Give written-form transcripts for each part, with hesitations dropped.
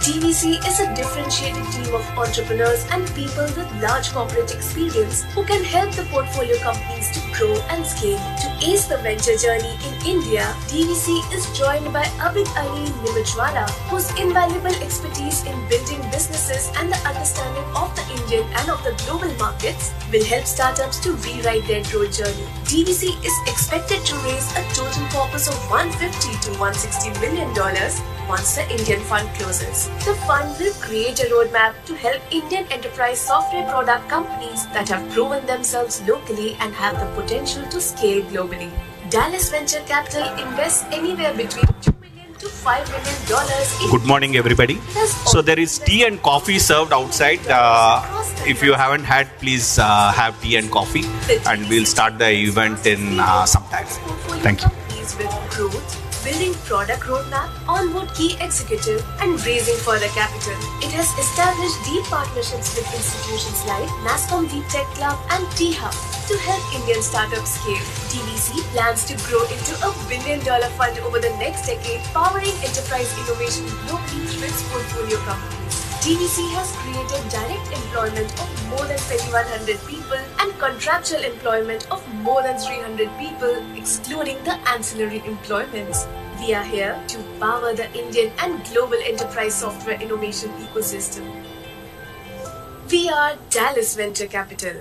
DVC is a differentiated team of entrepreneurs and people with large corporate experience who can help the portfolio companies to grow and scale. To ace the venture journey in India, DVC is joined by Abid Ali Nimachwala, whose invaluable expertise in building businesses and the understanding of the Indian and of the global markets will help startups to rewrite their growth journey. DVC is expected to raise a total corpus of $150 to $160 million once the Indian fund closes. The fund will create a roadmap to help Indian enterprise software product companies that have proven themselves locally and have the potential to scale globally. Dallas Venture Capital invests anywhere between $2 million to $5 million in. Good morning, everybody. So there is tea and coffee served outside. If you haven't had, please have tea and coffee, and we'll start the event in some time. Thank you. With growth, building product roadmap, onboard key executive, and raising further capital. It has established deep partnerships with institutions like NASSCOM Deep Tech Club and T-Hub to help Indian startups scale. DVC plans to grow into a $1 billion fund over the next decade, powering enterprise innovation globally through its portfolio companies. DVC has created direct employment of more than 2,100 people and contractual employment of more than 300 people, excluding the ancillary employments. We are here to power the Indian and global enterprise software innovation ecosystem. We are Dallas Venture Capital.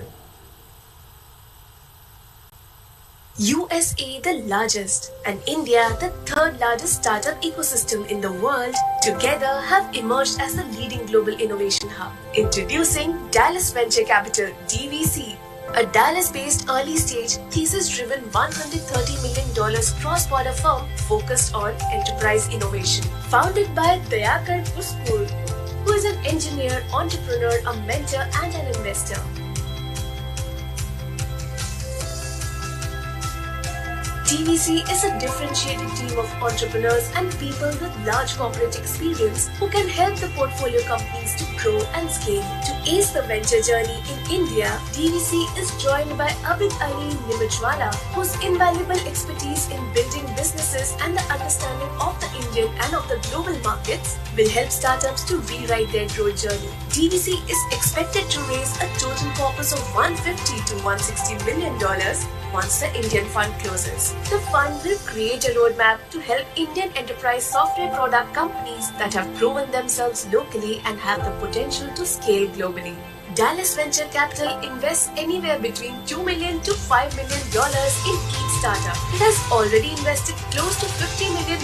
USA the largest and India the third largest startup ecosystem in the world together have emerged as the leading global innovation hub. Introducing Dallas Venture Capital DVC, a Dallas-based early-stage thesis-driven $130 million cross-border firm focused on enterprise innovation. Founded by Dayakar Puskul, who is an engineer, entrepreneur, a mentor and an investor. DVC is a differentiated team of entrepreneurs and people with large corporate experience who can help the portfolio companies to grow and scale. To ace the venture journey in India, DVC is joined by Abid Ali Nimachwala, whose invaluable expertise in building businesses and the understanding of the Indian and of the global markets will help startups to rewrite their growth journey. DVC is expected to raise a total corpus of $150 to $160 million once the Indian fund closes. The fund will create a roadmap to help Indian enterprise software product companies that have proven themselves locally and have the potential to scale globally. Dallas Venture Capital invests anywhere between $2 million to $5 million in each startup. It has already invested close to $50 million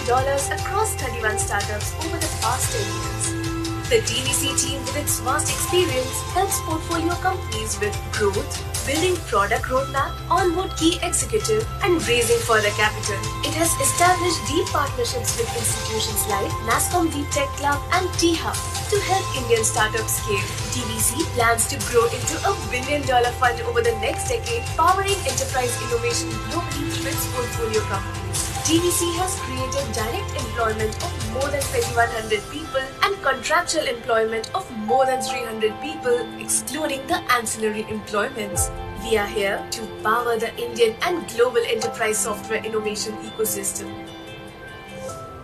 across 31 startups over the past 10 years. The DVC team, with its vast experience, helps portfolio companies with growth, building product roadmap, onboard key executive, and raising further capital. It has established deep partnerships with institutions like NASSCOM Deep Tech Club and T-Hub to help Indian startups scale. DVC plans to grow into a $1 billion fund over the next decade, powering enterprise innovation globally through its portfolio companies. DVC has created direct employment of more than 2,100 people and contractual employment of more than 300 people, excluding the ancillary employments. We are here to power the Indian and global enterprise software innovation ecosystem.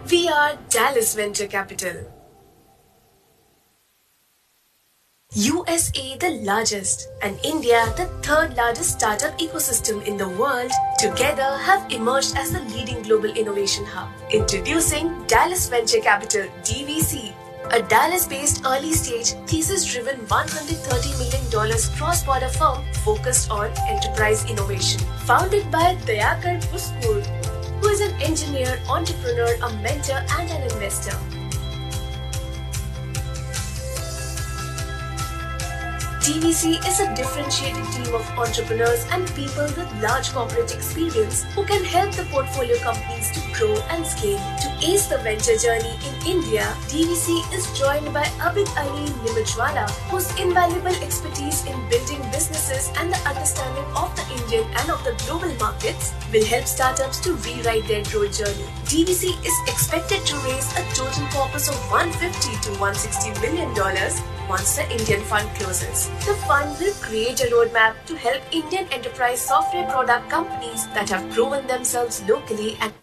We are Dallas Venture Capital. USA the largest and India the third largest startup ecosystem in the world together have emerged as the leading global innovation hub. Introducing Dallas Venture Capital DVC, a Dallas-based early-stage thesis-driven $130 million cross-border firm focused on enterprise innovation. Founded by Dayakar Puskul, who is an engineer, entrepreneur, a mentor and an investor. DVC is a differentiated team of entrepreneurs and people with large corporate experience who can help the portfolio companies to grow and scale. To ace the venture journey in India, DVC is joined by Abid Ali Nimachwala, whose invaluable expertise in building businesses and the understanding of the Indian and of the global markets will help startups to rewrite their growth journey. DVC is expected to raise a total corpus of $150 to $160 million once the Indian fund closes. The fund will create a roadmap to help Indian enterprise software product companies that have proven themselves locally and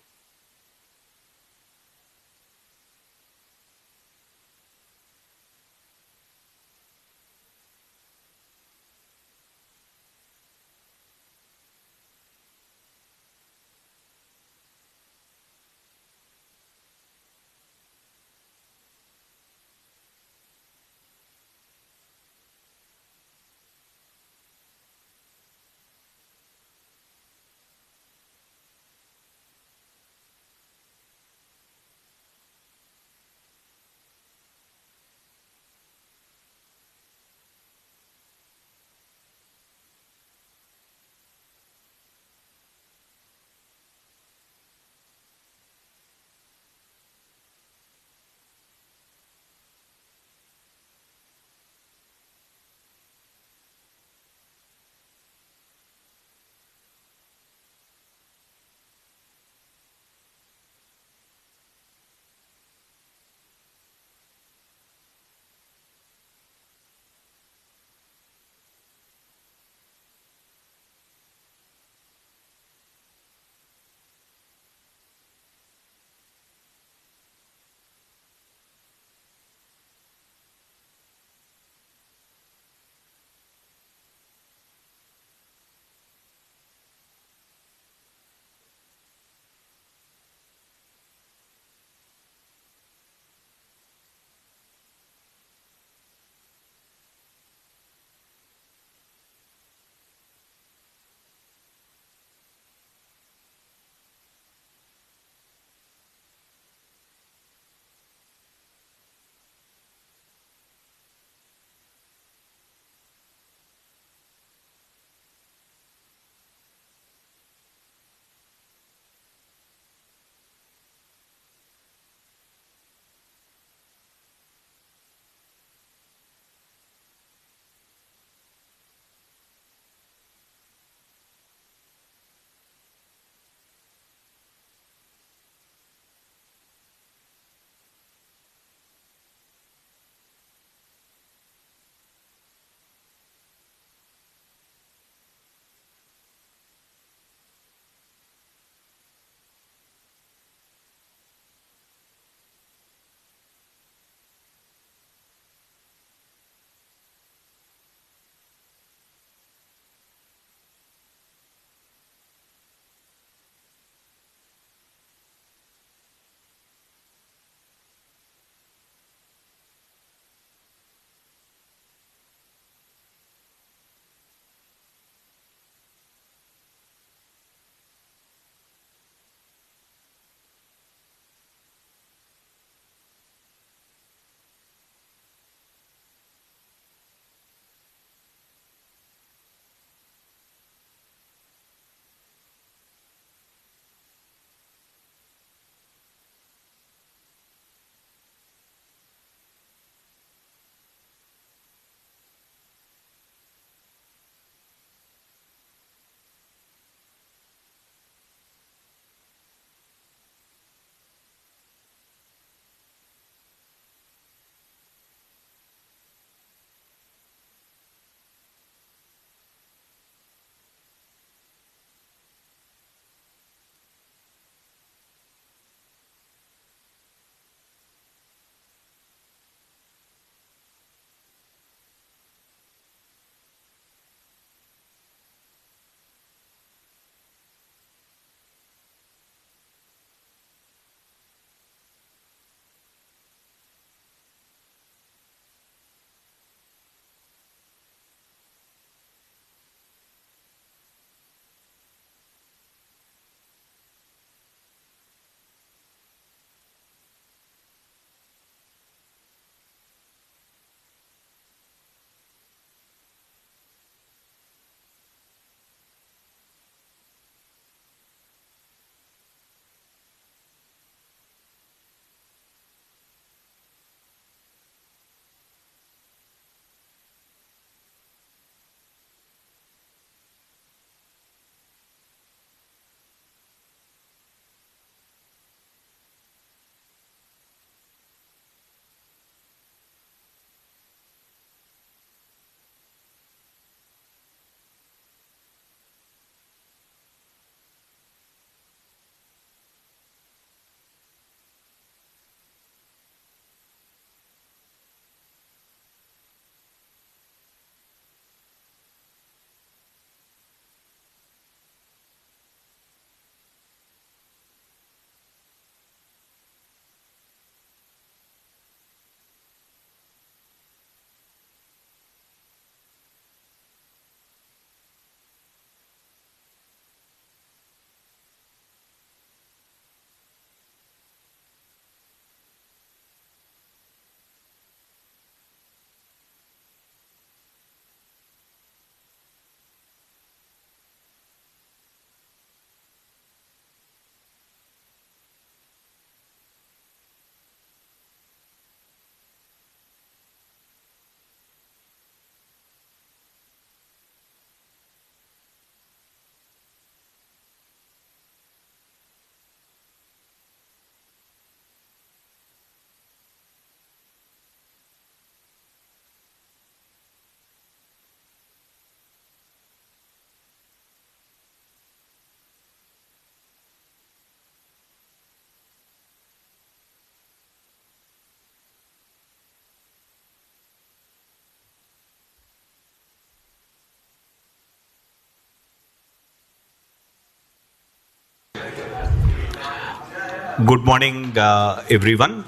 Good morning, everyone.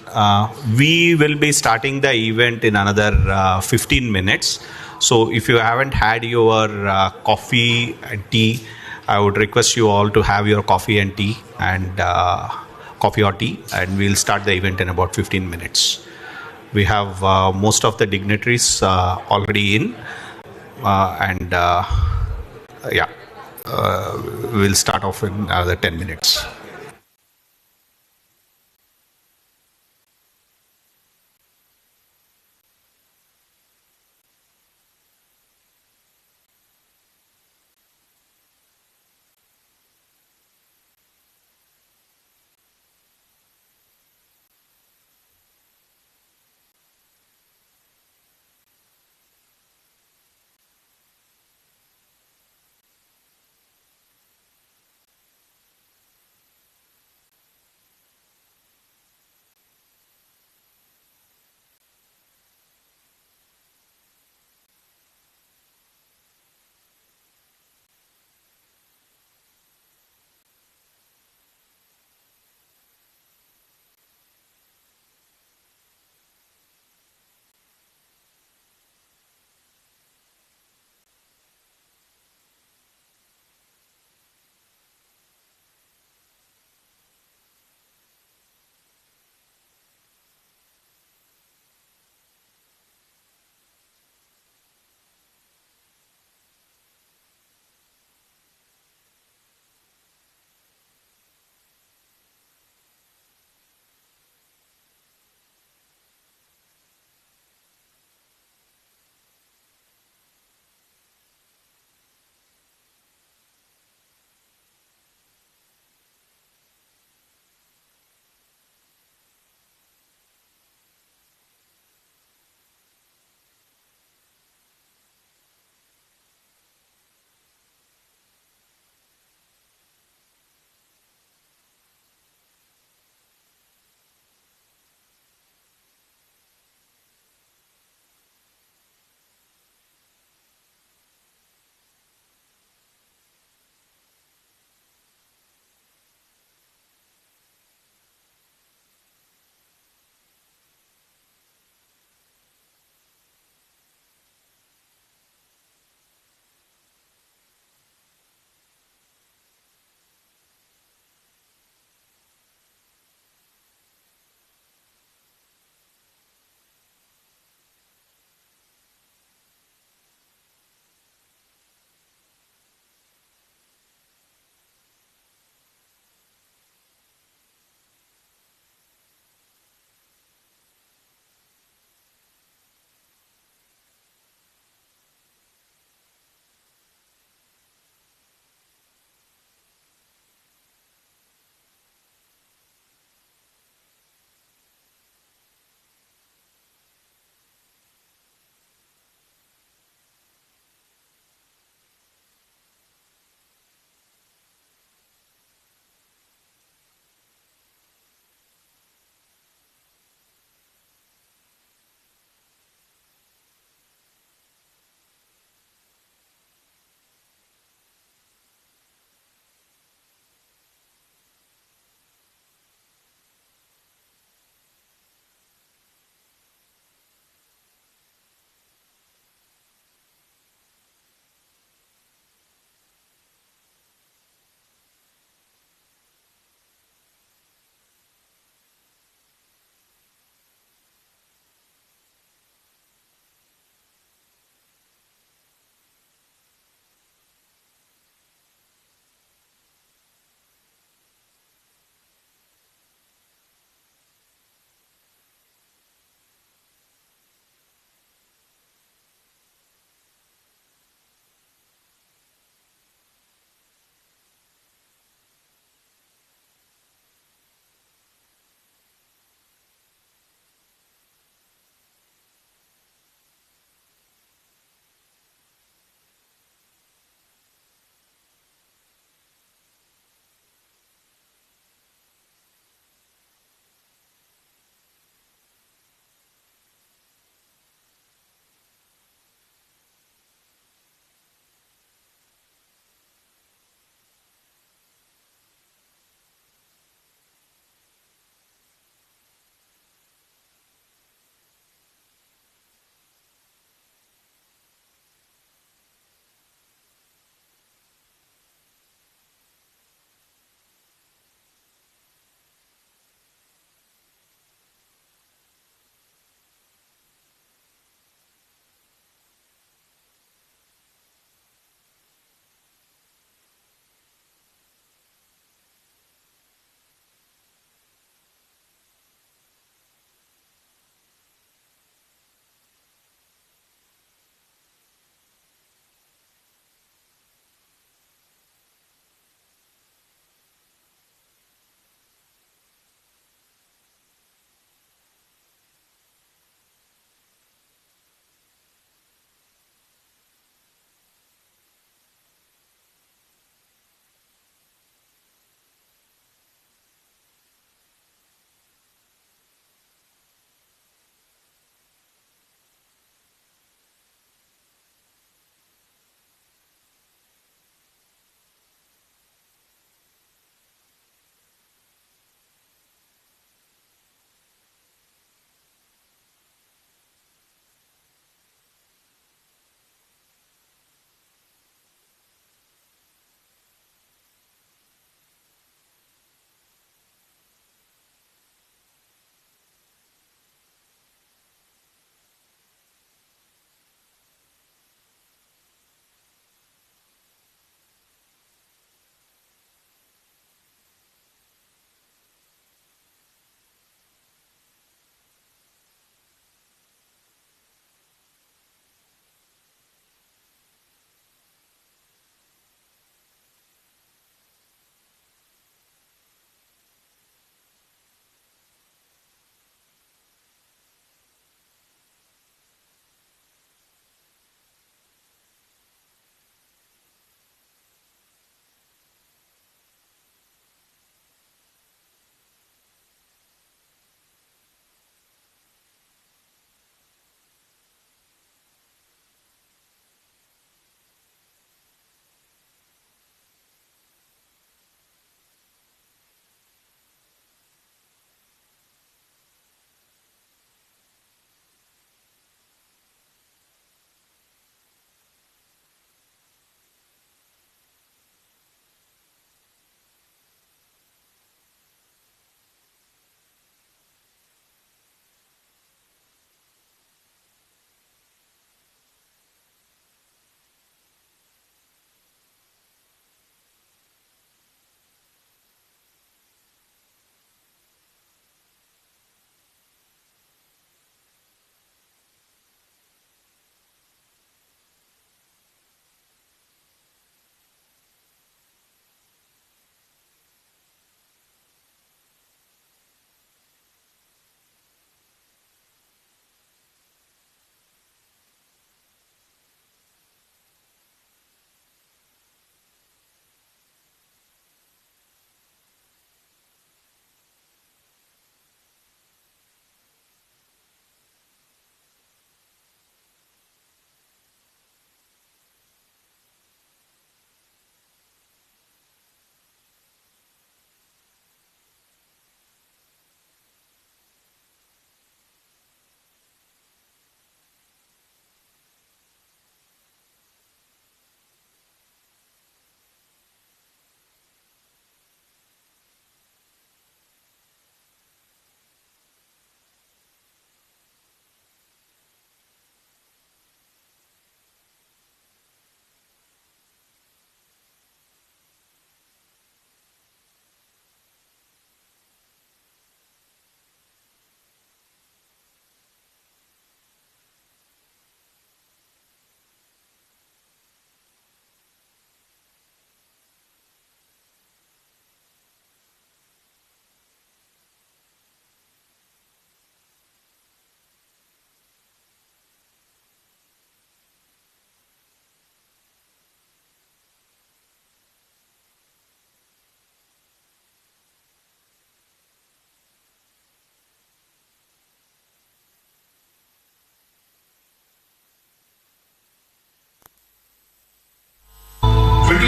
We will be starting the event in another 15 minutes. So, if you haven't had your coffee and tea, I would request you all to have your coffee and tea and coffee or tea, and we'll start the event in about 15 minutes. We have most of the dignitaries already in, and yeah, we'll start off in another 10 minutes.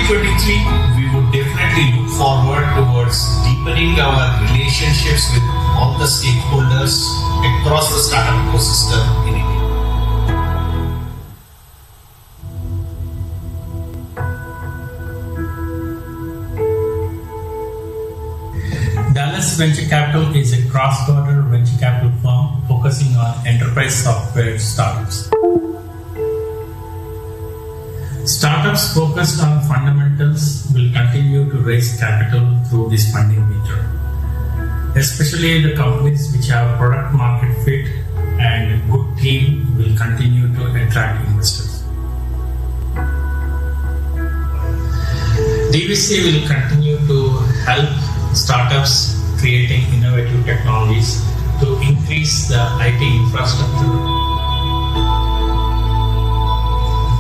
2023, we would definitely look forward towards deepening our relationships with all the stakeholders across the startup ecosystem in India. Dallas Venture Capital is a cross-border venture capital firm focusing on enterprise software startups. Startups focused on fundamentals will continue to raise capital through this funding meter, especially the companies which have product market fit and good team will continue to attract investors. DVC will continue to help startups creating innovative technologies to increase the IT infrastructure.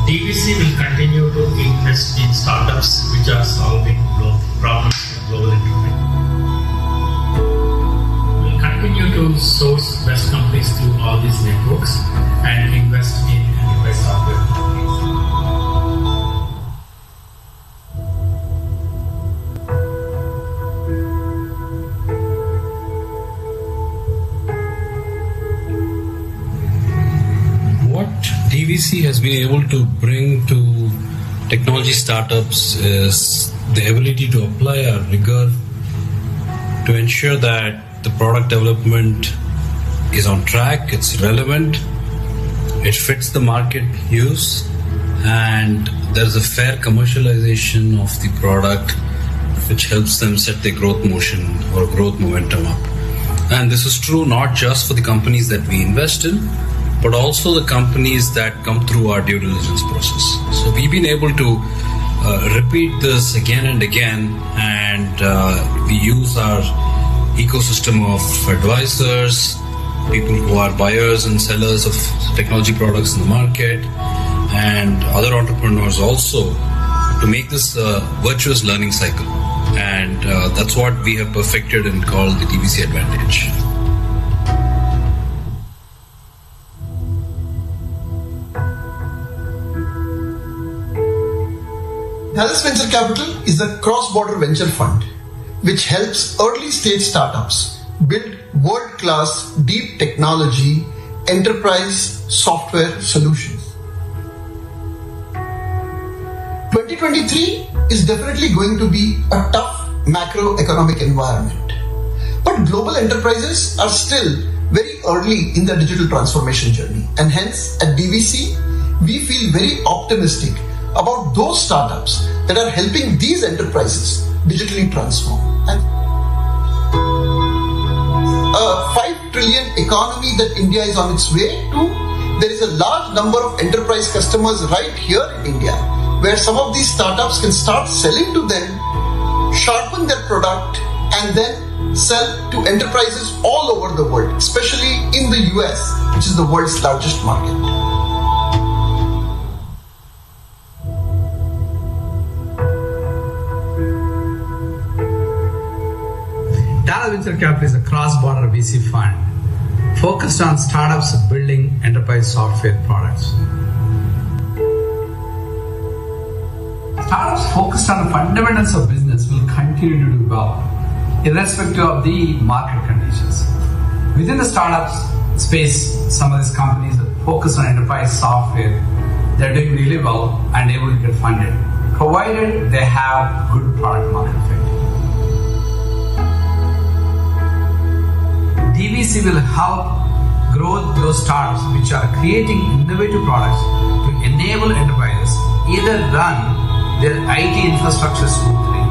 DVC will continue to invest in startups which are solving problems for global enterprise. We will continue to source best companies through all these networks and invest in enterprise software companies. DVC has been able to bring to technology startups is the ability to apply our rigor to ensure that the product development is on track, it's relevant, it fits the market use, and there's a fair commercialization of the product which helps them set their growth motion or growth momentum up. And this is true not just for the companies that we invest in, but also the companies that come through our due diligence process. So we've been able to repeat this again and again, and we use our ecosystem of advisors, people who are buyers and sellers of technology products in the market, and other entrepreneurs also, to make this a virtuous learning cycle. And that's what we have perfected and called the DVC advantage. Dallas Venture Capital is a cross-border venture fund which helps early-stage startups build world-class deep technology enterprise software solutions. 2023 is definitely going to be a tough macroeconomic environment, but global enterprises are still very early in their digital transformation journey, and hence at DVC we feel very optimistic about those startups that are helping these enterprises digitally transform. And a 5 trillion economy that India is on its way to, there is a large number of enterprise customers right here in India where some of these startups can start selling to them, sharpen their product, and then sell to enterprises all over the world, especially in the US, which is the world's largest market. Dallas Venture Capital is a cross-border VC fund focused on startups building enterprise software products. Startups focused on the fundamentals of business will continue to do well, irrespective of the market conditions. Within the startups space, some of these companies that focus on enterprise software, they're doing really well and able to get funded, provided they have good product market fit. DVC will help grow those startups which are creating innovative products to enable enterprises either run their IT infrastructure smoothly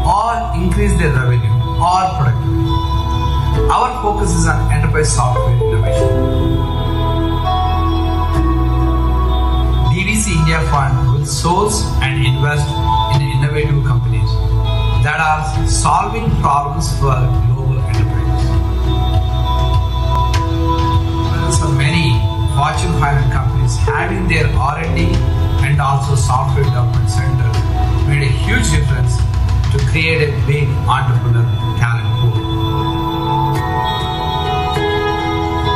or increase their revenue or productivity. Our focus is on enterprise software innovation. DVC India Fund will source and invest in innovative companies that are solving problems for global enterprises. So many Fortune 500 companies having their R&D and also software development center made a huge difference to create a big entrepreneur talent pool.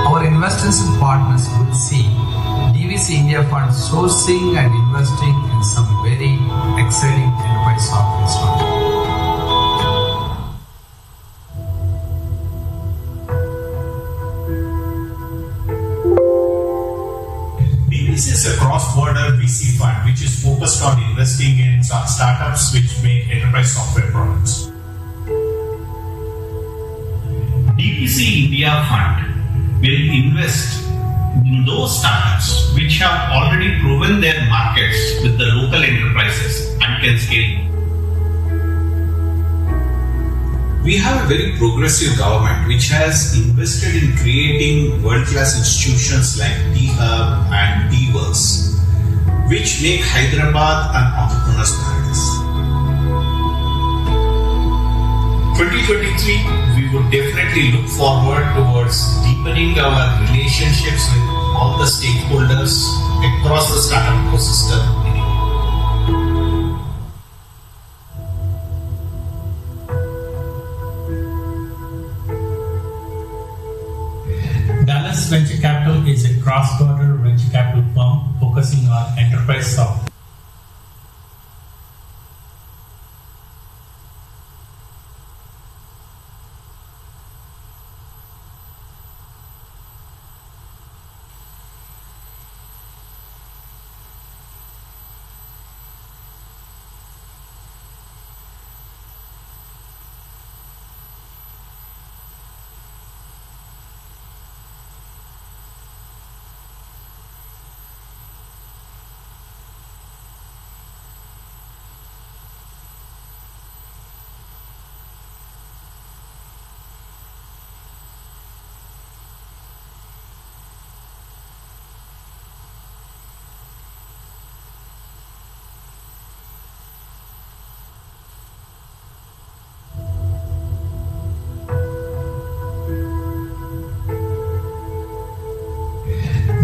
Our investors and partners will see DVC India Fund sourcing and investing in some very exciting enterprise software startups. DVC is a cross-border VC fund which is focused on investing in startups which make enterprise software products. DVC India Fund will invest in those startups which have already proven their markets with the local enterprises and can scale. We have a very progressive government which has invested in creating world-class institutions like T-Hub and T-Works, which make Hyderabad an entrepreneur's paradise. 2023, we would definitely look forward towards deepening our relationships with all the stakeholders across the startup ecosystem in India. Dallas Venture Capital is a cross-border venture capital firm focusing on enterprise software.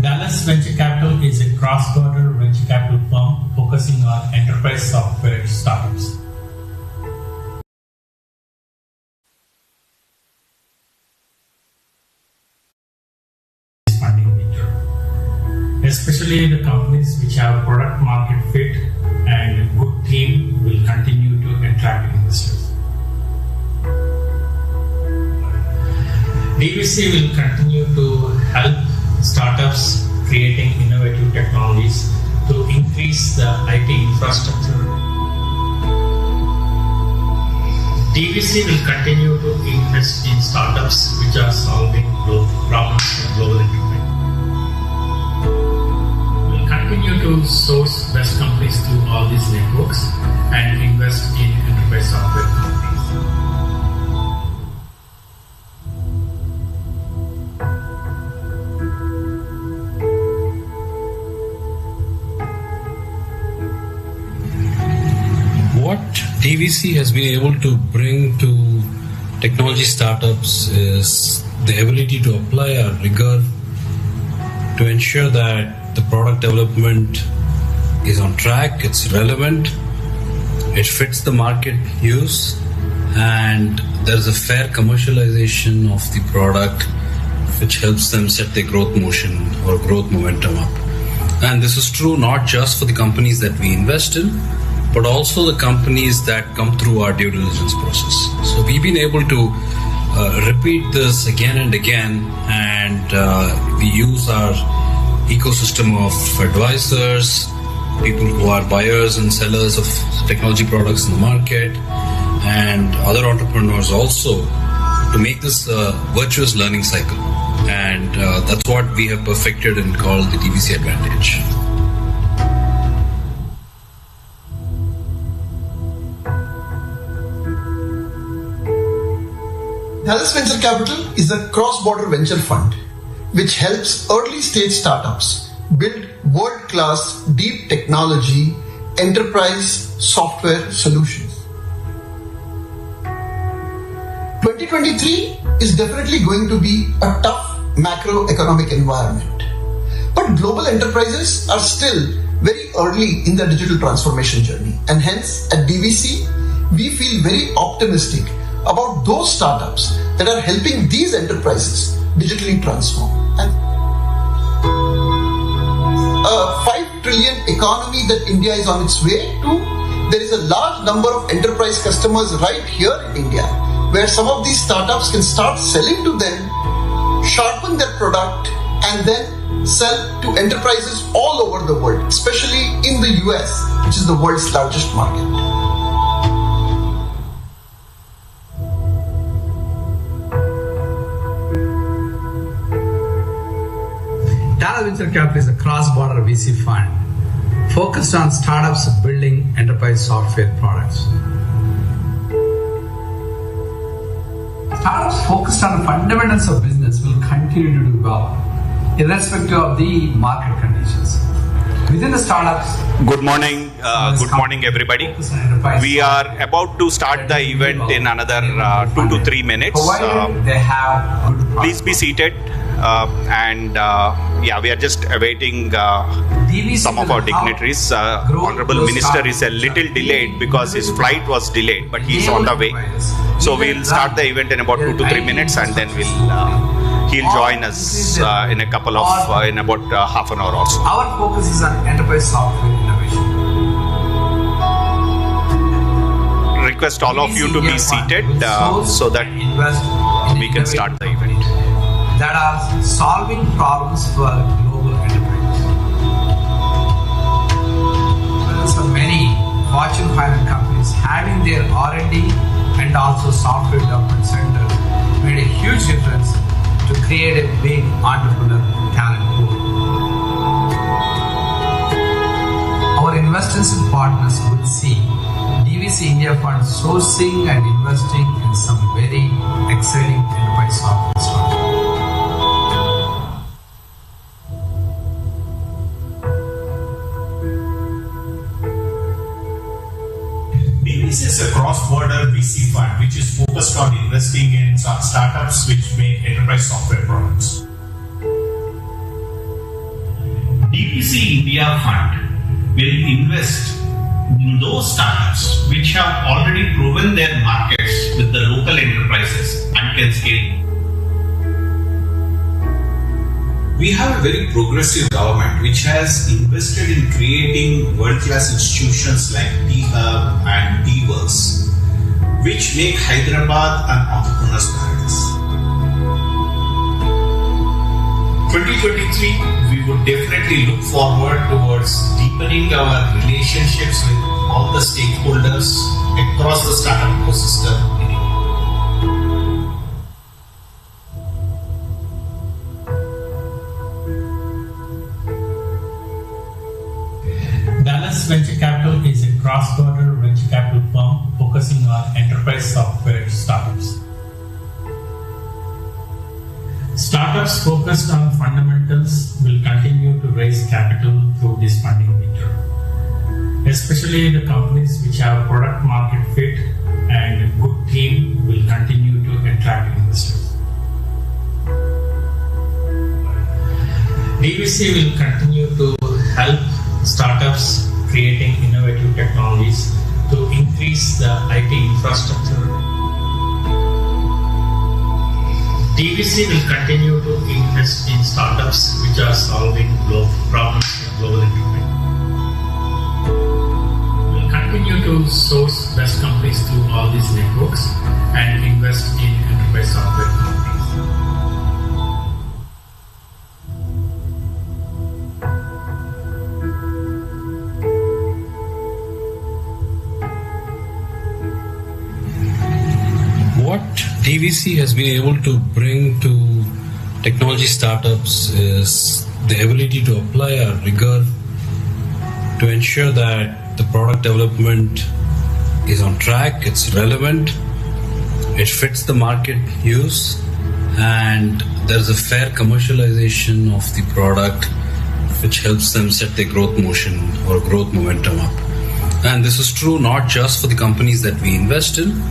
Dallas Venture Capital is a cross-border venture capital firm focusing on enterprise software startups. Funding nature, especially the companies which have product market fit and a good team will continue to attract investors. DVC will continue to help startups creating innovative technologies to increase the IT infrastructure. DVC will continue to invest in startups which are solving problems for global enterprise. We'll continue to source best companies through all these networks and invest in enterprise software companies. What DVC has been able to bring to technology startups is the ability to apply our rigor to ensure that the product development is on track, it's relevant, it fits the market use, and there's a fair commercialization of the product which helps them set their growth motion or growth momentum up. And this is true not just for the companies that we invest in, but also the companies that come through our due diligence process. So we've been able to repeat this again and again, and we use our ecosystem of advisors, people who are buyers and sellers of technology products in the market, and other entrepreneurs also, to make this a virtuous learning cycle. And that's what we have perfected and called the DVC advantage. Dallas Venture Capital is a cross-border venture fund which helps early-stage startups build world-class deep technology enterprise software solutions. 2023 is definitely going to be a tough macroeconomic environment, but global enterprises are still very early in their digital transformation journey, and hence at DVC we feel very optimistic about those startups that are helping these enterprises digitally transform. And a 5 trillion economy that India is on its way to, there is a large number of enterprise customers right here in India, where some of these startups can start selling to them, sharpen their product, and then sell to enterprises all over the world, especially in the US, which is the world's largest market. Tata Venture Capital is a cross-border VC fund focused on startups building enterprise software products. Startups focused on the fundamentals of business will continue to do well, irrespective of the market conditions. Within the startups, Good morning everybody. We are about to start the event in another 2 to 3 minutes. Provided they have good products. Please be seated we are just awaiting some of our dignitaries. Honorable Minister is a little delayed because his flight was delayed, but he's on the way. So we'll start the event in about 2 to 3 minutes, and then he'll join us in about half an hour or so. Our focus is on enterprise software innovation. Request all of you to be seated so that we can start the event. That are solving problems for global enterprises. There are many Fortune 500 companies having their R&D and also software development center made a huge difference to create a big entrepreneur talent pool. Our investors and partners will see DVC India Fund sourcing and investing in some very exciting enterprise software startups. DVC is a cross-border VC fund which is focused on investing in startups which make enterprise software products. DVC India Fund will invest in those startups which have already proven their markets with the local enterprises and can scale. We have a very progressive government which has invested in creating world-class institutions like T-Hub and T-Works, which make Hyderabad an entrepreneur's paradise. 2023, we would definitely look forward towards deepening our relationships with all the stakeholders across the startup ecosystem in India. Dallas Venture Capital is a cross-border venture capital firm focusing on enterprise software startups. Startups focused on fundamentals will continue to raise capital through this funding winter, especially the companies which have product market fit and a good team will continue to attract investors. DVC will continue to help startups creating innovative technologies to increase the IT infrastructure. DVC will continue to invest in startups which are solving problems for global enterprise. We'll continue to source best companies through all these networks and invest in enterprise software companies. What DVC has been able to bring to technology startups is the ability to apply a rigor to ensure that the product development is on track, it's relevant, it fits the market use, and there's a fair commercialization of the product which helps them set their growth motion or growth momentum up. And this is true not just for the companies that we invest in,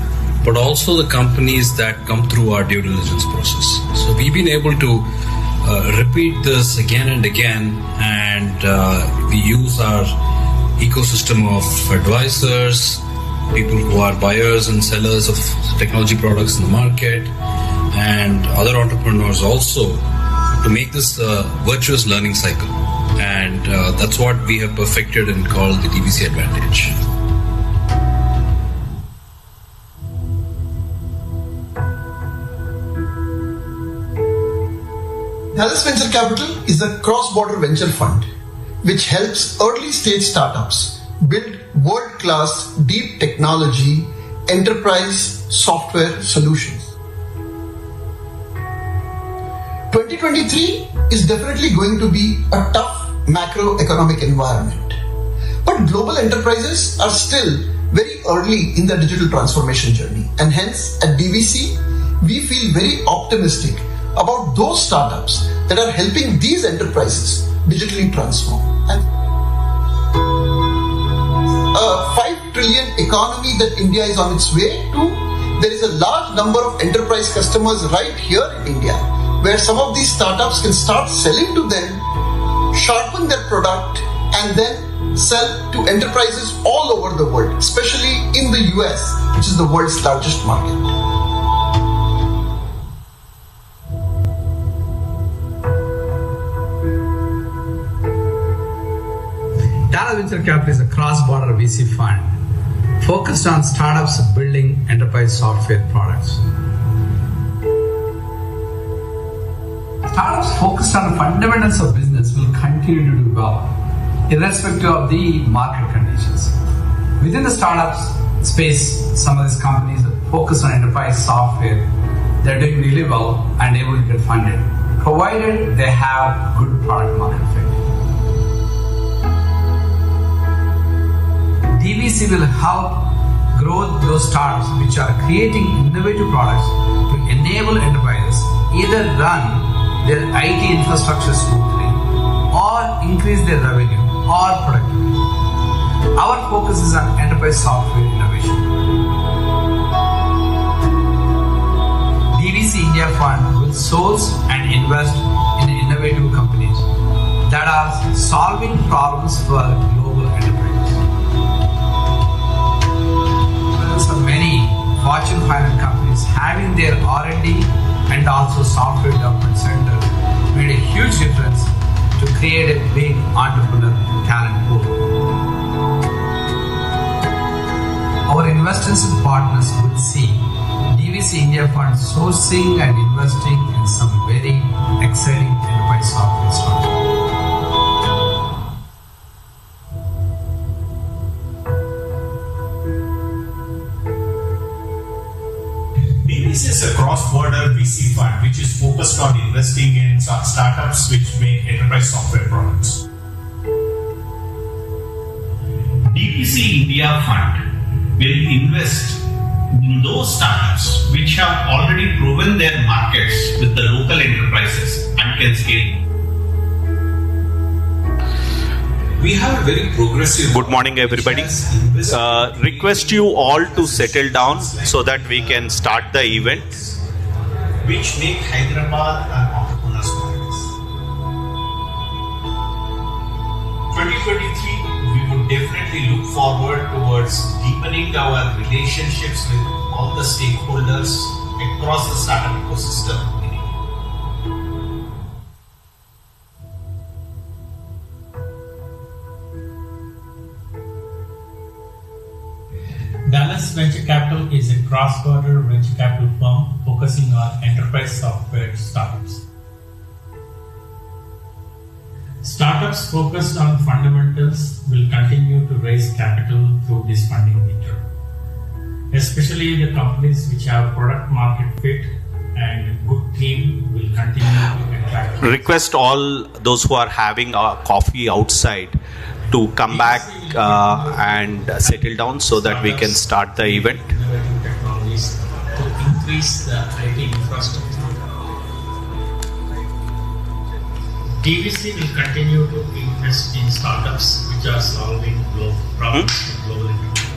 but also the companies that come through our due diligence process. So we've been able to repeat this again and again, and we use our ecosystem of advisors, people who are buyers and sellers of technology products in the market, and other entrepreneurs also, to make this a virtuous learning cycle. And that's what we have perfected and called the DVC advantage. Dallas Venture Capital is a cross-border venture fund which helps early-stage startups build world-class deep technology enterprise software solutions. 2023 is definitely going to be a tough macroeconomic environment, but global enterprises are still very early in their digital transformation journey, and hence at DVC we feel very optimistic about those startups that are helping these enterprises digitally transform. And a 5 trillion economy that India is on its way to, there is a large number of enterprise customers right here in India where some of these startups can start selling to them, sharpen their product, and then sell to enterprises all over the world, especially in the US, which is the world's largest market. Dallas Venture Capital is a cross-border VC fund focused on startups building enterprise software products. Startups focused on the fundamentals of business will continue to do well, irrespective of the market conditions. Within the startups space, some of these companies that focus on enterprise software, they're doing really well and able to get funded, provided they have good product market fit. DVC will help grow those startups which are creating innovative products to enable enterprises either run their IT infrastructure smoothly or increase their revenue or productivity. Our focus is on enterprise software innovation. DVC India Fund will source and invest in innovative companies that are solving problems for global enterprises. Many Fortune 500 companies having their R&D and also software development center made a huge difference to create a big entrepreneur talent pool. Our investors and partners will see DVC India Fund sourcing and investing in some very exciting enterprise software startups. This is a cross-border VC fund which is focused on investing in startups which make enterprise software products. DVC India Fund will invest in those startups which have already proven their markets with the local enterprises and can scale. We have a very progressive. Good morning, everybody. Request you all to settle down so that we can start the event. Which make Hyderabad an entrepreneur's paradise. 2023, we would definitely look forward towards deepening our relationships with all the stakeholders across the startup ecosystem. Dallas Venture Capital is a cross-border venture capital firm focusing on enterprise software startups. Startups focused on fundamentals will continue to raise capital through this funding meter, especially the companies which have product market fit and good team will continue to attract. Request all those who are having a coffee outside to come back and settle down so that we can start the event. Innovative technologies to increase the IT infrastructure. DVC will continue to invest in startups which are solving global problems with global enterprise.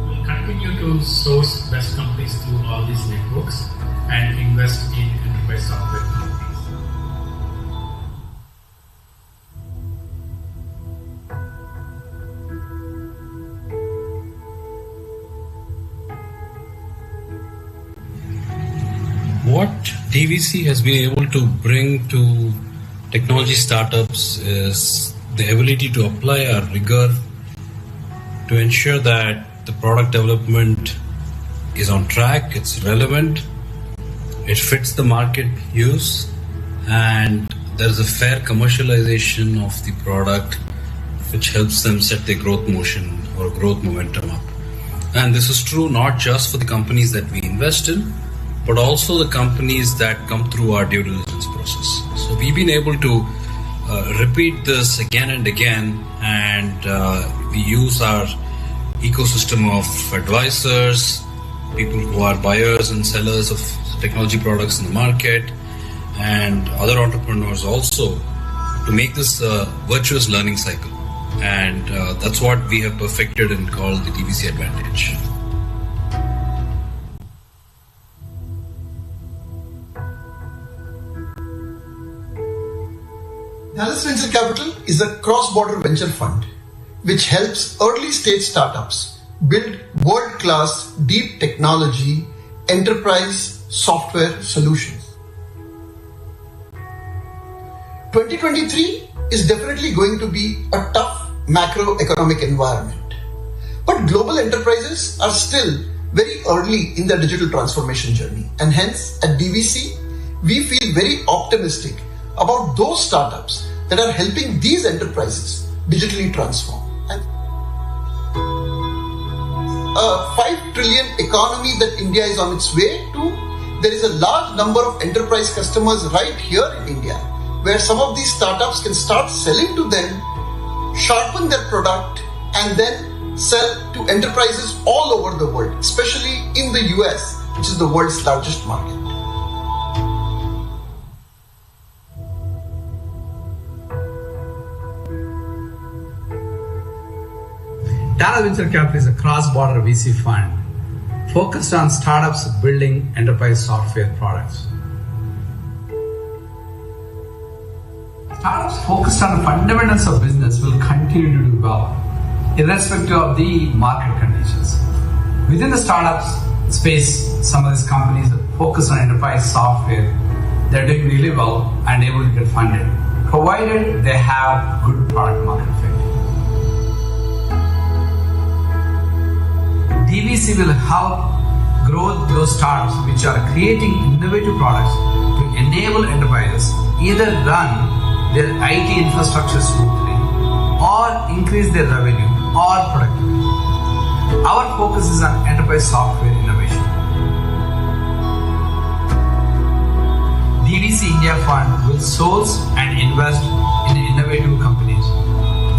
We'll continue to source best companies through all these networks and invest in enterprise software companies. What DVC has been able to bring to technology startups is the ability to apply our rigor to ensure that the product development is on track, it's relevant, it fits the market use, and there is a fair commercialization of the product which helps them set their growth motion or growth momentum up. And this is true not just for the companies that we invest in, but also the companies that come through our due diligence process. So we've been able to repeat this again and again, and we use our ecosystem of advisors, people who are buyers and sellers of technology products in the market, and other entrepreneurs also, to make this a virtuous learning cycle. And that's what we have perfected and called the DVC advantage. Dallas Venture Capital is a cross-border venture fund which helps early-stage startups build world-class deep technology enterprise software solutions. 2023 is definitely going to be a tough macroeconomic environment, but global enterprises are still very early in their digital transformation journey, and hence at DVC we feel very optimistic about those startups that are helping these enterprises digitally transform. And a 5 trillion economy that India is on its way to, there is a large number of enterprise customers right here in India where some of these startups can start selling to them, sharpen their product, and then sell to enterprises all over the world, especially in the US, which is the world's largest market. Dallas Venture Capital is a cross-border VC fund focused on startups building enterprise software products. Startups focused on the fundamentals of business will continue to do well, irrespective of the market conditions. Within the startups space, some of these companies focus on enterprise software. They're doing really well and able to get funded, provided they have good product market fit. DVC will help grow those startups which are creating innovative products to enable enterprises either run their IT infrastructure smoothly or increase their revenue or productivity. Our focus is on enterprise software innovation. DVC India Fund will source and invest in innovative companies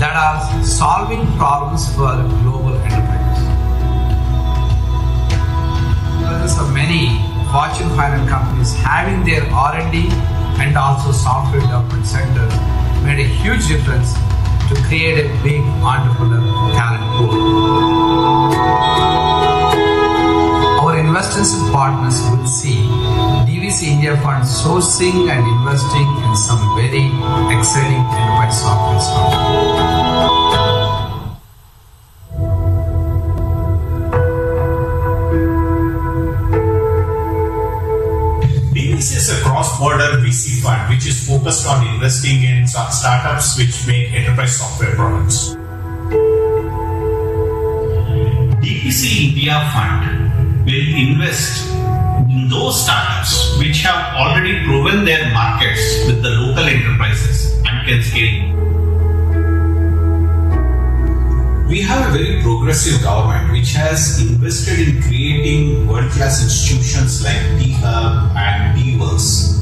that are solving problems for global enterprises. Of many Fortune 500 companies having their R&D and also software development centers made a huge difference to create a big entrepreneur talent pool. Our investors and partners will see DVC India Fund sourcing and investing in some very exciting enterprise software startups. This is a cross-border VC fund which is focused on investing in startups which make enterprise software products. DVC India Fund will invest in those startups which have already proven their markets with the local enterprises and can scale. We have a very progressive government which has invested in creating world-class institutions like DHub and DWorks,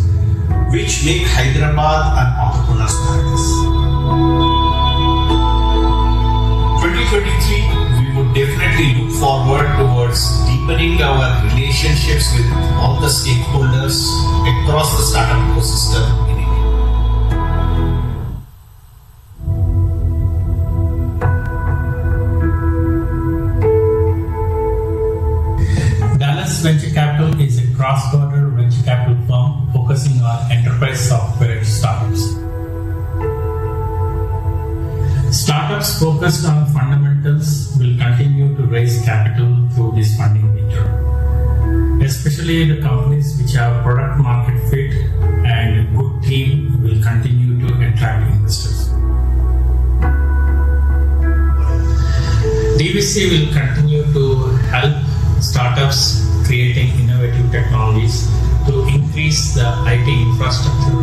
which make Hyderabad an entrepreneur's paradise. 2023, we would definitely look forward towards deepening our relationships with all the stakeholders across the startup ecosystem in India. Dallas Venture Capital is a cross-border venture capital firm focusing on enterprise software startups. Startups focused on fundamentals will continue to raise capital through this funding meter. Especially the companies which have product market fit and good team will continue to TVC will continue to help startups creating innovative technologies to increase the IT infrastructure.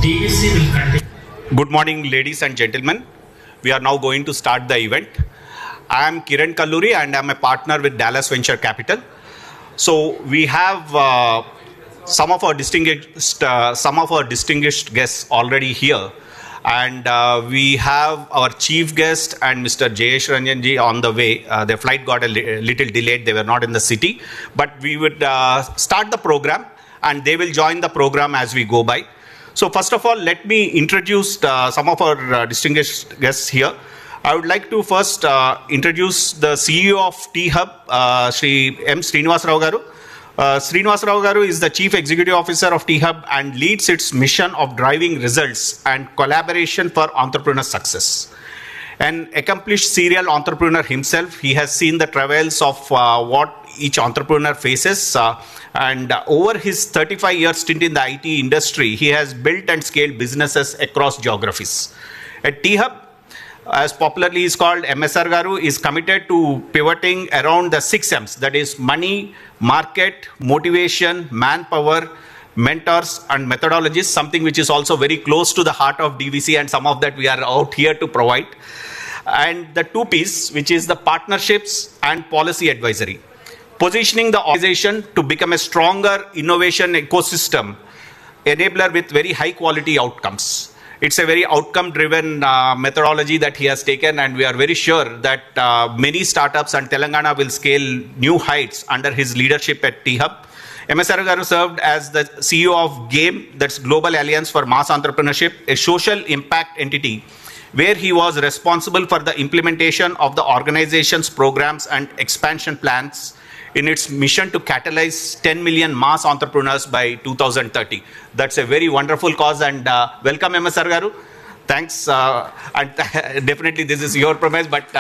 TVC will continue. Good morning, ladies and gentlemen. We are now going to start the event. I am Kiran Kalluri and I am a partner with Dallas Venture Capital. So we have some of our distinguished guests already here, and we have our chief guest and Mr. Jayesh Ranjanji on the way. Their flight got a little delayed; they were not in the city. But we would start the program, and they will join the program as we go by. So first of all, let me introduce some of our distinguished guests here. I would like to first introduce the CEO of T-Hub, Sri M. Srinivas Rao Garu. Srinivas Rao Garu is the Chief Executive Officer of T-Hub and leads its mission of driving results and collaboration for entrepreneur success. An accomplished serial entrepreneur himself, he has seen the travails of what each entrepreneur faces, and over his 35-year stint in the IT industry, he has built and scaled businesses across geographies. At T-Hub, as popularly is called, MSR Garu is committed to pivoting around the 6 M's, that is money, market, motivation, manpower, mentors and methodologies, something which is also very close to the heart of DVC, and some of that we are out here to provide. And the 2 P's, which is the partnerships and policy advisory, positioning the organization to become a stronger innovation ecosystem enabler with very high quality outcomes. It's a very outcome-driven methodology that he has taken, and we are very sure that many startups and Telangana will scale new heights under his leadership at T-Hub. MSR Garu served as the CEO of GAME, that's Global Alliance for Mass Entrepreneurship, a social impact entity, where he was responsible for the implementation of the organization's programs and expansion plans in its mission to catalyze 10 million mass entrepreneurs by 2030. That's a very wonderful cause, and welcome MSR Garu. Thanks, and definitely this is your premise, but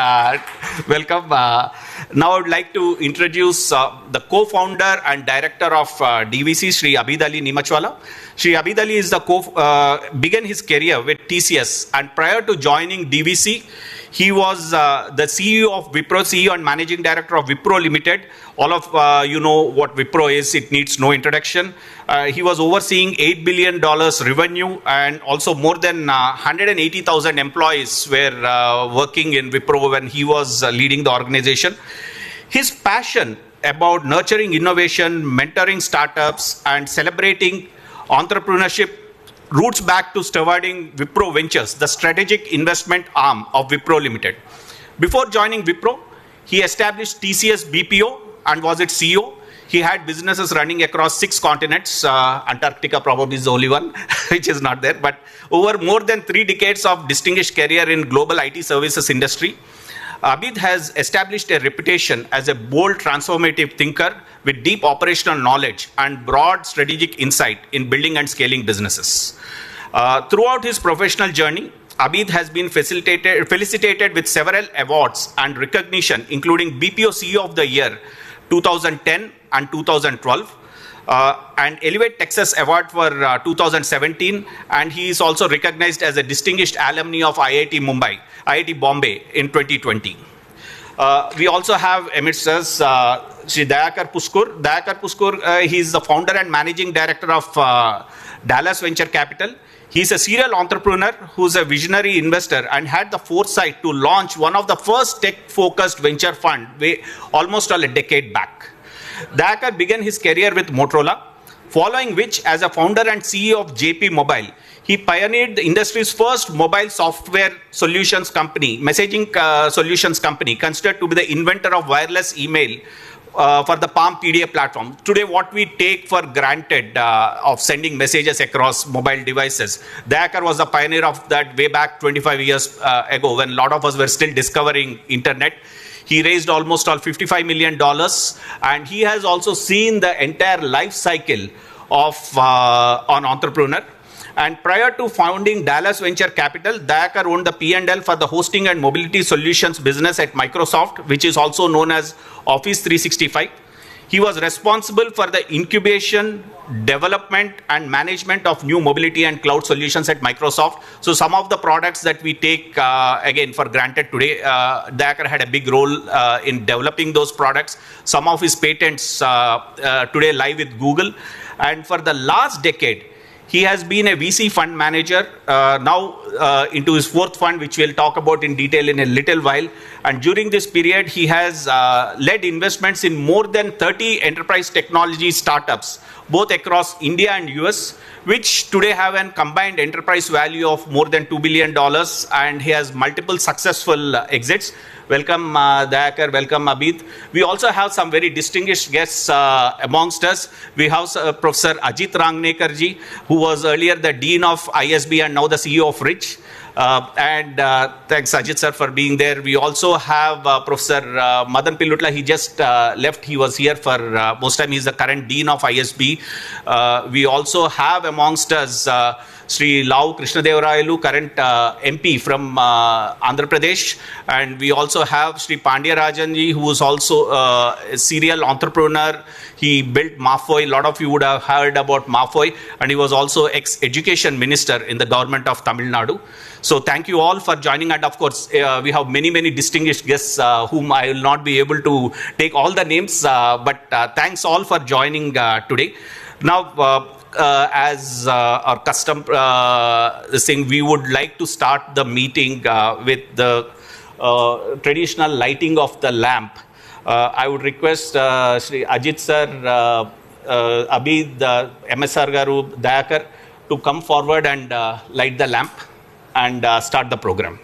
welcome. Now I would like to introduce the co-founder and director of DVC, Sri Abid Ali Nimachwala. Sri Abid Ali is the began his career with TCS, and prior to joining DVC, he was the CEO of Wipro, CEO and Managing Director of Wipro Limited. All of you know what Wipro is, it needs no introduction. He was overseeing $8 billion revenue, and also more than 180,000 employees were working in Wipro when he was leading the organization. His passion about nurturing innovation, mentoring startups, and celebrating entrepreneurship roots back to stewarding Wipro Ventures, the strategic investment arm of Wipro Limited. Before joining Wipro, he established TCS BPO and was its CEO. He had businesses running across 6 continents. Antarctica probably is the only one which is not there. But over more than 3 decades of distinguished career in global IT services industry, Abid has established a reputation as a bold, transformative thinker with deep operational knowledge and broad strategic insight in building and scaling businesses. Throughout his professional journey, Abid has been felicitated with several awards and recognition, including BPO CEO of the Year 2010 and 2012, and Elevate Texas Award for 2017, and he is also recognized as a distinguished alumni of IIT Bombay in 2020. We also have amidst us Sri Dayakar Puskur. Dayakar Puskur, he is the founder and managing director of Dallas Venture Capital. He is a serial entrepreneur who is a visionary investor and had the foresight to launch one of the first tech-focused venture fund almost a decade back. Dayakar began his career with Motorola, following which, as a founder and CEO of JP Mobile, he pioneered the industry's first mobile software solutions company, messaging solutions company, considered to be the inventor of wireless email for the Palm PDF platform. Today, what we take for granted of sending messages across mobile devices, Dayakar was the pioneer of that way back 25 years ago, when a lot of us were still discovering internet. He raised almost $55 million, and he has also seen the entire life cycle of an entrepreneur. And prior to founding Dallas Venture Capital, Dayakar owned the P&L for the hosting and mobility solutions business at Microsoft, which is also known as Office 365. He was responsible for the incubation development and management of new mobility and cloud solutions at Microsoft. So some of the products that we take again for granted today, Dayakar had a big role in developing those products. Some of his patents today lie with Google. And for the last decade, he has been a VC fund manager, now into his fourth fund, which we'll talk about in detail in a little while. And during this period, he has led investments in more than 30 enterprise technology startups, both across India and US, which today have a combined enterprise value of more than $2 billion. And he has multiple successful exits. Welcome, Dayakar. Welcome, Abid. We also have some very distinguished guests amongst us. We have Professor Ajit Rangnekarji, who was earlier the Dean of ISB and now the CEO of Rich. Thanks, Ajit sir, for being there. We also have Professor Madan Pillutla. He just left. He was here for most time. He's the current Dean of ISB. We also have amongst us Sri Lau Krishnadevarayulu, current MP from Andhra Pradesh. And we also have Sri Pandya Rajanji, who is also a serial entrepreneur. He built Mafoi. A lot of you would have heard about Mafoi. And he was also ex-education minister in the government of Tamil Nadu. So thank you all for joining. And of course, we have many, many distinguished guests whom I will not be able to take all the names. But thanks all for joining today. Now, as our custom thing, we would like to start the meeting with the traditional lighting of the lamp. I would request Sri Ajit sir, Abid, MSR Garu, Dayakar to come forward and light the lamp and start the program.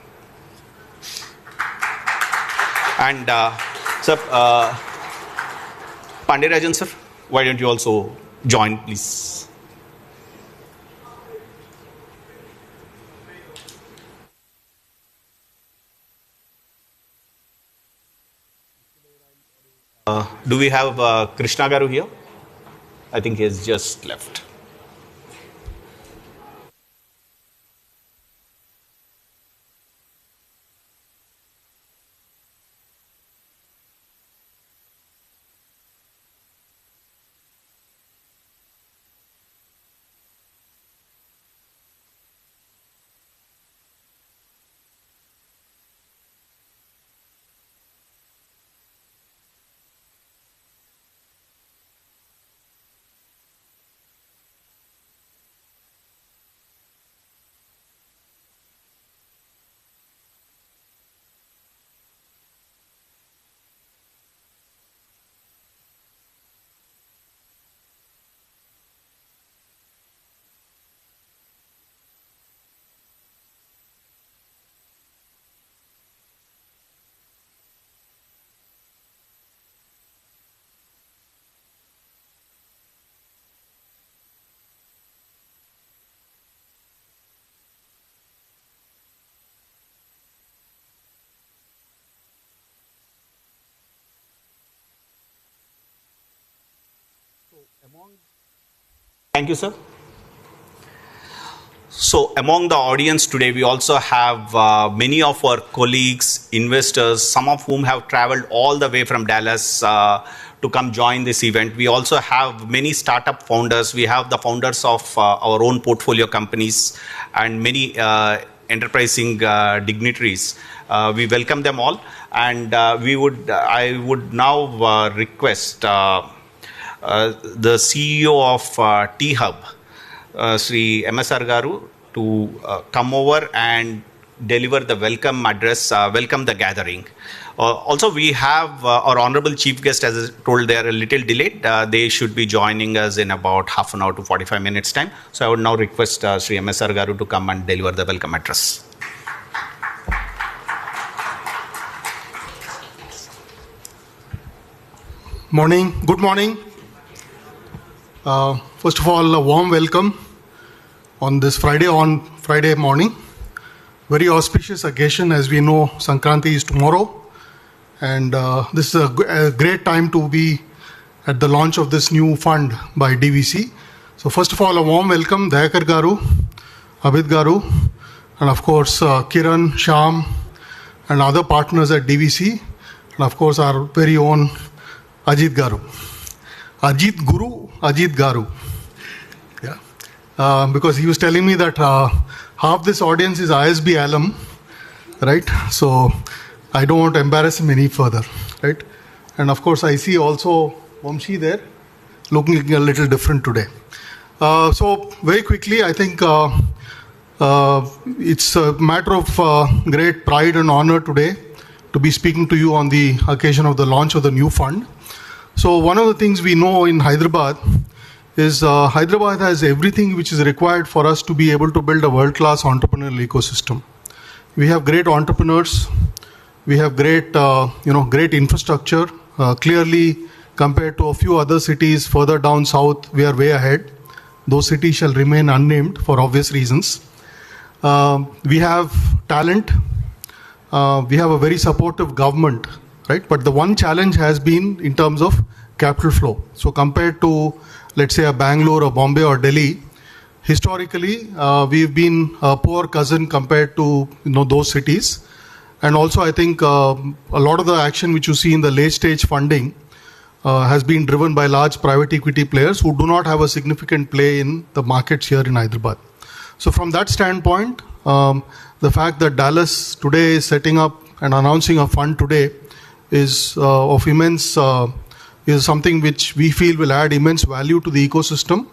And sir, Pandirajan sir, why don't you also join, please? Do we have Krishna Garu here? I think he has just left. Thank you, sir. So among the audience today, we also have many of our colleagues, investors, some of whom have traveled all the way from Dallas to come join this event. We also have many startup founders. We have the founders of our own portfolio companies and many enterprising dignitaries. We welcome them all. And I would now request the CEO of T-Hub, Sri MSR Garu, to come over and deliver the welcome address, welcome the gathering. Also, we have our honorable chief guest, as I told, they are a little delayed. They should be joining us in about half an hour to 45 minutes time. So I would now request Sri MSR Garu to come and deliver the welcome address. Morning. Good morning. First of all, a warm welcome on this Friday morning. Very auspicious occasion. As we know, Sankranti is tomorrow. And this is a great time to be at the launch of this new fund by DVC. So first of all, a warm welcome, Dayakar Garu, Abid Garu, and of course, Kiran, Shyam, and other partners at DVC. And of course, our very own Ajit Garu. Ajit Guru, Ajit Garu. Yeah. Because he was telling me that half this audience is ISB alum, right? So I don't want to embarrass him any further, right? And of course, I see also Vamshi there, looking a little different today. So very quickly, I think it's a matter of great pride and honor today to be speaking to you on the occasion of the launch of the new fund. So one of the things we know in Hyderabad is Hyderabad has everything which is required for us to be able to build a world-class entrepreneurial ecosystem. We have great entrepreneurs. We have great, great infrastructure. Clearly, compared to a few other cities further down south, we are way ahead. Those cities shall remain unnamed for obvious reasons. We have talent. We have a very supportive government, right? But the one challenge has been in terms of capital flow. So compared to, let's say, a Bangalore or Bombay or Delhi, historically, we've been a poor cousin compared to those cities. And also, I think a lot of the action which you see in the late stage funding has been driven by large private equity players who do not have a significant play in the markets here in Hyderabad. So from that standpoint, the fact that Dallas today is setting up and announcing a fund today is of immense, is something which we feel will add immense value to the ecosystem.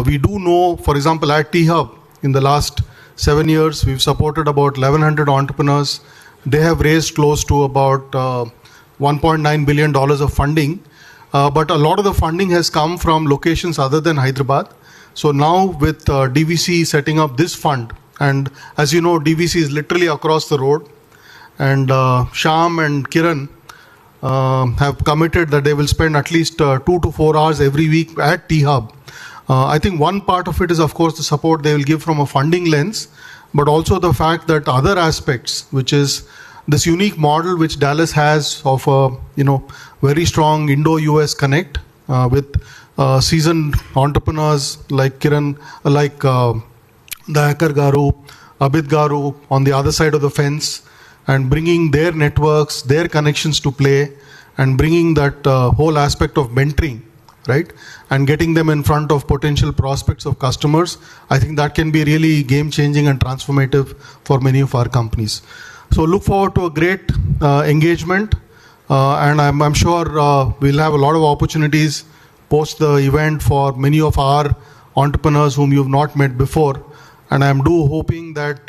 We do know, for example, at T-Hub, in the last 7 years, we've supported about 1,100 entrepreneurs. They have raised close to about $1.9 billion of funding. But a lot of the funding has come from locations other than Hyderabad. So now with DVC setting up this fund, and as you know, DVC is literally across the road, and Shyam and Kiran have committed that they will spend at least 2 to 4 hours every week at T-Hub. I think one part of it is, of course, the support they will give from a funding lens, but also the fact that other aspects, which is this unique model which Dallas has of a very strong Indo-US connect with seasoned entrepreneurs like Kiran, like Dayakar Garu, Abid Garu on the other side of the fence, and bringing their networks, their connections to play, and bringing that whole aspect of mentoring, right? And getting them in front of potential prospects of customers. I think that can be really game-changing and transformative for many of our companies. So look forward to a great engagement, and I'm sure we'll have a lot of opportunities post the event for many of our entrepreneurs whom you've not met before. And I'm hoping that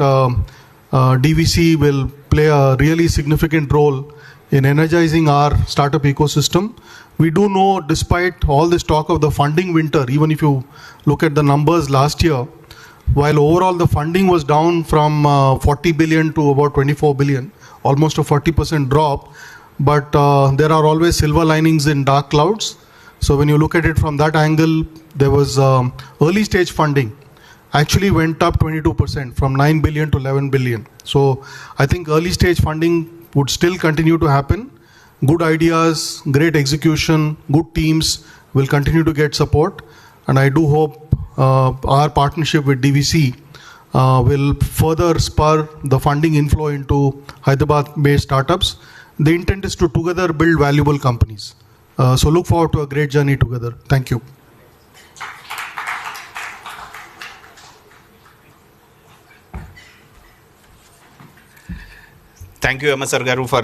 DVC will play a really significant role in energizing our startup ecosystem. We do know, despite all this talk of the funding winter, even if you look at the numbers last year, while overall the funding was down from 40 billion to about 24 billion, almost a 40% drop, but there are always silver linings in dark clouds. So when you look at it from that angle, there was early stage funding actually went up 22% from 9 billion to 11 billion. So I think early stage funding would still continue to happen. Good ideas, great execution, good teams will continue to get support. And I do hope our partnership with DVC will further spur the funding inflow into Hyderabad-based startups. The intent is to together build valuable companies. So look forward to a great journey together. Thank you. Thank you, MS Garu, for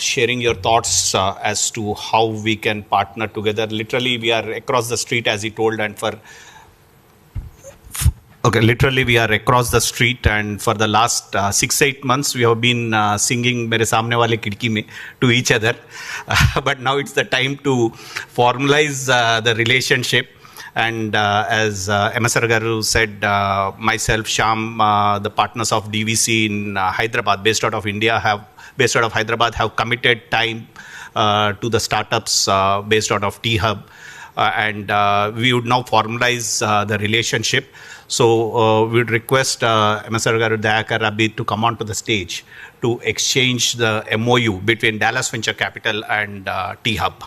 sharing your thoughts as to how we can partner together. Literally, we are across the street, as he told, and literally we are across the street, and for the last 6-8 months, we have been singing "Mere Samne Wale Khidki Mein" to each other. But now it's the time to formalize the relationship. And as MS Garu said, myself, Shyam, the partners of DVC in Hyderabad, based out of Hyderabad, have committed time to the startups based out of T-Hub. And we would now formalize the relationship. So we would request MS Garu, Dayakar, Abid to come onto the stage to exchange the MOU between Dallas Venture Capital and T-Hub.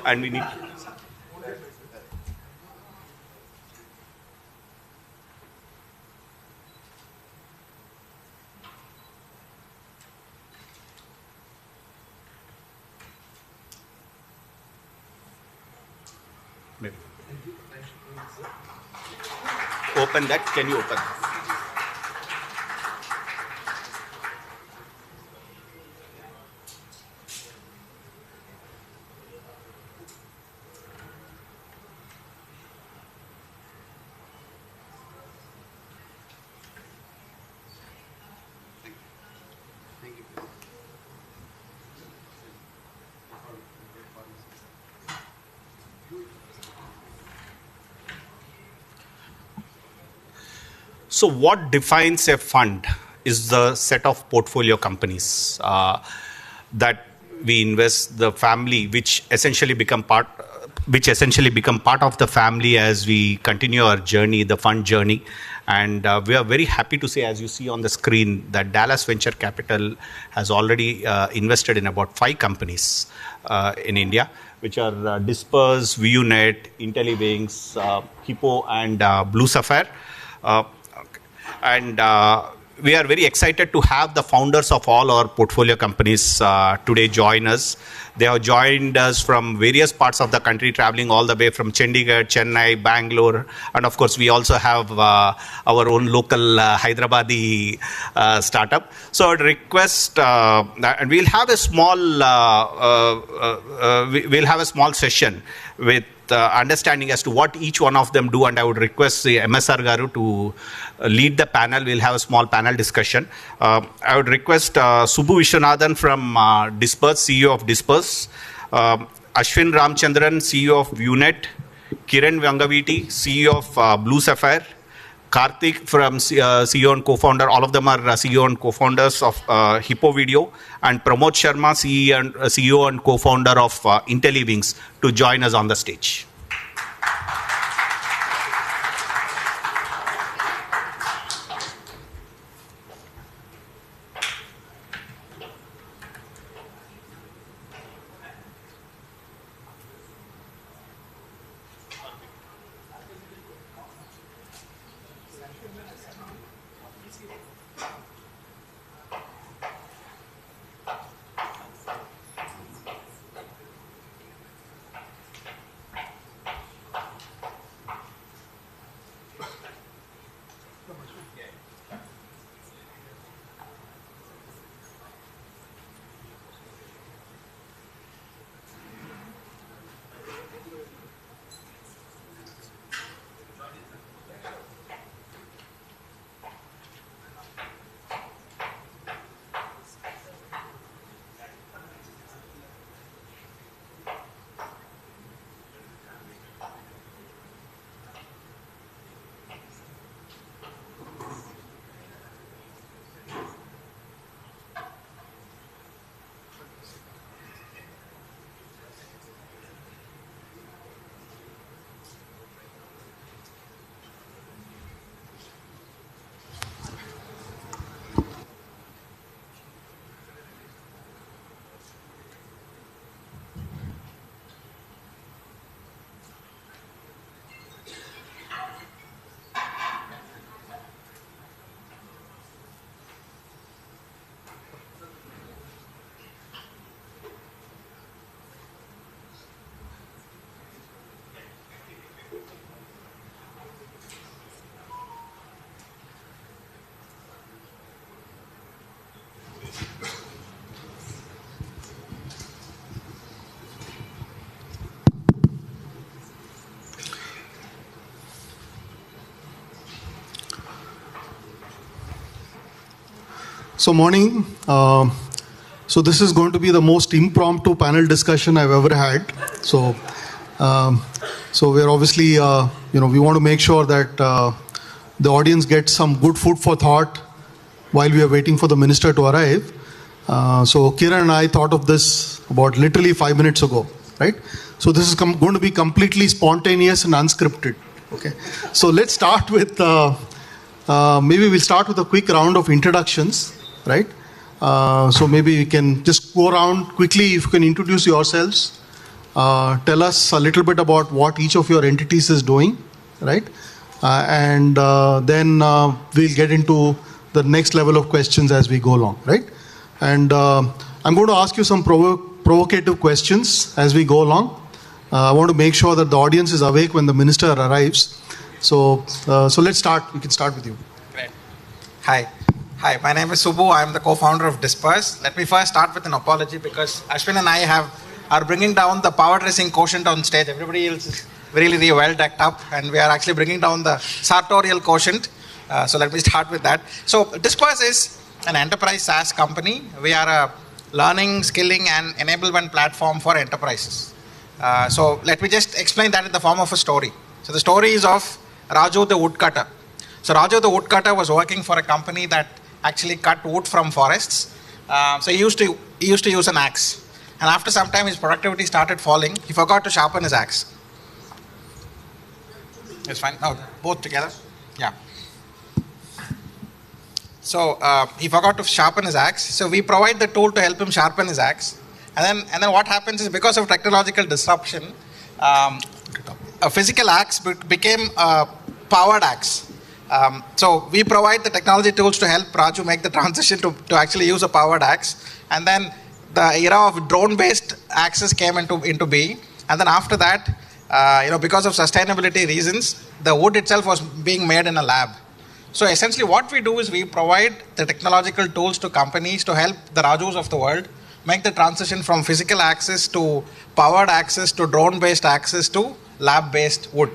And we need. Maybe. Open that. Can you open? So what defines a fund is the set of portfolio companies that we invest, the family, which essentially become part of the family as we continue our journey, the fund journey. And we are very happy to say, as you see on the screen, that Dallas Venture Capital has already invested in about 5 companies in India, which are Disperse, VUNet, IntelliWings, Hippo, and Blue Sapphire. And we are very excited to have the founders of all our portfolio companies today join us. They have joined us from various parts of the country, traveling all the way from Chandigarh, Chennai, Bangalore, and of course we also have our own local Hyderabadi startup. So I'd request, and we'll have a small session with understanding as to what each one of them do, and I would request the MSR Garu to lead the panel. We'll have a small panel discussion. I would request Subbu Vishwanathan from Disperse, CEO of Disperse, Ashwin Ramchandran, CEO of VUNet, Kiran Vangaviti, CEO of Blue Sapphire, Karthik from CEO and co-founder, all of them are CEO and co-founders of Hippo Video, and Pramod Sharma, CEO and co-founder of IntelliWings, to join us on the stage. So morning. So this is going to be the most impromptu panel discussion I've ever had. So we're obviously, we want to make sure that the audience gets some good food for thought while we are waiting for the minister to arrive. So Kiran and I thought of this about literally 5 minutes ago, right? So this is going to be completely spontaneous and unscripted. Okay. So let's start with, maybe we'll start with a quick round of introductions, right? So maybe we can just go around quickly. If you can introduce yourselves, tell us a little bit about what each of your entities is doing, right? And then we'll get into the next level of questions as we go along, right? And I'm going to ask you some provocative questions as we go along. I want to make sure that the audience is awake when the minister arrives. So let's start. We can start with you. Great. Hi, my name is Subbu. I'm the co-founder of Disperse. Let me first start with an apology because Ashwin and I are bringing down the power dressing quotient on stage. Everybody else is really well decked up, and we are actually bringing down the sartorial quotient. So let me start with that. So Disperse is an enterprise SaaS company. We are a learning, skilling, and enablement platform for enterprises. So let me just explain that in the form of a story. So the story is of Raju the woodcutter. So Raju the woodcutter was working for a company that actually cut wood from forests. So he used to use an axe. And after some time, his productivity started falling. He forgot to sharpen his axe. It's fine. No, both together. Yeah. So he forgot to sharpen his axe. So we provide the tool to help him sharpen his axe. And then what happens is because of technological disruption, a physical axe became a powered axe. So we provide the technology tools to help Raju make the transition to actually use a powered axe. And then the era of drone-based axes came into being. And then after that, because of sustainability reasons, the wood itself was being made in a lab. So essentially what we do is we provide the technological tools to companies to help the Rajus of the world make the transition from physical axes to powered axes to drone-based axes to lab-based wood.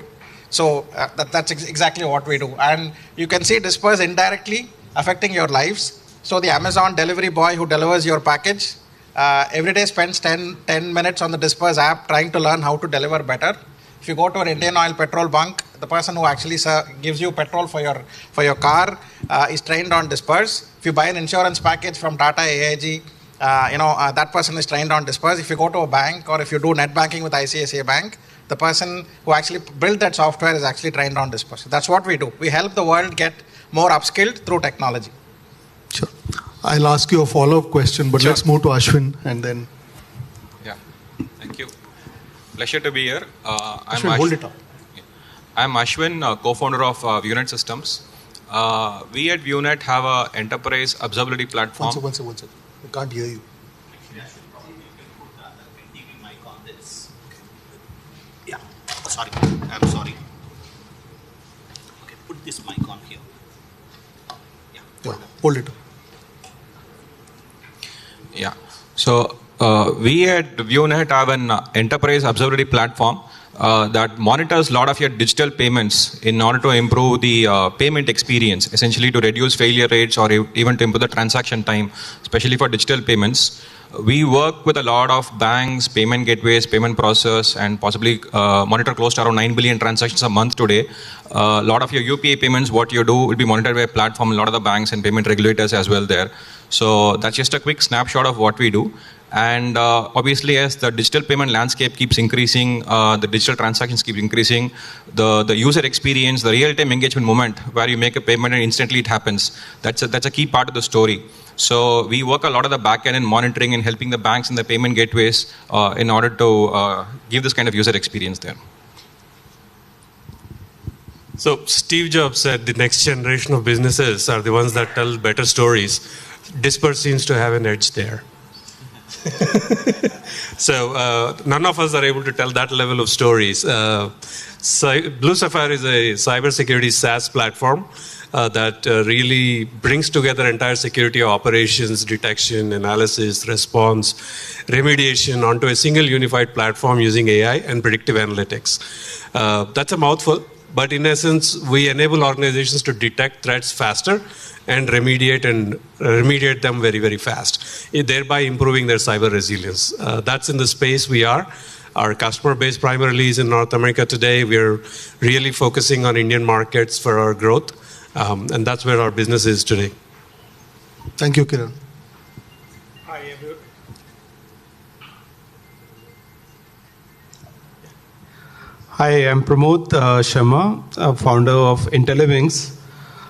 So that's exactly what we do. And you can see Disperse indirectly affecting your lives. So the Amazon delivery boy who delivers your package every day spends 10 minutes on the Disperse app trying to learn how to deliver better. If you go to an Indian Oil petrol bunk, the person who actually gives you petrol for your car is trained on Disperse. If you buy an insurance package from Tata AIG, that person is trained on Disperse. If you go to a bank or if you do net banking with ICICI Bank, the person who actually built that software is actually trained on Disperse. That's what we do. We help the world get more upskilled through technology. Sure. I'll ask you a follow-up question, but let's move to Ashwin and then... Yeah, thank you. Pleasure to be here. Ashwin, hold it up. I'm Ashwin, co-founder of ViewNet Systems. We at ViewNet have an enterprise observability platform. One second. I can't hear you. Yeah, I'm sorry. Okay, put this mic on here. Yeah, hold it up. Yeah. So we at ViewNet have an enterprise observability platform that monitors a lot of your digital payments in order to improve the payment experience, essentially to reduce failure rates or even to improve the transaction time, especially for digital payments. We work with a lot of banks, payment gateways, payment processors, and possibly monitor close to around 9 billion transactions a month today. A lot of your UPI payments, what you do, will be monitored by a platform, a lot of the banks and payment regulators as well there. So that's just a quick snapshot of what we do. And obviously, as the digital payment landscape keeps increasing, the digital transactions keep increasing, the user experience, the real-time engagement moment where you make a payment and instantly it happens, that's a key part of the story. So we work a lot of the back-end in monitoring and helping the banks and the payment gateways in order to give this kind of user experience there. So Steve Jobs said the next generation of businesses are the ones that tell better stories. Disperse seems to have an edge there. So none of us are able to tell that level of stories. Blue Sapphire is a cybersecurity SaaS platform that really brings together entire security operations, detection, analysis, response, remediation onto a single unified platform using AI and predictive analytics. That's a mouthful, but in essence, we enable organizations to detect threats faster and remediate them very, very fast, thereby improving their cyber resilience. That's in the space we are. Our customer base primarily is in North America today. We're really focusing on Indian markets for our growth, and that's where our business is today. Thank you, Kiran. Hi, everyone. Hi, I'm Pramod Sharma, founder of IntelliWings.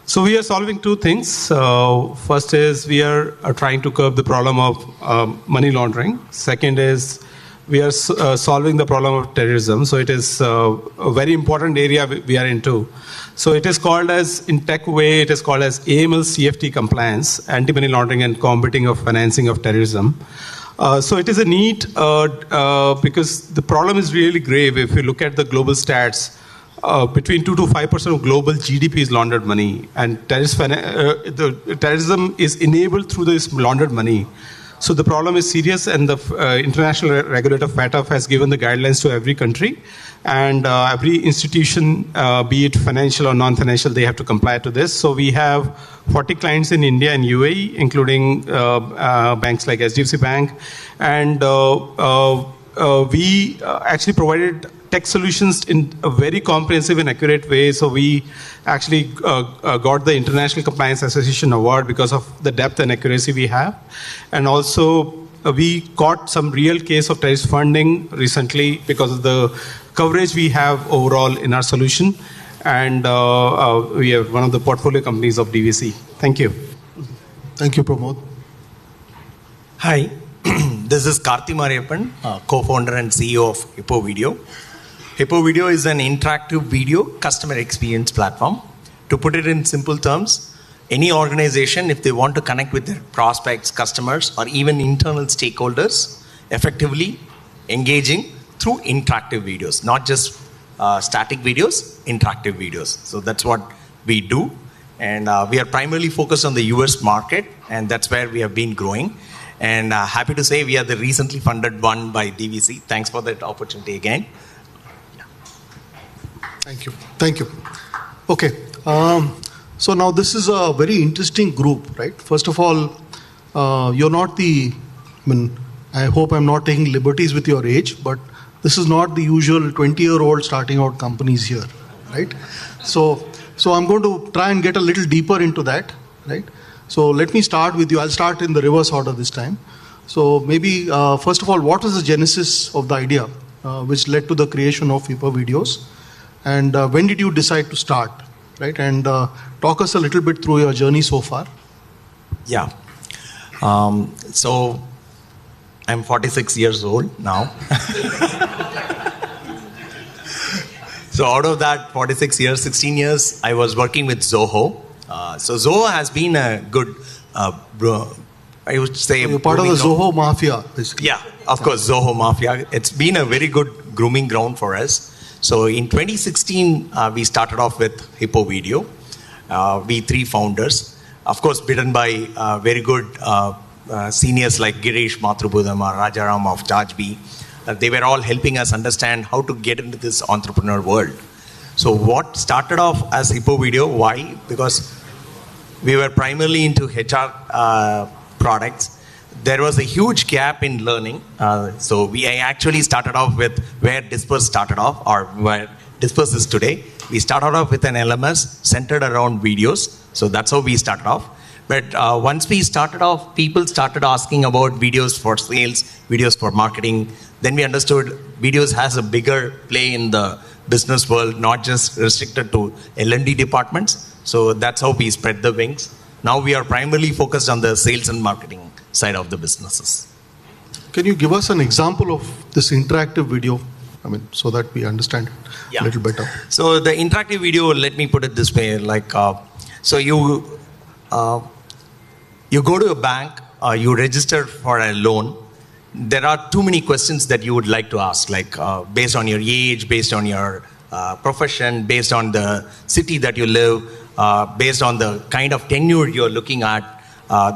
So we are solving two things. First is we are trying to curb the problem of money laundering. Second is we are solving the problem of terrorism. So it is a very important area we are into. So it is called as, in tech way, it is called as AML CFT compliance, anti-money laundering and combating of financing of terrorism. So it is a need because the problem is really grave. If you look at the global stats, between 2 to 5% of global GDP is laundered money, and terrorism is enabled through this laundered money. So the problem is serious, and the international regulator FATF has given the guidelines to every country, and every institution, be it financial or non-financial, they have to comply to this. So we have 40 clients in India and UAE, including banks like SDFC Bank, and we actually provided tech solutions in a very comprehensive and accurate way. So we actually got the International Compliance Association Award because of the depth and accuracy we have. And also we got some real case of terrorist funding recently because of the coverage we have overall in our solution. And we are one of the portfolio companies of DVC. Thank you. Thank you, Pramod. Hi, this is Karthi Mariappan, co-founder and CEO of Hippo Video. Hippo Video is an interactive video customer experience platform. To put it in simple terms, any organization, if they want to connect with their prospects, customers, or even internal stakeholders, effectively engaging through interactive videos, not just static videos, interactive videos. So that's what we do. And we are primarily focused on the US market, and that's where we have been growing. And happy to say we are the recently funded one by DVC. Thanks for that opportunity again. Thank you. Thank you. Okay. So now this is a very interesting group, right? First of all, you're not I hope I'm not taking liberties with your age, but this is not the usual 20-year-old starting out companies here, right? So I'm going to try and get a little deeper into that, right? So let me start with you. I'll start in the reverse order this time. So maybe, first of all, what was the genesis of the idea which led to the creation of Hippo Videos? And when did you decide to start, right? And talk us a little bit through your journey so far. Yeah. So I'm 46 years old now. So out of that 46 years, 16 years, I was working with Zoho. So Zoho has been a good, I would say... You're part of the Zoho Mafia, basically. Yeah, of course, Zoho Mafia. It's been a very good grooming ground for us. So in 2016, we started off with Hippo Video. We three founders, of course, bidden by very good seniors like Girish Mathrubudam or Rajaram of Chargebee. They were all helping us understand how to get into this entrepreneur world. So what started off as Hippo Video, why? Because we were primarily into HR products. There was a huge gap in learning. So I actually started off with where Disperse started off, or where Disperse is today. We started off with an LMS centered around videos. So that's how we started off. But once we started off, people started asking about videos for sales, videos for marketing. Then we understood videos has a bigger play in the business world, not just restricted to L&D departments. So that's how we spread the wings. Now we are primarily focused on the sales and marketing side of the businesses. Can you give us an example of this interactive video? So that we understand it a little better. So the interactive video, let me put it this way, like, so you go to a bank, you register for a loan. There are too many questions that you would like to ask, like based on your age, based on your profession, based on the city that you live, based on the kind of tenure you're looking at,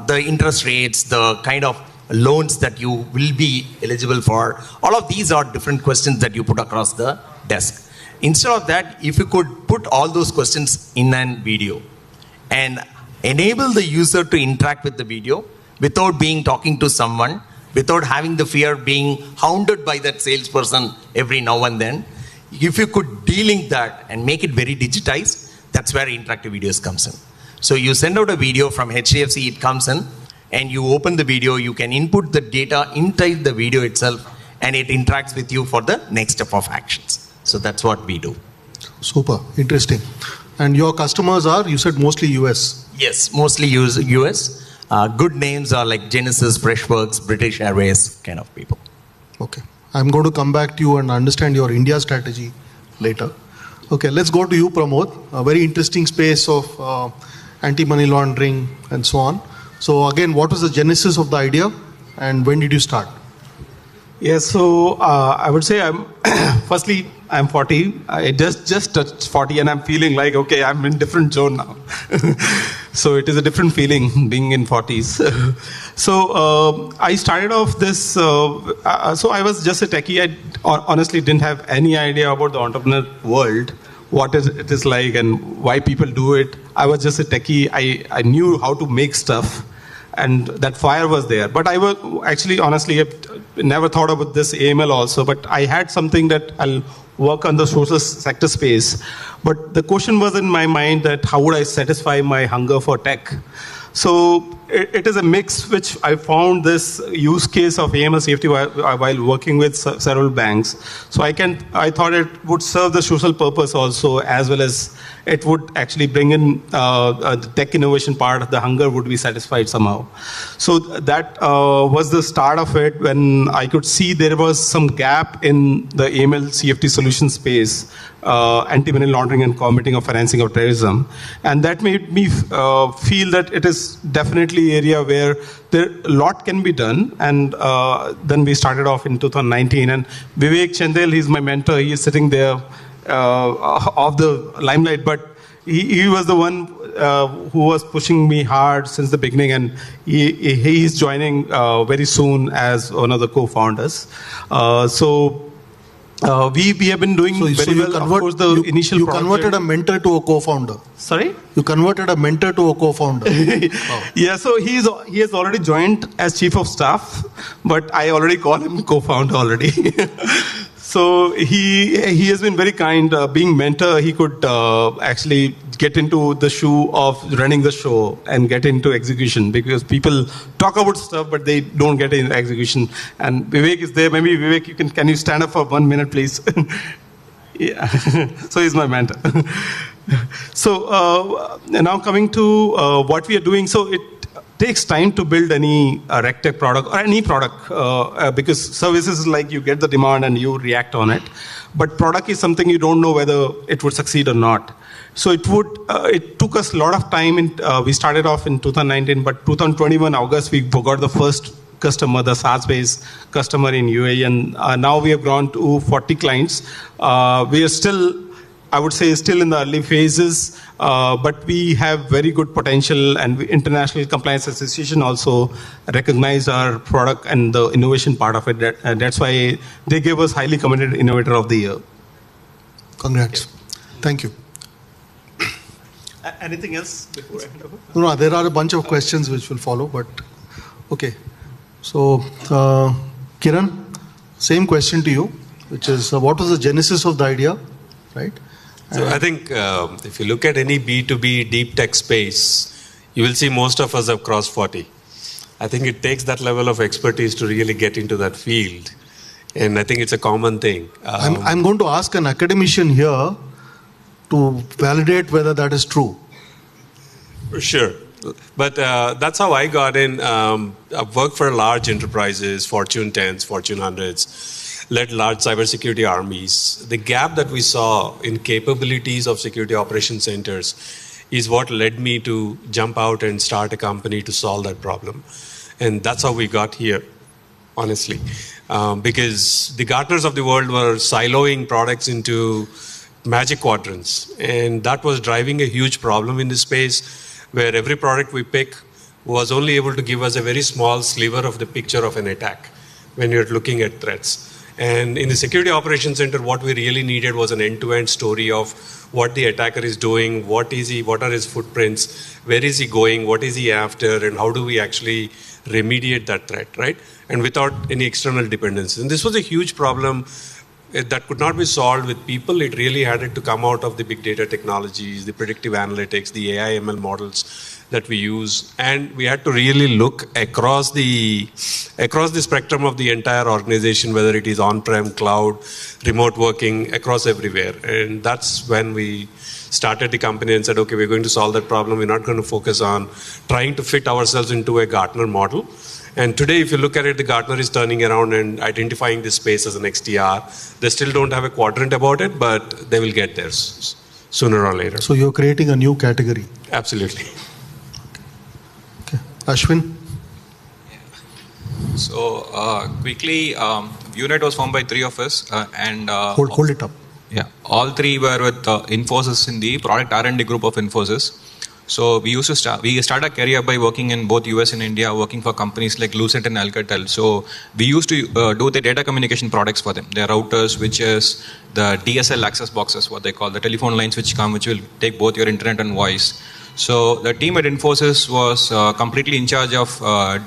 the interest rates, the kind of loans that you will be eligible for. All of these are different questions that you put across the desk. Instead of that, if you could put all those questions in an video and enable the user to interact with the video without talking to someone, without having the fear being hounded by that salesperson every now and then, if you could de-link that and make it very digitized, that's where interactive videos comes in. So you send out a video from HDFC, it comes in, and you open the video, you can input the data inside the video itself, and it interacts with you for the next step of actions. So that's what we do. Super, interesting. And your customers are, you said, mostly US. Yes, mostly US. Good names are like Genesis, Freshworks, British Airways kind of people. Okay. I'm going to come back to you and understand your India strategy later. Okay, let's go to you, Pramod. A very interesting space of anti-money laundering and so on. So again, what was the genesis of the idea and when did you start? Yes, so I would say firstly, I'm 40. I just touched 40 and I'm feeling like, okay, I'm in different zone now. So it is a different feeling being in 40s. So I started off this, so I was just a techie. I honestly didn't have any idea about the entrepreneur world, what it is like and why people do it. I was just a techie. I knew how to make stuff. And that fire was there. But I was actually, honestly, I never thought about this AML also. But I had something that I'll work on the social sector space. But the question was in my mind that how would I satisfy my hunger for tech? So it is a mix which I found this use case of AML safety while working with several banks. So I thought it would serve the social purpose also, as well as it would actually bring in the tech innovation part of the hunger would be satisfied somehow. So that was the start of it when I could see there was some gap in the AML CFT solution space, anti-money laundering and combating of financing of terrorism. And that made me feel that it is definitely an area where a lot can be done. And then we started off in 2019. And Vivek Chandel, he's my mentor. He is sitting there of the limelight, but he was the one who was pushing me hard since the beginning, and he is joining very soon as one of the co-founders. So we have been doing very well. Of course, the initial you converted a mentor to a co-founder. Sorry? You converted a mentor to a co-founder. Wow. Yeah, so he has already joined as chief of staff, but I already call him co-founder already. So he has been very kind. Being mentor, he could actually get into the shoe of running the show and get into execution, because people talk about stuff but they don't get into execution. And Vivek is there. Maybe Vivek, can you stand up for 1 minute, please? Yeah. So he's my mentor. So now coming to what we are doing. So it takes time to build any RegTech product or any product because services is like you get the demand and you react on it. But product is something you don't know whether it would succeed or not. So it took us a lot of time. We started off in 2019, but 2021 August we got the first customer, the SaaS-based customer in UAE, and now we have grown to 40 clients. We are still, I would say, still in the early phases, but we have very good potential, and International Compliance Association also recognized our product and the innovation part of it. That's why they gave us highly commended Innovator of the Year. Congrats. Thank you. Anything else before I hand over? No, there are a bunch of questions which will follow, but okay. So, Kiran, same question to you, which is what was the genesis of the idea, right? So I think if you look at any B2B deep tech space, you will see most of us have crossed 40. I think it takes that level of expertise to really get into that field. And I think it's a common thing. I'm going to ask an academician here to validate whether that is true. Sure. But that's how I got in. I've worked for large enterprises, Fortune 10s, Fortune 100s, led large cybersecurity armies. The gap that we saw in capabilities of security operation centers is what led me to jump out and start a company to solve that problem. And that's how we got here, honestly. Because the Gartners of the world were siloing products into magic quadrants. And that was driving a huge problem in this space, where every product we pick was only able to give us a very small sliver of the picture of an attack when you're looking at threats. And in the security operations center, what we really needed was an end-to-end story of what the attacker is doing, what are his footprints, where is he going, what is he after, and how do we actually remediate that threat, right? And without any external dependencies. And this was a huge problem that could not be solved with people. It really had to come out of the big data technologies, the predictive analytics, the AI ML models that we use, and we had to really look across the spectrum of the entire organization, whether it is on-prem, cloud, remote working, across everywhere. And that's when we started the company and said, okay, we're going to solve that problem. We're not going to focus on trying to fit ourselves into a Gartner model. And today, if you look at it, the Gartner is turning around and identifying this space as an XDR. They still don't have a quadrant about it, but they will get there sooner or later. So you're creating a new category. Absolutely. Okay. Ashwin? So quickly, ViewNet was formed by three of us, and hold it up. Yeah, all three were with Infosys in the product R&D group of Infosys. So we started a career by working in both US and India, working for companies like Lucent and Alcatel. So we used to do the data communication products for them. Their routers, switches, the DSL access boxes, what they call the telephone lines which will take both your internet and voice. So the team at Infosys was completely in charge of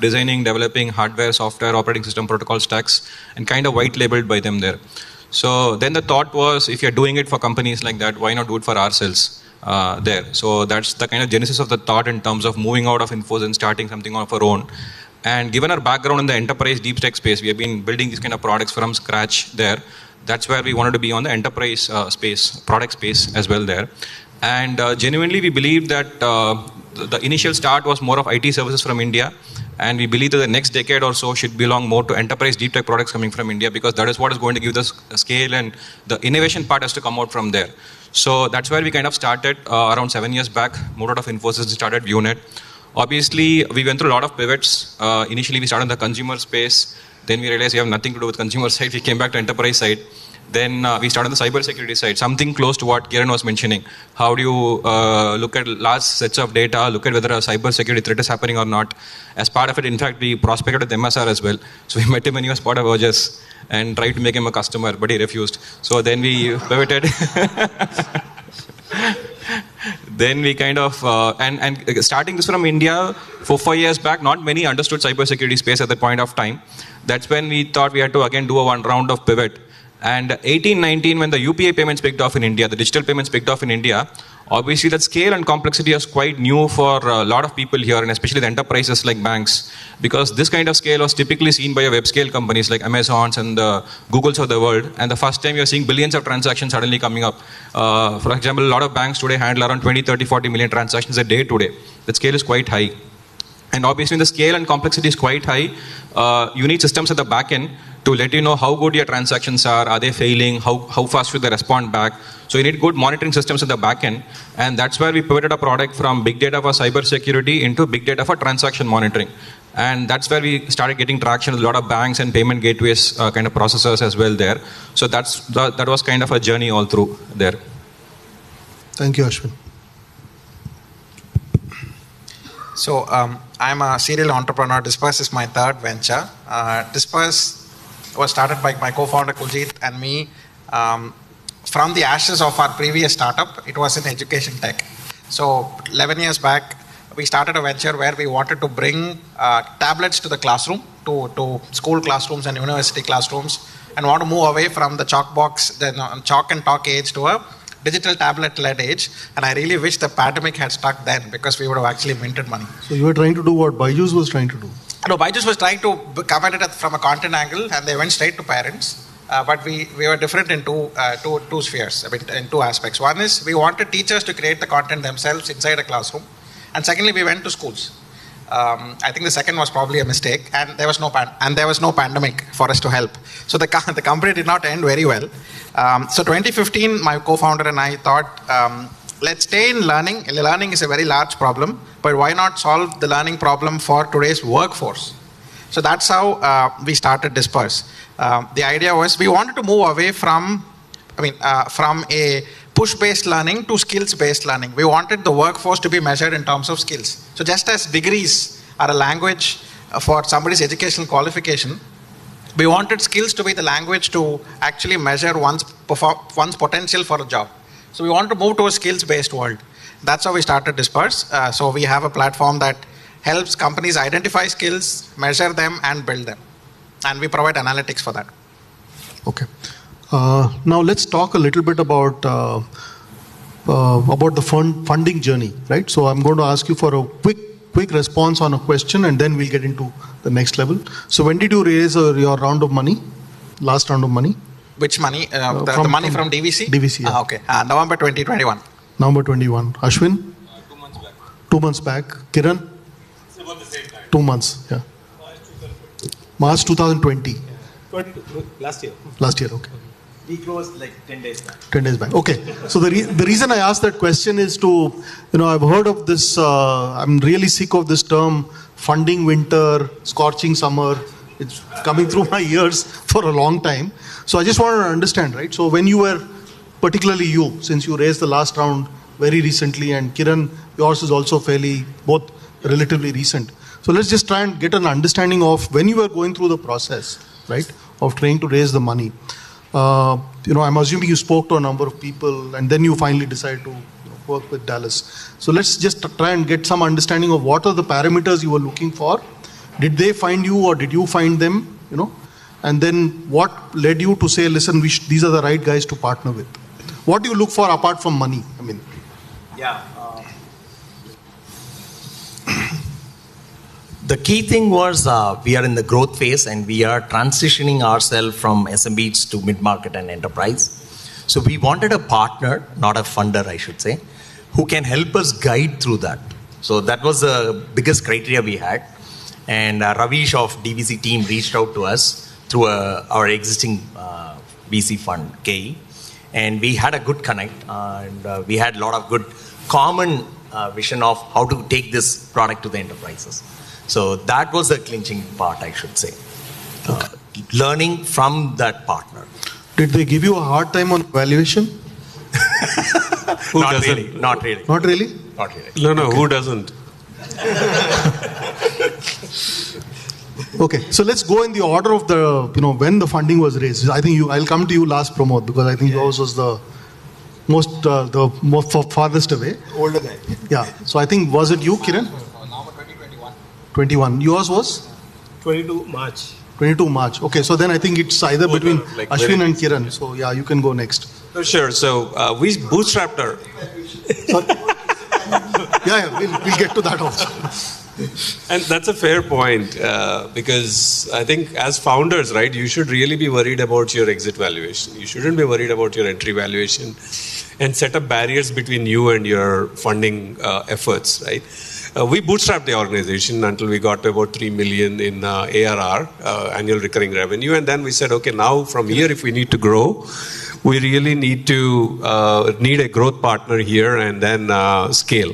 designing, developing hardware, software, operating system, protocol stacks, and kind of white labeled by them there. So then the thought was, if you're doing it for companies like that, why not do it for ourselves? There. So that's the kind of genesis of the thought in terms of moving out of Infosys and starting something of our own. And given our background in the enterprise deep tech space, we have been building these kind of products from scratch there. That's where we wanted to be on the enterprise space, product space as well there. And genuinely, we believe that the initial start was more of IT services from India. And we believe that the next decade or so should belong more to enterprise deep tech products coming from India, because that is what is going to give us scale, and the innovation part has to come out from there. So that's where we kind of started around 7 years back, moved out of Infosys and started ViewNet. Obviously, we went through a lot of pivots. Initially, we started in the consumer space. Then we realized we have nothing to do with consumer side. We came back to enterprise side. Then we started on the cybersecurity side, something close to what Kiran was mentioning. How do you look at large sets of data, look at whether a cybersecurity threat is happening or not. As part of it, in fact, we prospected with MSR as well. So we met him when he was part of Urges and tried to make him a customer, but he refused. So then we pivoted. Then we kind of, and starting this from India, 4 years back, not many understood cybersecurity space at that point of time. That's when we thought we had to again do a one round of pivot. And 18-19, when the UPI payments picked off in India, the digital payments picked off in India, obviously that scale and complexity is quite new for a lot of people here, and especially the enterprises like banks, because this kind of scale was typically seen by web scale companies like Amazons and the Googles of the world, and the first time you're seeing billions of transactions suddenly coming up. For example, a lot of banks today handle around 20, 30, 40 million transactions a day today. That scale is quite high. And obviously the scale and complexity is quite high. You need systems at the back end to let you know how good your transactions are they failing, how fast should they respond back. So you need good monitoring systems at the back end, and that's where we pivoted a product from big data for cyber security into big data for transaction monitoring. And that's where we started getting traction with a lot of banks and payment gateways kind of processors as well there. So that was kind of a journey all through there. Thank you, Ashwin. So I'm a serial entrepreneur. Disperse is my third venture. Disperse was started by my co-founder Kuljit and me from the ashes of our previous startup. It was in education tech. So 11 years back, we started a venture where we wanted to bring tablets to the classroom, to school classrooms and university classrooms, and want to move away from the chalk and talk age to a digital tablet-led age. And I really wish the pandemic had stuck then, because we would have actually minted money. So you were trying to do what Byju's was trying to do? No, Byju's was trying to come at it from a content angle, and they went straight to parents. But we were different in two spheres, in two aspects. One is we wanted teachers to create the content themselves inside a classroom. And secondly, we went to schools. I think the second was probably a mistake, and there was no pandemic for us to help. So the company did not end very well. So 2015, my co-founder and I thought, let's stay in learning. Learning is a very large problem, but why not solve the learning problem for today's workforce? So that's how we started Disperse. The idea was we wanted to move away from a push-based learning to skills-based learning. We wanted the workforce to be measured in terms of skills. So just as degrees are a language for somebody's educational qualification, we wanted skills to be the language to actually measure one's potential for a job. So we wanted to move to a skills-based world. That's how we started Disperse. So we have a platform that helps companies identify skills, measure them, and build them. And we provide analytics for that. Okay. Now let's talk a little bit about the funding journey, right? So I'm going to ask you for a quick response on a question, and then we'll get into the next level. So when did you raise your round of money? Last round of money? Which money? The money from DVC? DVC, yeah. Okay. November 2021. November 21. Ashwin? 2 months back. 2 months back. Kiran? It's about the same time. 2 months, yeah. March 2020. Last year. Last year, okay. We closed like 10 days back. 10 days back. Okay. So the reason I asked that question is to, I've heard of this, I'm really sick of this term, funding winter, scorching summer. It's coming through my ears for a long time. So I just wanted to understand, right? So when you were, particularly you, since you raised the last round very recently, and Kiran, yours is also both relatively recent. So let's just try and get an understanding of when you were going through the process, right, of trying to raise the money. I'm assuming you spoke to a number of people and then you finally decided to work with Dallas. So let's just try and get some understanding of what are the parameters you were looking for. Did they find you or did you find them, And then what led you to say, listen, these are the right guys to partner with? What do you look for apart from money? Yeah. The key thing was we are in the growth phase and we are transitioning ourselves from SMBs to mid-market and enterprise. So we wanted a partner, not a funder, I should say, who can help us guide through that. So that was the biggest criteria we had. And Ravish of DVC team reached out to us through our existing VC fund, KE. And we had a good connect and we had a lot of good common vision of how to take this product to the enterprises. So that was the clinching part, I should say. Learning from that partner. Did they give you a hard time on valuation? Not really. Not really? Not really. No, okay. Who doesn't? Okay, so let's go in the order of the, when the funding was raised. I think I'll come to you last, Pramod, because I think yours was the most farthest away. Older guy. Yeah, so I think, was it you, Kiran? November 2021. 21. Yours was? 22 March. 22 March. Okay, so then I think it's either between Ashwin and Kiran. So yeah, you can go next. Sure. So we bootstrapped her. Yeah, we'll get to that also. And that's a fair point because I think as founders, right, you should really be worried about your exit valuation. You shouldn't be worried about your entry valuation and set up barriers between you and your funding efforts, right? We bootstrapped the organization until we got to about 3 million in ARR, annual recurring revenue. And then we said, okay, now from here, if we need to grow, we really need a growth partner here and then scale.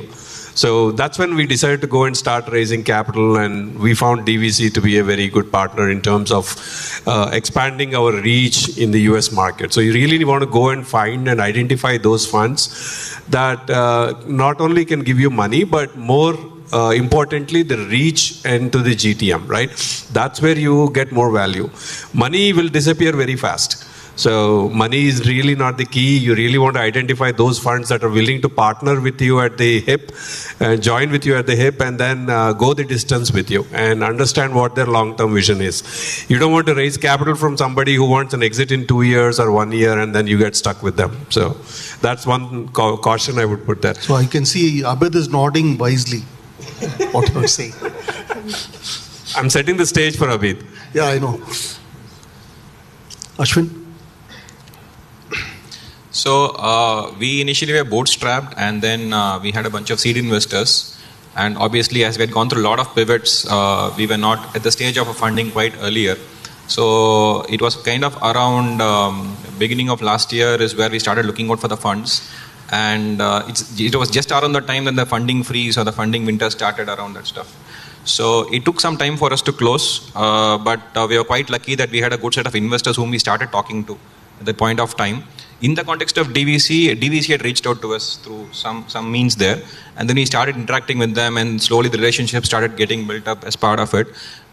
So that's when we decided to go and start raising capital, and we found DVC to be a very good partner in terms of expanding our reach in the US market. So you really want to go and find and identify those funds that not only can give you money, but more importantly, the reach into the GTM, right? That's where you get more value. Money will disappear very fast. So money is really not the key. You really want to identify those funds that are willing to partner with you at the hip, join with you at the hip, and then go the distance with you and understand what their long-term vision is. You don't want to raise capital from somebody who wants an exit in 2 years or 1 year and then you get stuck with them. So that's one caution I would put there. So I can see Abid is nodding wisely. What you say? I'm setting the stage for Abid. Yeah, I know. Ashwin? So we initially were bootstrapped, and then we had a bunch of seed investors. And obviously, as we had gone through a lot of pivots, we were not at the stage of funding quite earlier. So it was kind of around beginning of last year is where we started looking out for the funds. And it was just around the time that the funding freeze or the funding winter started around that stuff. So it took some time for us to close, but we were quite lucky that we had a good set of investors whom we started talking to at that point of time. In the context of DVC had reached out to us through some means there, and then we started interacting with them, and slowly the relationship started getting built up as part of it.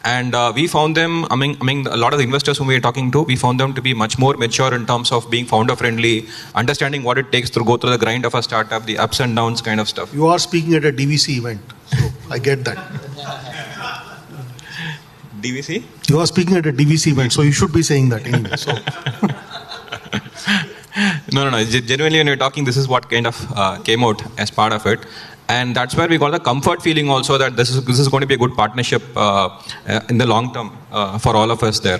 And we found them, among a lot of the investors whom we were talking to, we found them to be much more mature in terms of being founder friendly, understanding what it takes to go through the grind of a startup, the ups and downs kind of stuff. You are speaking at a DVC event, so I get that. DVC? You are speaking at a DVC event, so you should be saying that anyway. So. No. Genuinely, when you're talking, this is what kind of came out as part of it. And that's where we got the comfort feeling also that this is going to be a good partnership in the long term for all of us there.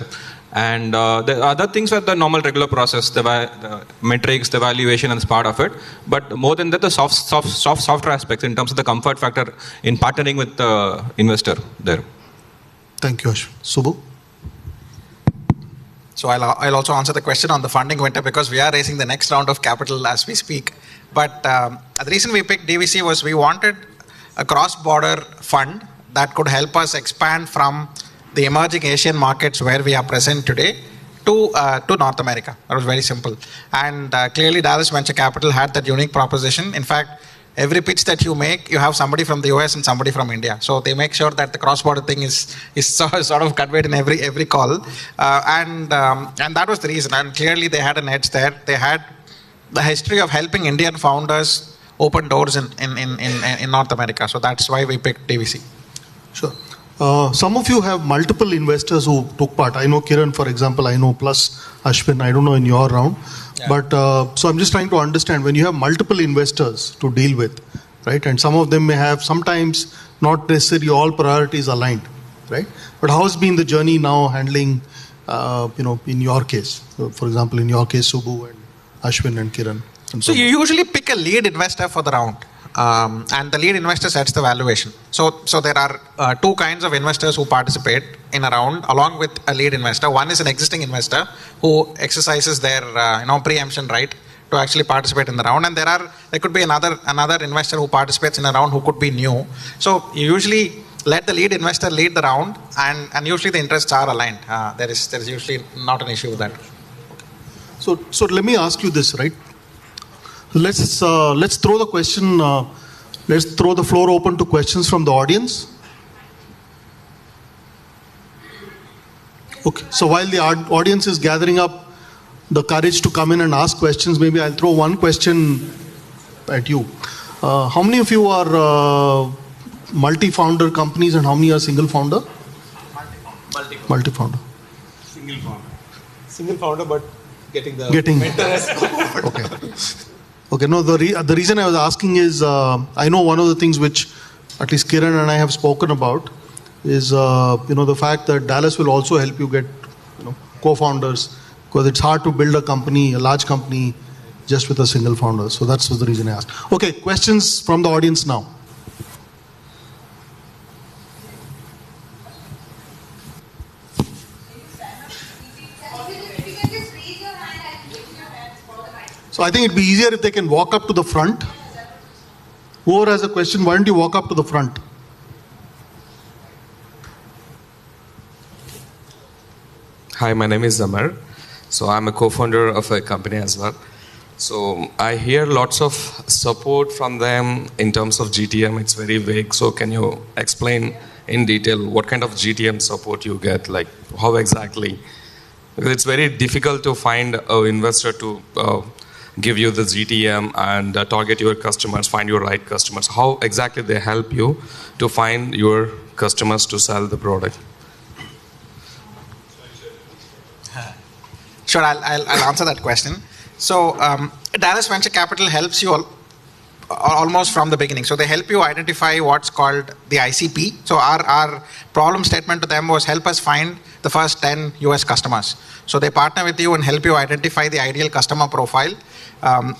And the other things were the normal regular process, the metrics, the valuation, and part of it. But more than that, the softer aspects in terms of the comfort factor in partnering with the investor there. Thank you, Ashwin. Subbu? So I'll also answer the question on the funding winter because we are raising the next round of capital as we speak. But the reason we picked DVC was we wanted a cross-border fund that could help us expand from the emerging Asian markets where we are present today to North America. That was very simple. And clearly Dallas Venture Capital had that unique proposition. In fact, every pitch that you make, you have somebody from the US and somebody from India. So they make sure that the cross-border thing is sort of conveyed in every call. And that was the reason. And clearly they had an edge there. They had the history of helping Indian founders open doors in North America. So that's why we picked DVC. Sure. Some of you have multiple investors who took part. I know Kiran, for example, I know plus Ashwin, I don't know in your round. Yeah. But so I'm just trying to understand when you have multiple investors to deal with, right? And some of them may have sometimes not necessarily all priorities aligned, right? But how has been the journey now handling, in your case? For example, in your case, Subbu and Ashwin and Kiran. So you usually pick a lead investor for the round. And the lead investor sets the valuation. So there are two kinds of investors who participate in a round along with a lead investor. One is an existing investor who exercises their preemption right to actually participate in the round, and there could be another investor who participates in a round who could be new. So you usually let the lead investor lead the round, and usually the interests are aligned. There is usually not an issue with that. So let me ask you this, right? Let's throw the question. Let's throw the floor open to questions from the audience. Okay. So while the audience is gathering up the courage to come in and ask questions, maybe I'll throw one question at you. How many of you are multi-founder companies and how many are single founder? Multi-founder. Single founder. Single founder, but getting Okay. Okay, no, the reason I was asking is, I know one of the things which at least Kiran and I have spoken about is, the fact that Dallas will also help you get, co-founders, because it's hard to build a large company, just with a single founder. So that's the reason I asked. Okay, questions from the audience now. So I think it'd be easier if they can walk up to the front. Whoever has a question, why don't you walk up to the front? Hi, my name is Zamar. So I'm a co-founder of a company as well. So I hear lots of support from them in terms of GTM. It's very vague. So can you explain in detail what kind of GTM support you get? Like how exactly? Because it's very difficult to find an investor to give you the GTM and target your customers, find your right customers. How exactly they help you to find your customers to sell the product? Sure, I'll answer that question. So Dallas Venture Capital helps you almost from the beginning. So they help you identify what's called the ICP. So our problem statement to them was help us find the first 10 US customers. So they partner with you and help you identify the ideal customer profile.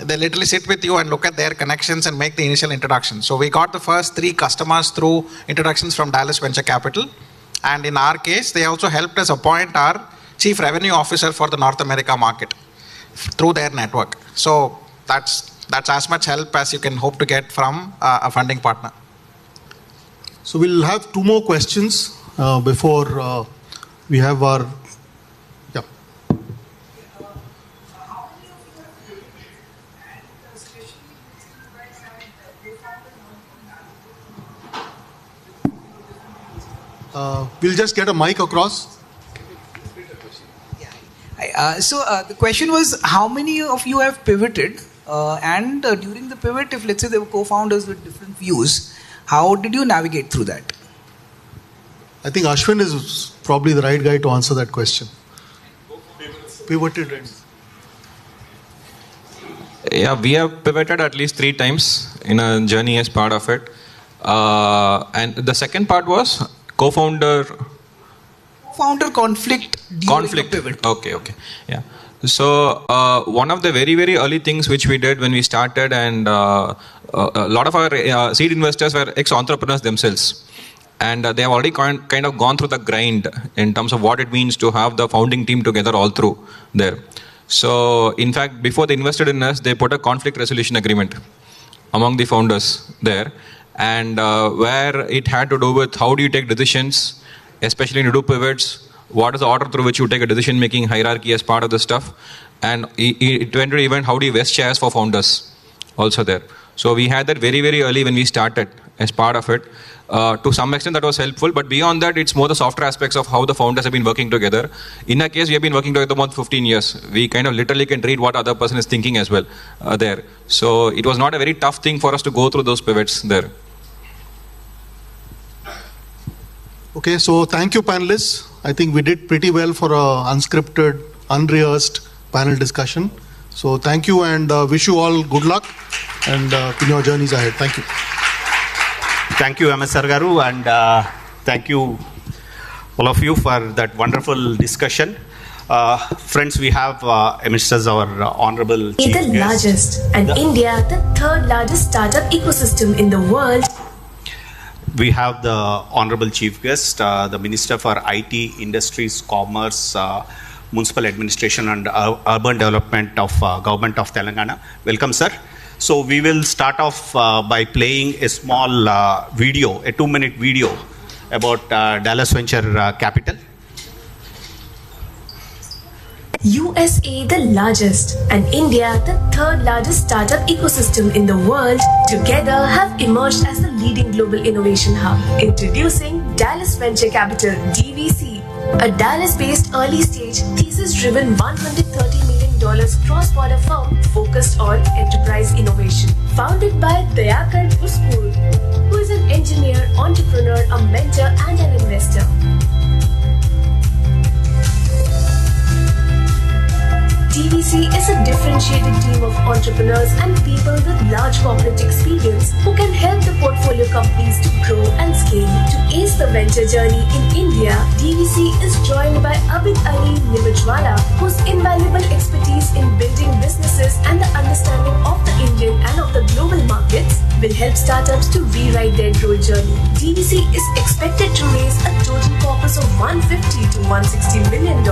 They literally sit with you and look at their connections and make the initial introduction. So we got the first 3 customers through introductions from Dallas Venture Capital. And in our case, they also helped us appoint our Chief Revenue Officer for the North America market through their network. So that's as much help as you can hope to get from a funding partner. So we'll have 2 more questions before we have our... Yeah. We'll just get a mic across. So the question was, how many of you have pivoted? And during the pivot, if let's say there were co-founders with different views, how did you navigate through that? I think Ashwin is probably the right guy to answer that question. Pivoted. Yeah, we have pivoted at least 3 times in a journey as part of it. And the second part was co-founder conflict during the pivot. Okay. Yeah. So one of the very, very early things which we did when we started, and a lot of our seed investors were ex-entrepreneurs themselves. And they have already kind of gone through the grind in terms of what it means to have the founding team together all through there. So in fact, before they invested in us, they put a conflict resolution agreement among the founders there. And where it had to do with how do you take decisions, especially when you do pivots, what is the order through which you take a decision-making hierarchy as part of the stuff. And it went to even how do you vest shares for founders also there. So we had that very, very early when we started as part of it. To some extent that was helpful, but beyond that it's more the softer aspects of how the founders have been working together. In our case, we have been working together about 15 years. We kind of literally can read what other person is thinking as well there. So it was not a very tough thing for us to go through those pivots there. Okay, so thank you panelists. I think we did pretty well for a unscripted, unrehearsed panel discussion. So thank you and wish you all good luck and in your journeys ahead. Thank you. Thank you, MS Sargaru, and thank you all of you for that wonderful discussion. Friends, we have Mr. our Honorable Chief the Guest. largest, and India the third largest startup ecosystem in the world. We have the Honorable Chief Guest, the Minister for IT, Industries, Commerce, Municipal Administration and Urban Development of Government of Telangana. Welcome, sir. So we will start off by playing a small video, a 2-minute video about Dallas Venture Capital. USA the largest, and India the third largest startup ecosystem in the world together have emerged as the leading global innovation hub. Introducing Dallas Venture Capital, DVC, a Dallas-based early-stage, thesis-driven $130 million cross-border firm focused on enterprise innovation. Founded by Dayakar Puskul, who is an engineer, entrepreneur, a mentor and an investor. DVC is a differentiated team of entrepreneurs and people with large corporate experience who can help the portfolio companies to grow and scale. To ace the venture journey in India, DVC is joined by Abid Ali Nimajwala, whose invaluable expertise in building businesses and the understanding of the Indian and of the global markets will help startups to rewrite their growth journey. DVC is expected to raise a total corpus of $150 to $160 million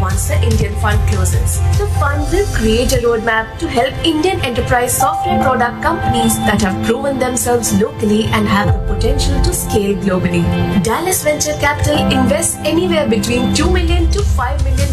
once the Indian fund closes. The fund will create a roadmap to help Indian enterprise software product companies that have proven themselves locally and have the potential to scale globally. Dallas Venture Capital invests anywhere between $2 million to $5 million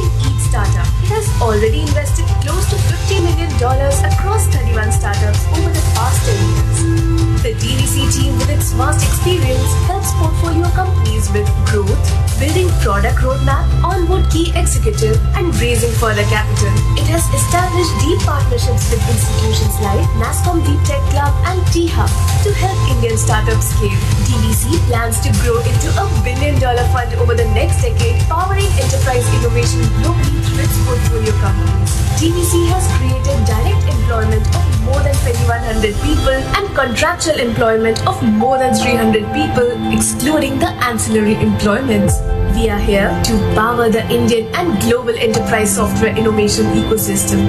in each startup. It has already invested close to $50 million across 31 startups over the past 10 years. The DVC team, with its vast experience, helps portfolio companies with growth, building product roadmap, onboard key executive, and raising further capital. It has established deep partnerships with institutions like NASCOM Deep Tech Club and T-Hub to help Indian startups scale. DVC plans to grow into a $1 billion fund over the next decade, powering enterprise innovation globally through its portfolio companies. DVC has created direct employment of more than 2,100 people and contractual employment of more than 300 people, excluding the ancillary employments. We are here to power the Indian and global enterprise software innovation ecosystem.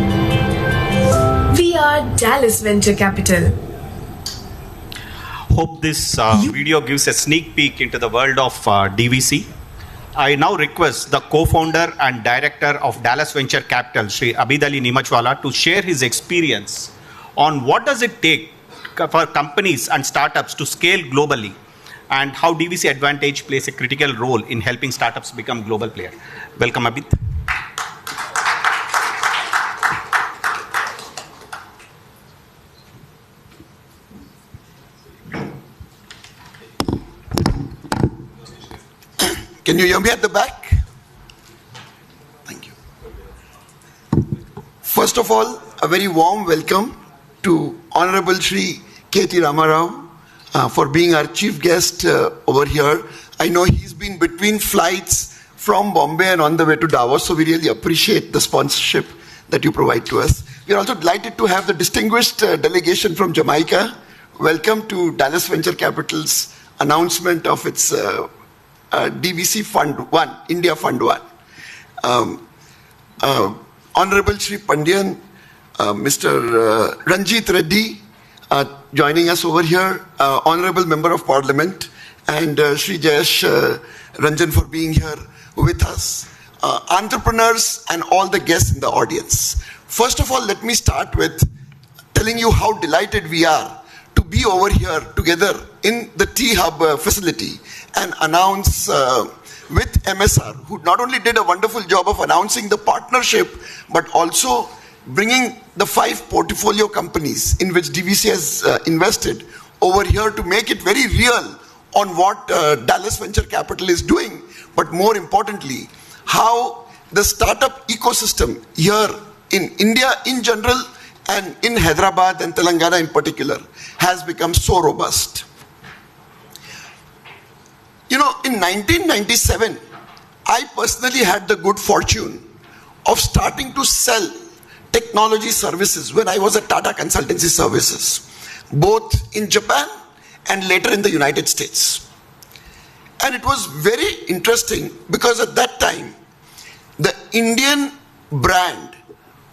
We are Dallas Venture Capital. Hope this video gives a sneak peek into the world of DVC. I now request the co-founder and director of Dallas Venture Capital, Shri Abid Ali Nimajwala, to share his experience on what does it take for companies and startups to scale globally and how DVC Advantage plays a critical role in helping startups become global players. Welcome, Abid. Can you hear me at the back? Thank you. First of all, a very warm welcome to Honorable Shri K.T. Ramarao for being our chief guest over here. I know he's been between flights from Bombay and on the way to Davos, so we really appreciate the sponsorship that you provide to us. We are also delighted to have the distinguished delegation from Jamaica. Welcome to Dallas Venture Capital's announcement of its DVC Fund 1, India Fund 1. Honorable Shri Pandian, Mr. Ranjit Reddy, joining us over here, Honorable Member of Parliament, and Shri Jayesh Ranjan for being here with us, entrepreneurs and all the guests in the audience. First of all, let me start with telling you how delighted we are to be over here together in the T-Hub facility and announce with MSR, who not only did a wonderful job of announcing the partnership, but also bringing the 5 portfolio companies in which DVC has invested over here to make it very real on what Dallas Venture Capital is doing, but more importantly, how the startup ecosystem here in India in general and in Hyderabad and Telangana in particular has become so robust. You know, in 1997, I personally had the good fortune of starting to sell technology services when I was at Tata Consultancy Services, both in Japan and later in the United States. And it was very interesting because at that time, the Indian brand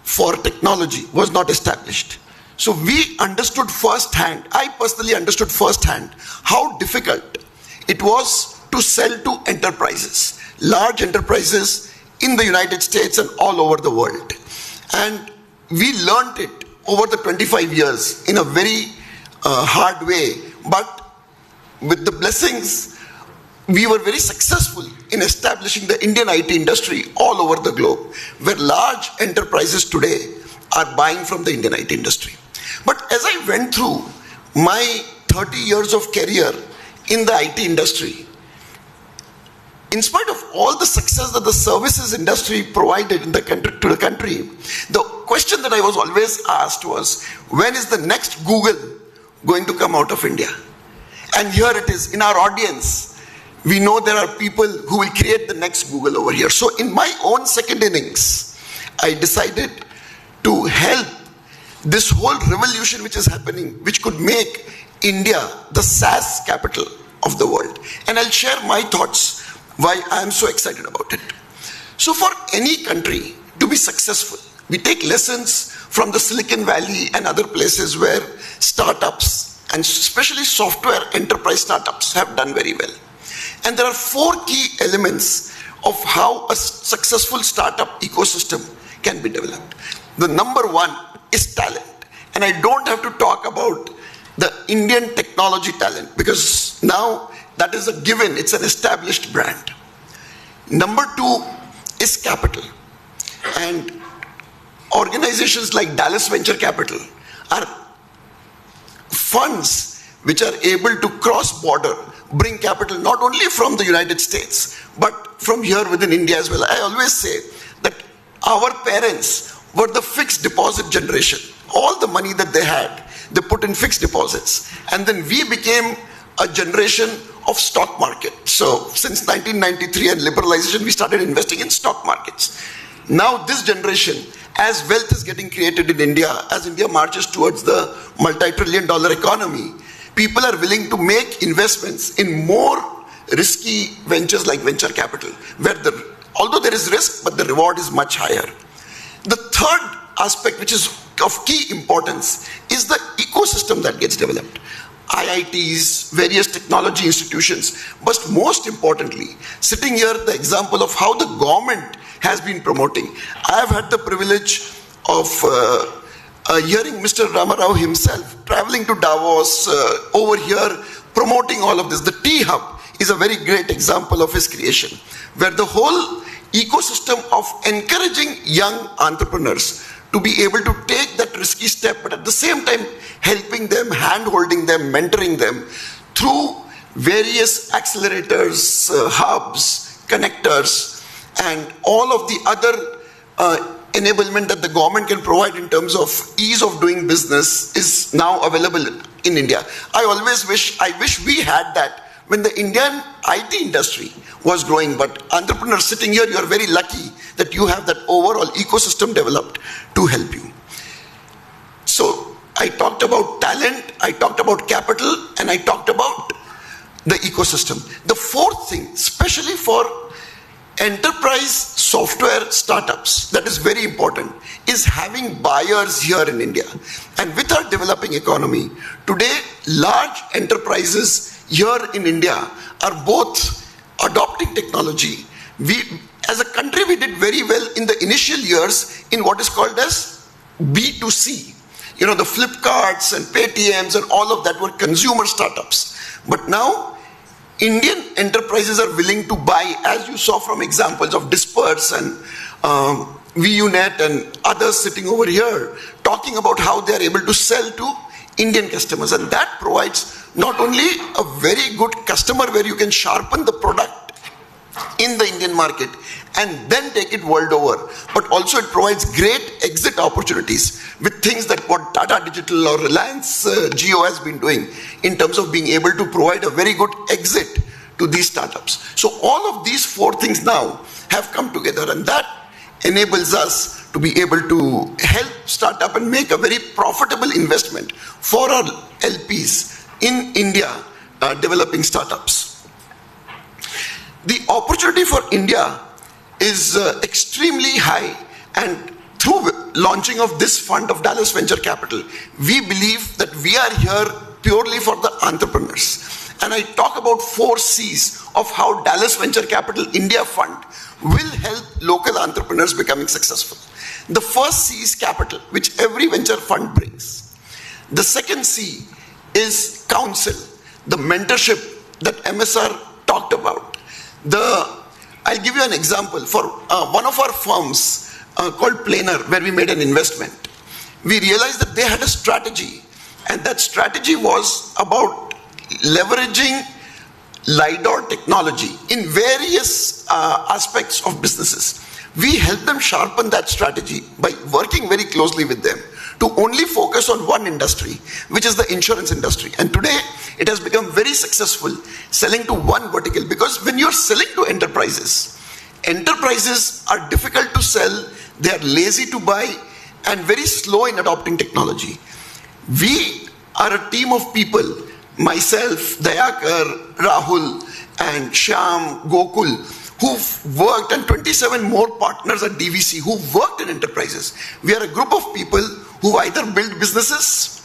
for technology was not established. So we understood firsthand, I personally understood firsthand how difficult it was to sell to enterprises, large enterprises in the United States and all over the world. And we learned it over the 25 years in a very hard way, but with the blessings, we were very successful in establishing the Indian IT industry all over the globe, where large enterprises today are buying from the Indian IT industry. But as I went through my 30 years of career in the IT industry, in spite of all the success that the services industry provided in the country, to the country, the question that I was always asked was, when is the next Google going to come out of India? And here it is, in our audience, we know there are people who will create the next Google over here. So in my own second innings, I decided to help this whole revolution which is happening, which could make India the SaaS capital of the world. And I'll share my thoughts why I am so excited about it. So for any country to be successful, we take lessons from the Silicon Valley and other places where startups, and especially software enterprise startups, have done very well. And there are 4 key elements of how a successful startup ecosystem can be developed. The number 1 is talent. And I don't have to talk about the Indian technology talent, because now that is a given, it's an established brand. Number 2 is capital. And organizations like Dallas Venture Capital are funds which are able to cross-border bring capital not only from the United States, but from here within India as well. I always say that our parents were the fixed deposit generation. All the money that they had, they put in fixed deposits. And then we became a generation of stock market. So since 1993 and liberalization, we started investing in stock markets. Now this generation, as wealth is getting created in India, as India marches towards the multi-trillion-dollar economy, people are willing to make investments in more risky ventures like venture capital, where although there is risk, but the reward is much higher. The third aspect, which is of key importance, is the ecosystem that gets developed. IITs, various technology institutions, but most importantly, sitting here, the example of how the government has been promoting. I have had the privilege of hearing Mr. Ramarao himself traveling to Davos over here, promoting all of this. The T-Hub is a very great example of his creation, where the whole ecosystem of encouraging young entrepreneurs to be able to take that risky step, but at the same time helping them, hand-holding them, mentoring them through various accelerators, hubs, connectors, and all of the other enablement that the government can provide in terms of ease of doing business is now available in India. I wish we had that when the Indian IT industry was growing, but entrepreneurs sitting here, you are very lucky that you have that overall ecosystem developed to help you. So I talked about talent, I talked about capital, and I talked about the ecosystem. The fourth thing, especially for enterprise software startups, that is very important, is having buyers here in India. And with our developing economy, today large enterprises here in India are both adopting technology. As a country, we did very well in the initial years in what is called as B2C. You know, the Flipkarts and Paytms and all of that were consumer startups. But now, Indian enterprises are willing to buy, as you saw from examples of Disperse and VUNet and others sitting over here, talking about how they are able to sell to Indian customers. And that provides not only a very good customer where you can sharpen the product in the Indian market and then take it world over, but also it provides great exit opportunities with things that what Tata Digital or Reliance Jio has been doing in terms of being able to provide a very good exit to these startups. So all of these four things now have come together, and that enables us to be able to help startup and make a very profitable investment for our LPs in India developing startups. The opportunity for India is extremely high, and through launching of this fund of Dallas Venture Capital, we believe that we are here purely for the entrepreneurs. And I talk about 4 C's of how Dallas Venture Capital India Fund will help local entrepreneurs becoming successful. The first C is capital, which every venture fund brings. The second C is counsel, the mentorship that MSR talked about. I'll give you an example. For one of our firms called Planer, where we made an investment, we realized that they had a strategy, and that strategy was about leveraging LiDAR technology in various aspects of businesses. We helped them sharpen that strategy by working very closely with them to only focus on one industry, which is the insurance industry. And today, it has become very successful selling to one vertical, because when you're selling to enterprises are difficult to sell, they are lazy to buy, and very slow in adopting technology. We are a team of people, myself, Dayakar, Rahul, and Shyam, Gokul, who've worked, and 27 more partners at DVC who've worked in enterprises. We are a group of people who either build businesses,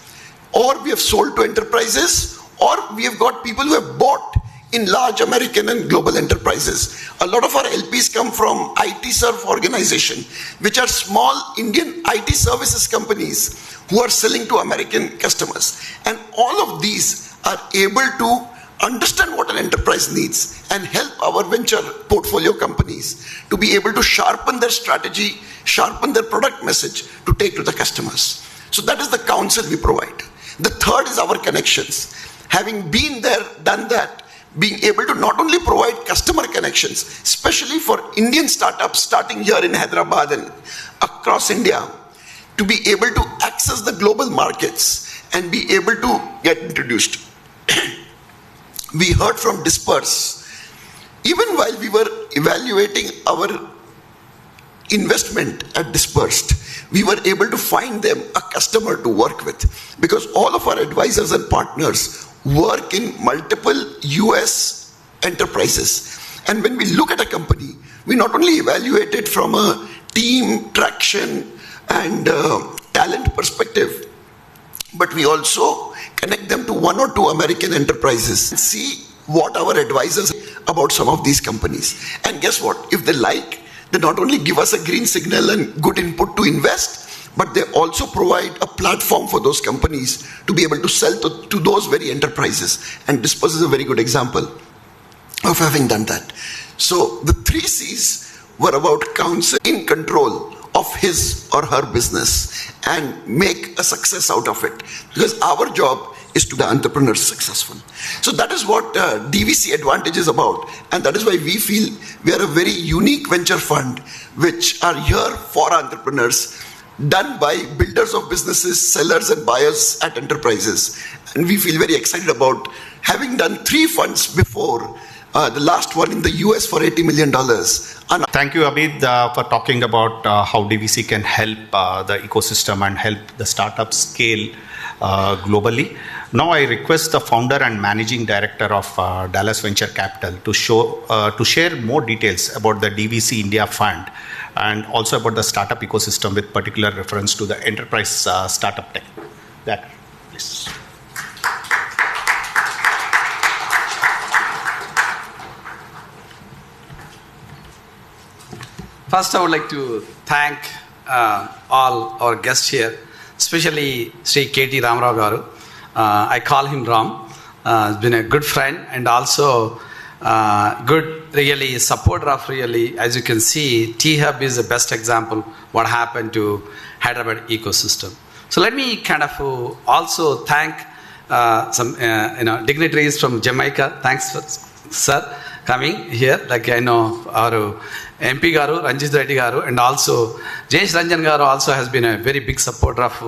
or we have sold to enterprises, or we have got people who have bought in large American and global enterprises. A lot of our LPs come from ITserv organization, which are small Indian IT services companies who are selling to American customers. And all of these are able to understand what an enterprise needs and help our venture portfolio companies to be able to sharpen their strategy, sharpen their product message to take to the customers. So that is the counsel we provide. The third is our connections. Having been there, done that, being able to not only provide customer connections, especially for Indian startups starting here in Hyderabad and across India, to be able to access the global markets and be able to get introduced. We heard from Disperse. Even while we were evaluating our investment at Dispersed, we were able to find them a customer to work with, because all of our advisors and partners work in multiple US enterprises. And when we look at a company, we not only evaluate it from a team, traction, and talent perspective, but we also connect them to 1 or 2 American enterprises and see what our advisors about some of these companies. And guess what? If they like, they not only give us a green signal and good input to invest, but they also provide a platform for those companies to be able to sell to those very enterprises. And Disperse is a very good example of having done that. So the 3 C's were about counsel, in control of his or her business and make a success out of it, because our job is to the entrepreneurs successful. So that is what DVC Advantage is about, and that is why we feel we are a very unique venture fund which are here for entrepreneurs done by builders of businesses, sellers and buyers at enterprises. And we feel very excited about having done 3 funds before, the last one in the US for $80 million. Thank you, Abid, for talking about how DVC can help the ecosystem and help the startup scale globally. Now I request the founder and managing director of Dallas Venture Capital to share more details about the DVC India Fund and also about the startup ecosystem with particular reference to the enterprise startup tech. That, please. First, I would like to thank all our guests here, especially Sri K.T. Ramarao Garu. I call him Ram. He's been a good friend and also good, really, supporter of really, as you can see, T-Hub is the best example what happened to Hyderabad ecosystem. So let me kind of also thank some dignitaries from Jamaica. Thanks, sir, coming here. Like I know our MP Garu, Ranjit Reddy Garu, and also Jayesh Ranjan Garu also has been a very big supporter of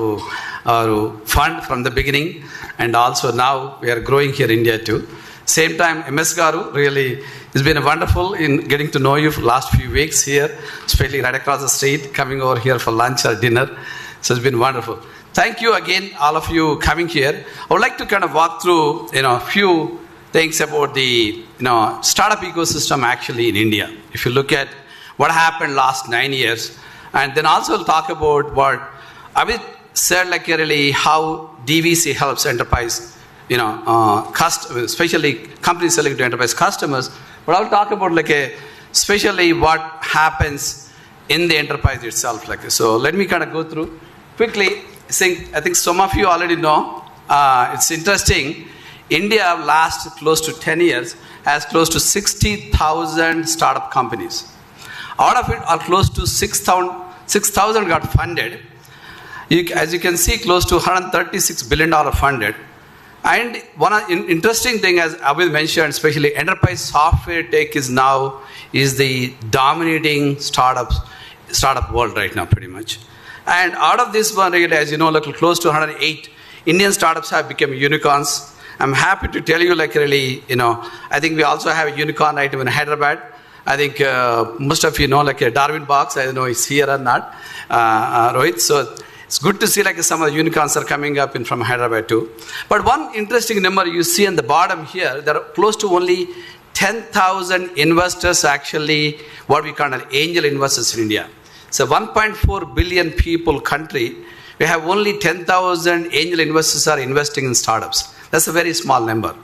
our fund from the beginning, and also now we are growing here in India too. Same time, MS Garu really has been wonderful in getting to know you for last few weeks here, especially right across the street, coming over here for lunch or dinner. So it's been wonderful. Thank you again, all of you coming here. I would like to kind of walk through, a few things about the, startup ecosystem actually in India. If you look at what happened last 9 years, and then also we'll talk about what Abid said, like really how DVC helps enterprise, especially companies selling to enterprise customers. But I'll talk about especially what happens in the enterprise itself. So let me kind of go through quickly. I think some of you already know. It's interesting. India last close to 10 years has close to 60,000 startup companies. Out of it are close to 6,000 got funded. As you can see, close to $136 billion funded. And one interesting thing, as Abid mentioned, especially enterprise software tech is the dominating startup world right now, pretty much. And out of this one, really, as you know, close to 108 Indian startups have become unicorns. I'm happy to tell you, I think we also have a unicorn item in Hyderabad. I think most of you know, Darwin Box. I don't know if he's here or not, Rohit. So it's good to see some of the unicorns are coming up from Hyderabad too. But one interesting number you see on the bottom here, there are close to only 10,000 investors actually, what we call angel investors in India. So 1.4 billion people country, we have only 10,000 angel investors are investing in startups. That's a very small number.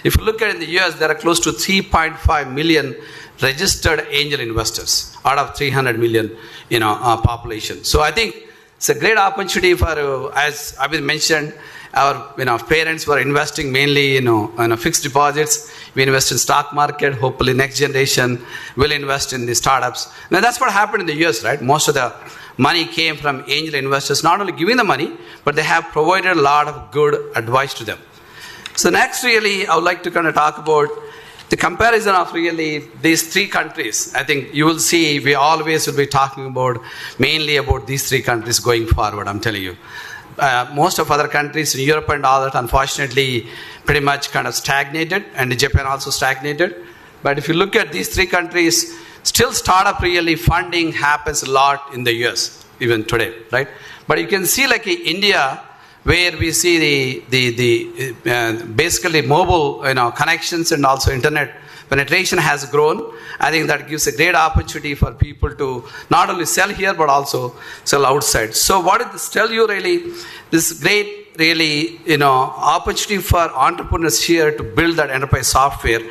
If you look at in the US, there are close to 3.5 million registered angel investors out of 300 million, population. So I think it's a great opportunity for, as Abid mentioned, our parents were investing mainly in fixed deposits. We invest in stock market. Hopefully, next generation will invest in the startups. Now that's what happened in the US, right? Most of the money came from angel investors, not only giving the money, but they have provided a lot of good advice to them. So next, really, I would like to kind of talk about the comparison of really these 3 countries. I think you will see we always will be talking about mainly about these 3 countries going forward, I'm telling you. Most of other countries in Europe and all that, unfortunately, pretty much kind of stagnated, and Japan also stagnated. But if you look at these 3 countries, still startup really funding happens a lot in the US, even today, right? But you can see India, where we see the basically mobile connections and also internet penetration has grown. I think that gives a great opportunity for people to not only sell here but also sell outside. So what does this tell you really? This great really opportunity for entrepreneurs here to build that enterprise software,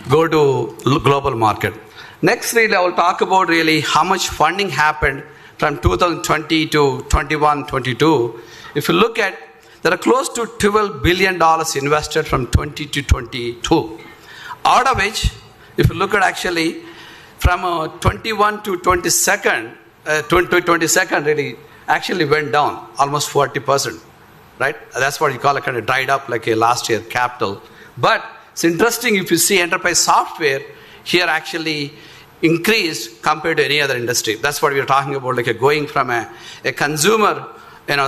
go to global market. Next, really, I will talk about really how much funding happened from 2020 to 21-22. If you look at, there are close to $12 billion invested from 20 to 22. Out of which, if you look at actually from 21 to 22nd, really actually went down almost 40%, right? That's what you call kind of dried up a last year capital. But it's interesting if you see enterprise software here actually increased compared to any other industry. That's what we're talking about, like going from a consumer,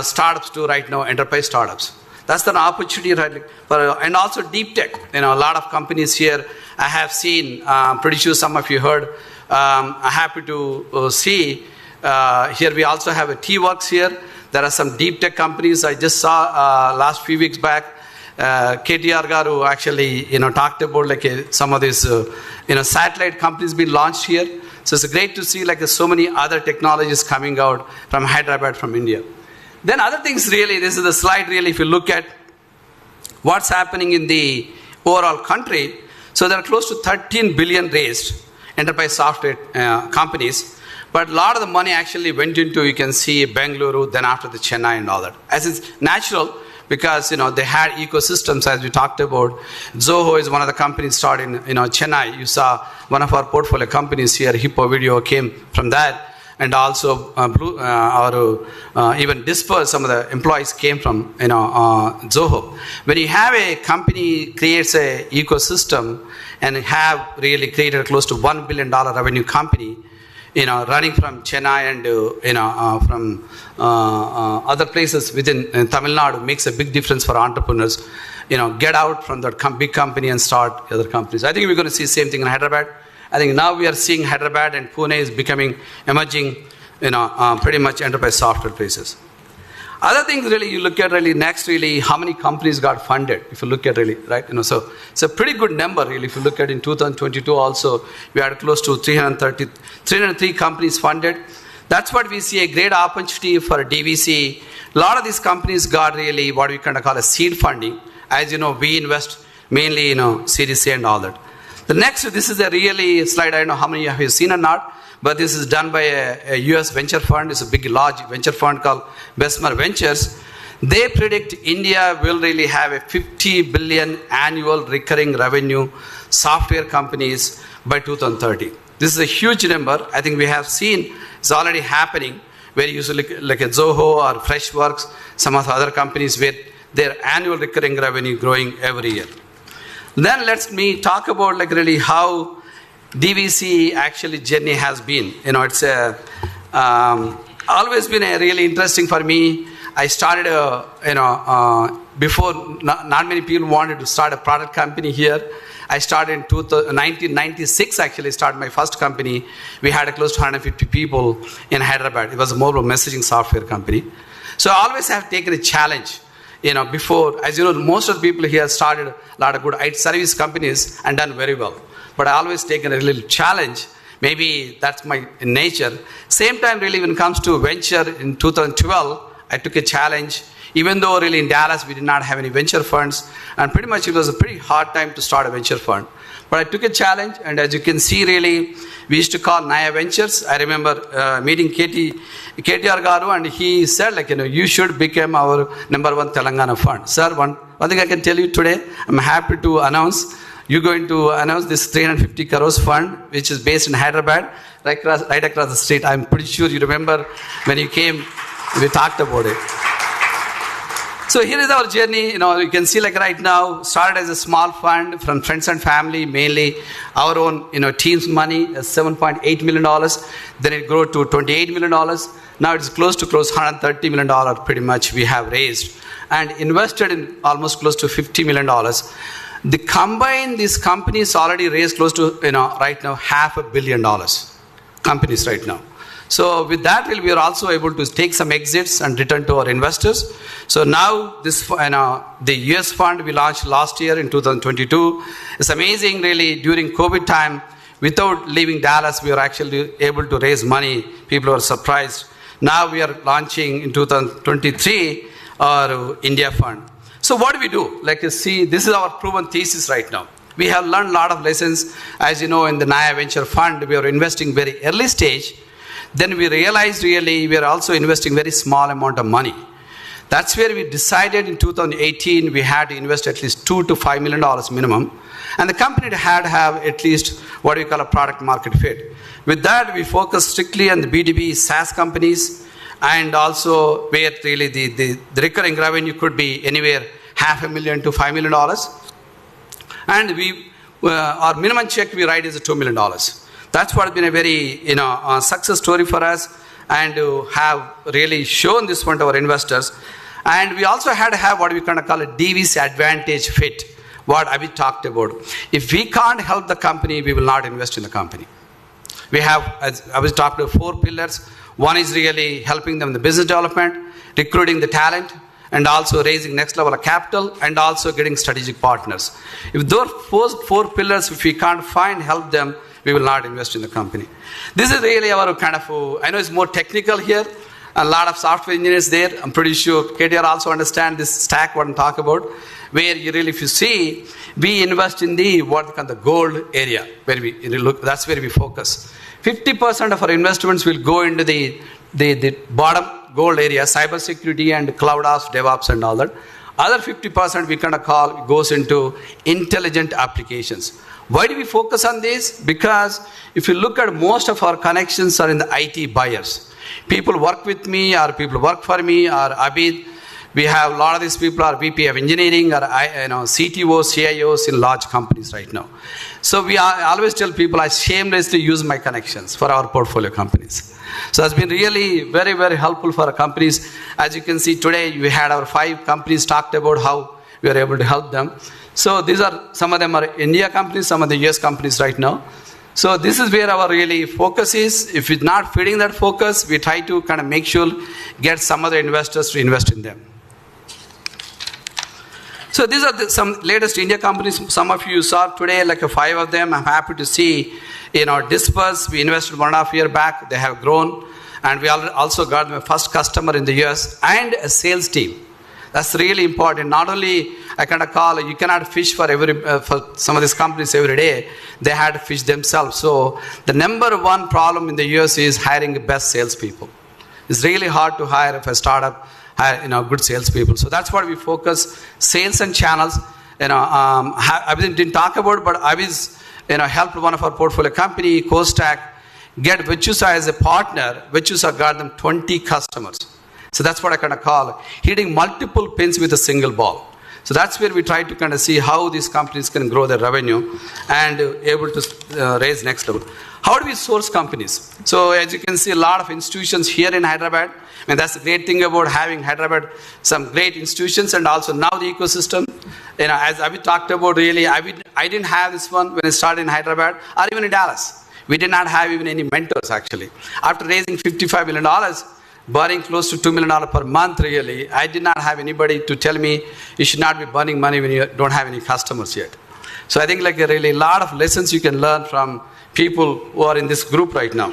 startups to right now enterprise startups. That's an opportunity, right? And also deep tech. A lot of companies here I have seen. Pretty sure some of you heard. I'm happy to see. Here we also have a T-Works here. There are some deep tech companies. I just saw last few weeks back. KTR Garu actually talked about like some of these satellite companies being launched here. So it's great to see like so many other technologies coming out from Hyderabad, from India. Then other things really, this is the slide really, if you look at what's happening in the overall country. So there are close to 13 billion raised enterprise software companies. But a lot of the money actually went into, you can see, Bengaluru, then after the Chennai and all that. As it's natural, because they had ecosystems, as we talked about. Zoho is one of the companies started in Chennai. You saw one of our portfolio companies here, Hippo Video, came from that. And also even Disperse, some of the employees came from Zoho. When you have a company creates a ecosystem and have really created close to $1 billion revenue company, running from Chennai and from other places within Tamil Nadu, makes a big difference for entrepreneurs. Get out from that big company and start other companies. I think we're going to see the same thing in Hyderabad. I think now we are seeing Hyderabad and Pune is becoming emerging, pretty much enterprise software places. Other things really you look at really next really how many companies got funded. If you look at really right, so it's a pretty good number really. If you look at in 2022 also we had close to 303 companies funded. That's what we see a great opportunity for DVC. A lot of these companies got really what we kind of call a seed funding. As you know, we invest mainly Series A and all that. The next, this is a really slide, I don't know how many of you have seen or not, but this is done by a US venture fund. It's a big, large venture fund called Bessemer Ventures. They predict India will really have a 50 billion annual recurring revenue software companies by 2030. This is a huge number. I think we have seen it's already happening, where you see like a Zoho or Freshworks, some of the other companies with their annual recurring revenue growing every year. Then let me talk about like really how DVC actually journey has been. It's always been a really interesting for me. I started before not many people wanted to start a product company here. I started in 1996 actually started my first company. We had close to 150 people in Hyderabad. It was a mobile messaging software company. So I always have taken a challenge. Before, as you know, most of the people here started a lot of good IT service companies and done very well. But I always taken a little challenge. Maybe that's my nature. Same time, really, when it comes to venture in 2012, I took a challenge. Even though really in Dallas, we did not have any venture funds. And pretty much it was a pretty hard time to start a venture fund. But I took a challenge. And as you can see, really, we used to call Naya Ventures. I remember meeting KTR Garu, and he said, you should become our #1 Telangana fund. Sir, one thing I can tell you today, I'm happy to announce, you're going to announce this 350 crores fund, which is based in Hyderabad, right across the street. I'm pretty sure you remember when you came, we talked about it. So here is our journey. You can see right now, started as a small fund from friends and family, mainly our own, team's money, $7.8 million. Then it grew to $28 million. Now it's close to $130 million pretty much we have raised and invested in almost close to $50 million. The combined, these companies already raised close to, right now, $500 million companies right now. So with that, we are also able to take some exits and return to our investors. So now this, the US fund we launched last year in 2022. It's amazing, really, during COVID time, without leaving Dallas, we were actually able to raise money. People were surprised. Now we are launching in 2023 our India fund. So what do we do? You see, this is our proven thesis right now. We have learned a lot of lessons. As you know, in the Naya Venture Fund, we are investing very early stage. Then we realized really we are also investing very small amount of money. That's where we decided in 2018 we had to invest at least $2 to $5 million minimum. And the company had to have at least what we call a product market fit. With that, we focus strictly on the B2B SaaS companies, and also where really the recurring revenue could be anywhere $500,000 to $5 million. And our minimum check we write is $2 million. That's what has been a very success story for us, and have really shown this one to our investors. And we also had to have what we kind of call a DVC advantage fit, what Abhi talked about. If we can't help the company, we will not invest in the company. We have, as I was talking about, 4 pillars. One is really helping them in the business development, recruiting the talent, and also raising next level of capital, and also getting strategic partners. If those 4 pillars, if we can't help them, we will not invest in the company. This is really our kind of, I know it's more technical here, a lot of software engineers there. I'm pretty sure KTR also understand this stack, what I'm talking about, where you really, if you see, we invest in the gold area, where we look, that's where we focus. 50% of our investments will go into the bottom gold area, cybersecurity and cloud ops, DevOps and all that. Other 50% we kind of call goes into intelligent applications. Why do we focus on this? Because if you look at most of our connections are in the IT buyers. People work with me, or people work for me, or Abid. We have a lot of these people are VP of engineering, or CTOs, CIOs in large companies right now. So I always tell people I shamelessly use my connections for our portfolio companies. So it's been really very, very helpful for our companies. As you can see today, we had our 5 companies talked about how we are able to help them. So these are, some of them are India companies, some of the US companies right now. So this is where our really focus is. If we're not feeding that focus, we try to kind of make sure, get some other investors to invest in them. So these are some latest India companies. Some of you saw today, like 5 of them. I'm happy to see, Disperse, we invested 1.5 years back. They have grown. And we also got my first customer in the US and a sales team. That's really important. Not only I kind of call, you cannot fish for some of these companies every day. They had to fish themselves. So the number 1 problem in the US is hiring the best salespeople. It's really hard to hire if a startup good salespeople. So that's what we focus, sales and channels. I didn't talk about it, but I was helped one of our portfolio company, CoStack, get Virtusa as a partner. Virtusa got them 20 customers. So that's what I kind of call hitting multiple pins with a single ball. So that's where we try to kind of see how these companies can grow their revenue and able to raise next level. How do we source companies? So as you can see, a lot of institutions here in Hyderabad. And that's the great thing about having Hyderabad, some great institutions, and also now the ecosystem. As Abhi talked about, really, I didn't have this one when I started in Hyderabad or even in Dallas. We did not have even any mentors actually. After raising $55 million, burning close to $2 million per month, really, I did not have anybody to tell me you should not be burning money when you don't have any customers yet. So I think like a lot of lessons you can learn from people who are in this group right now.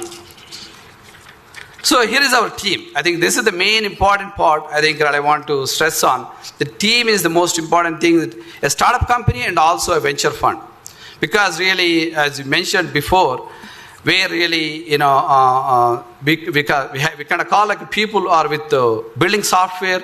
So here is our team. I think this is the main important part I think that I want to stress on. The team is the most important thing. A startup company and also a venture fund. Because really, as you mentioned before, we really, we kind of call like people who are with building software,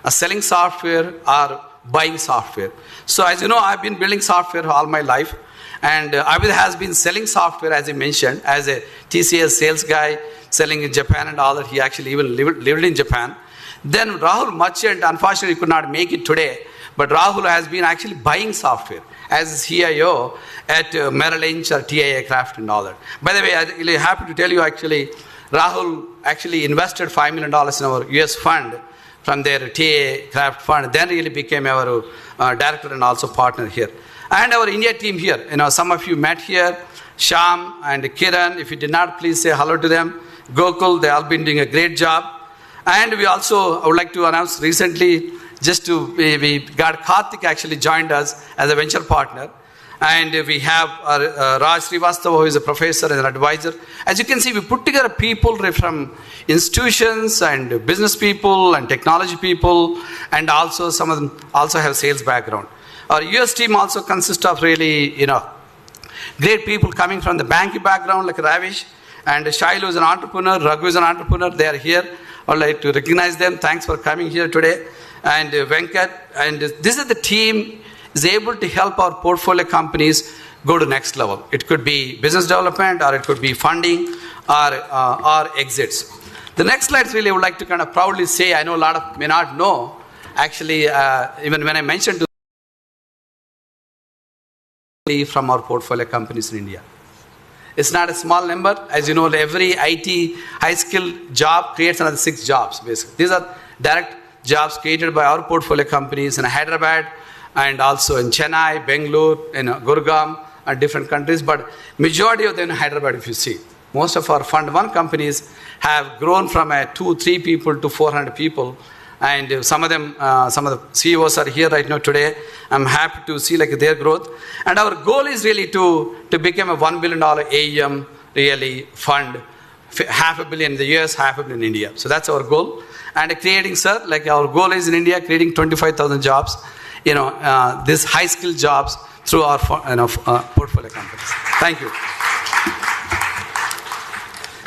selling software, or buying software. So as you know, I've been building software all my life. And Abid has been selling software, as I mentioned, as a TCS sales guy, selling in Japan and all that. He actually even lived in Japan. Then Rahul Merchant, unfortunately, could not make it today. But Rahul has been actually buying software as a CIO at Merrill Lynch or TIA Craft and all that. By the way, I'm really happy to tell you actually, Rahul actually invested $5 million in our US fund from their TIA Craft fund, then really became our director and also partner here. And our India team here, some of you met here, Shyam and Kiran. If you did not, please say hello to them. Gokul, they all been doing a great job. And we also, I would like to announce recently, we got Karthik actually joined us as a venture partner. And we have Raj Srivastava, who is a professor and an advisor. As you can see, we put together people from institutions and business people and technology people, and also some of them also have sales background. Our US team also consists of really, great people coming from the banking background like Ravish, and Shailu is an entrepreneur, Raghu is an entrepreneur. They are here. I would like to recognize them. Thanks for coming here today. And Venkat. And this is the team is able to help our portfolio companies go to next level. It could be business development, or it could be funding, or exits. The next slide really I would like to kind of proudly say, I know a lot of may not know, actually, even when I mentioned from our portfolio companies in India. It's not a small number. As you know, every IT high-skilled job creates another 6 jobs, basically. These are direct jobs created by our portfolio companies in Hyderabad and also in Chennai, Bangalore, in Gurgaon, and different countries. But majority of them in Hyderabad, if you see. Most of our Fund 1 companies have grown from 2-3 people to 400 people. And some of them, some of the CEOs are here right now today. I'm happy to see their growth. And our goal is really to become a $1 billion AUM really fund, $500 million in the US, $500 million in India. So that's our goal. And creating, sir, our goal is in India, creating 25,000 jobs, these high-skilled jobs through our portfolio companies. Thank you.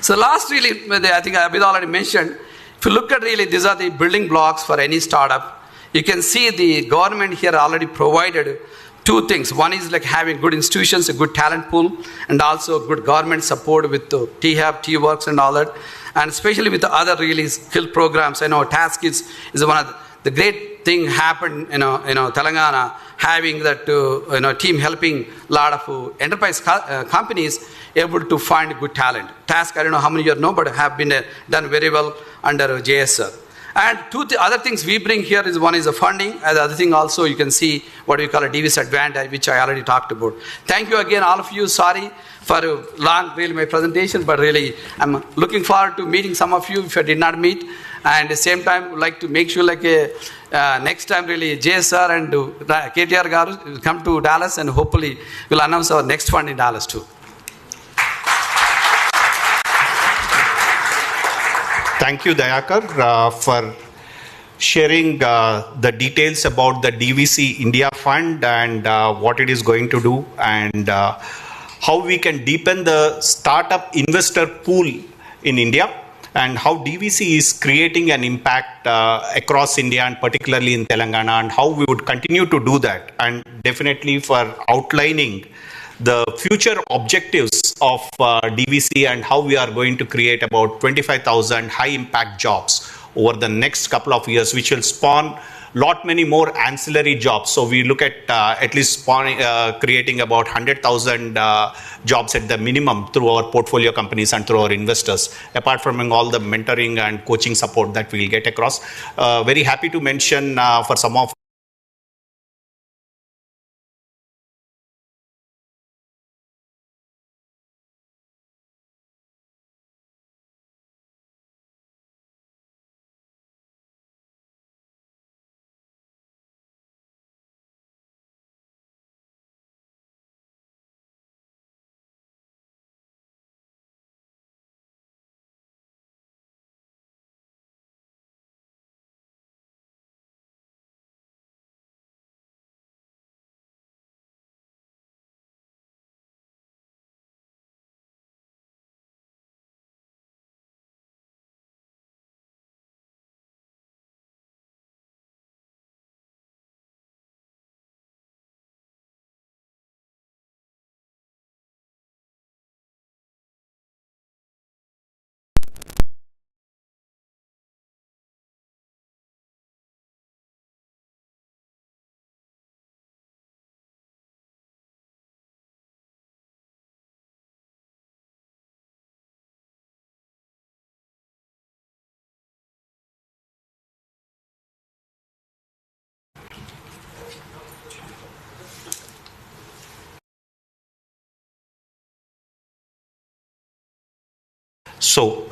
So last really, I think Abid already mentioned, if you look at really, these are the building blocks for any startup. You can see the government here already provided 2 things. One is having good institutions, a good talent pool, and also good government support with the T-Hub, T-Works and all that. And especially with the other really skill programs. I know TaskKids is one of the great thing happened, Telangana, having that, team helping a lot of enterprise companies able to find good talent. Task, I don't know how many of you know, but have been done very well under JSR. And 2 other things we bring here is one is the funding, and the other thing also you can see what we call a DVC advantage, which I already talked about. Thank you again, all of you. Sorry for long, really, my presentation, but really, I'm looking forward to meeting some of you if I did not meet. And at the same time, would like to make sure next time really JSR and KTR Garu will come to Dallas, and hopefully we'll announce our next fund in Dallas too. Thank you, Dayakar, for sharing the details about the DVC India Fund and what it is going to do, and how we can deepen the startup investor pool in India, and how DVC is creating an impact across India and particularly in Telangana, and how we would continue to do that, and definitely for outlining the future objectives of DVC and how we are going to create about 25,000 high impact jobs over the next couple of years, which will spawn lot many more ancillary jobs. So we look at least creating about 100,000 jobs at the minimum through our portfolio companies and through our investors, apart from all the mentoring and coaching support that we'll get across. Very happy to mention for some of So,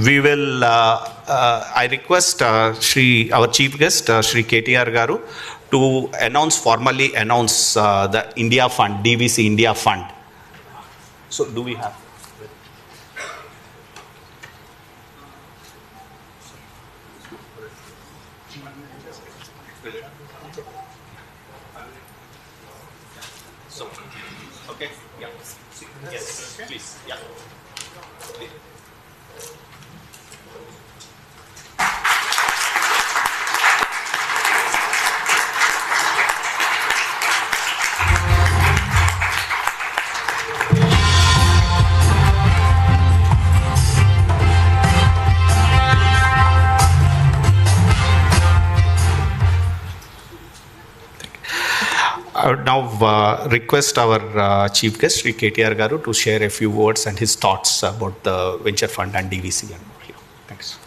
we will, I request our chief guest, Shri KTR Garu, to formally announce the India Fund, DVC India Fund. So, do we have? So, okay, yeah. Yes, please, yeah. I would would now request our chief guest, Sri KTR Garu, to share a few words and his thoughts about the venture fund and DVC. Thanks.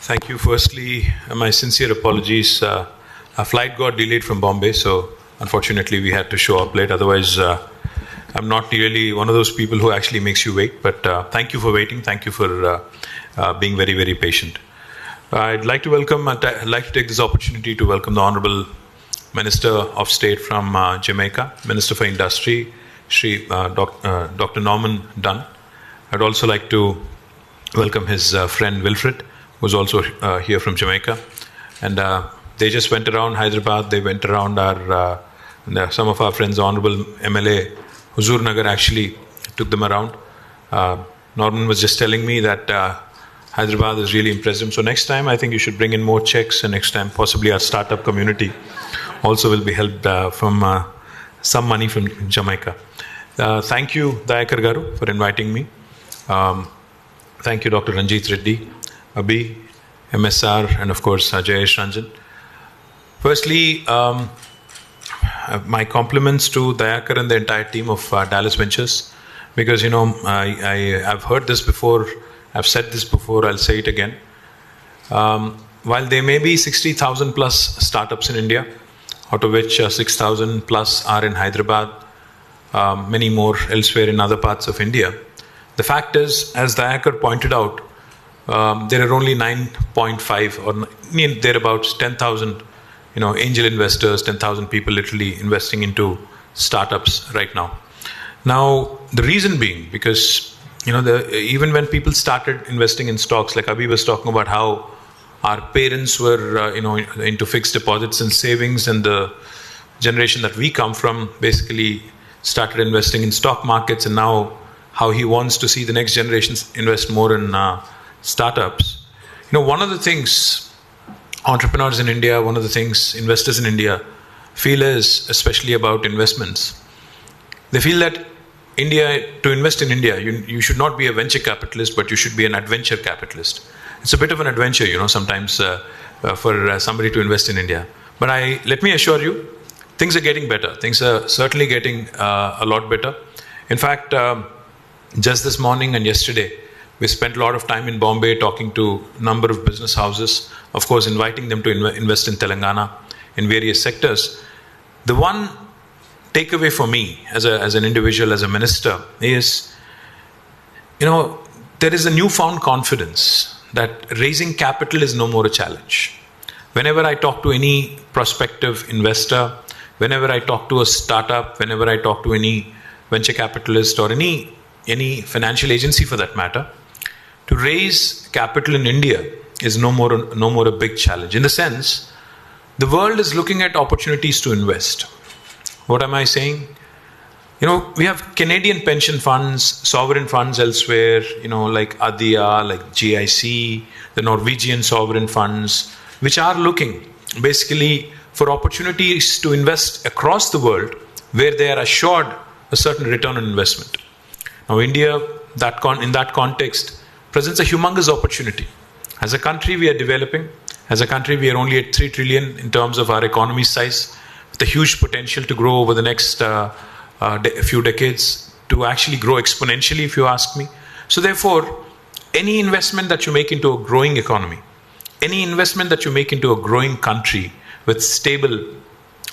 Thank you. Firstly, my sincere apologies. Our flight got delayed from Bombay, so unfortunately we had to show up late. Otherwise, I'm not really one of those people who actually makes you wait. But thank you for waiting. Thank you for being very, very patient. I'd like to take this opportunity to welcome the Honorable Minister of State from Jamaica, Minister for Industry, Dr. Norman Dunn. I'd also like to welcome his friend Wilfred, who's also here from Jamaica. And they just went around Hyderabad. They went around some of our friends, Honorable MLA Huzur Nagar actually took them around. Norman was just telling me that Hyderabad is really impressive. So next time, I think you should bring in more checks, and next time possibly our startup community also will be helped from some money from Jamaica. Thank you, Dayakar Garu, for inviting me. Thank you, Dr. Ranjit Reddy, Abhi, MSR, and of course, Jayesh Ranjan. Firstly, my compliments to Dayakar and the entire team of Dallas Ventures, because, I've heard this before, I've said this before, I'll say it again. While there may be 60,000 plus startups in India, out of which 6,000 plus are in Hyderabad, many more elsewhere in other parts of India, the fact is, as Dayakar pointed out, there are only 9.5 or thereabouts 10,000 angel investors, 10,000 people literally investing into startups right now. Now, the reason being, because even when people started investing in stocks, like Abhi was talking about how our parents were, into fixed deposits and savings, and the generation that we come from basically started investing in stock markets, and now how he wants to see the next generation invest more in startups. One of the things entrepreneurs in India, one of the things investors in India feel is, especially about investments, they feel that to invest in India, you should not be a venture capitalist, but you should be an adventure capitalist. It's a bit of an adventure, sometimes for somebody to invest in India. But let me assure you, things are getting better. Things are certainly getting a lot better. In fact, just this morning and yesterday, we spent a lot of time in Bombay talking to a number of business houses, of course, inviting them to invest in Telangana in various sectors. The one takeaway for me as an individual, as a minister, is, there is a newfound confidence that raising capital is no more a challenge. Whenever I talk to any prospective investor, whenever I talk to a startup, whenever I talk to any venture capitalist or any financial agency for that matter, to raise capital in India is no more a big challenge. In the sense, the world is looking at opportunities to invest. What am I saying? We have Canadian pension funds, sovereign funds elsewhere, like ADIA, like GIC, the Norwegian sovereign funds, which are looking basically for opportunities to invest across the world where they are assured a certain return on investment. Now, India, in that context, presents a humongous opportunity. As a country, we are developing. As a country, we are only at 3 trillion in terms of our economy size, with a huge potential to grow over the next few decades, to actually grow exponentially, if you ask me. So therefore, any investment that you make into a growing economy, any investment that you make into a growing country with stable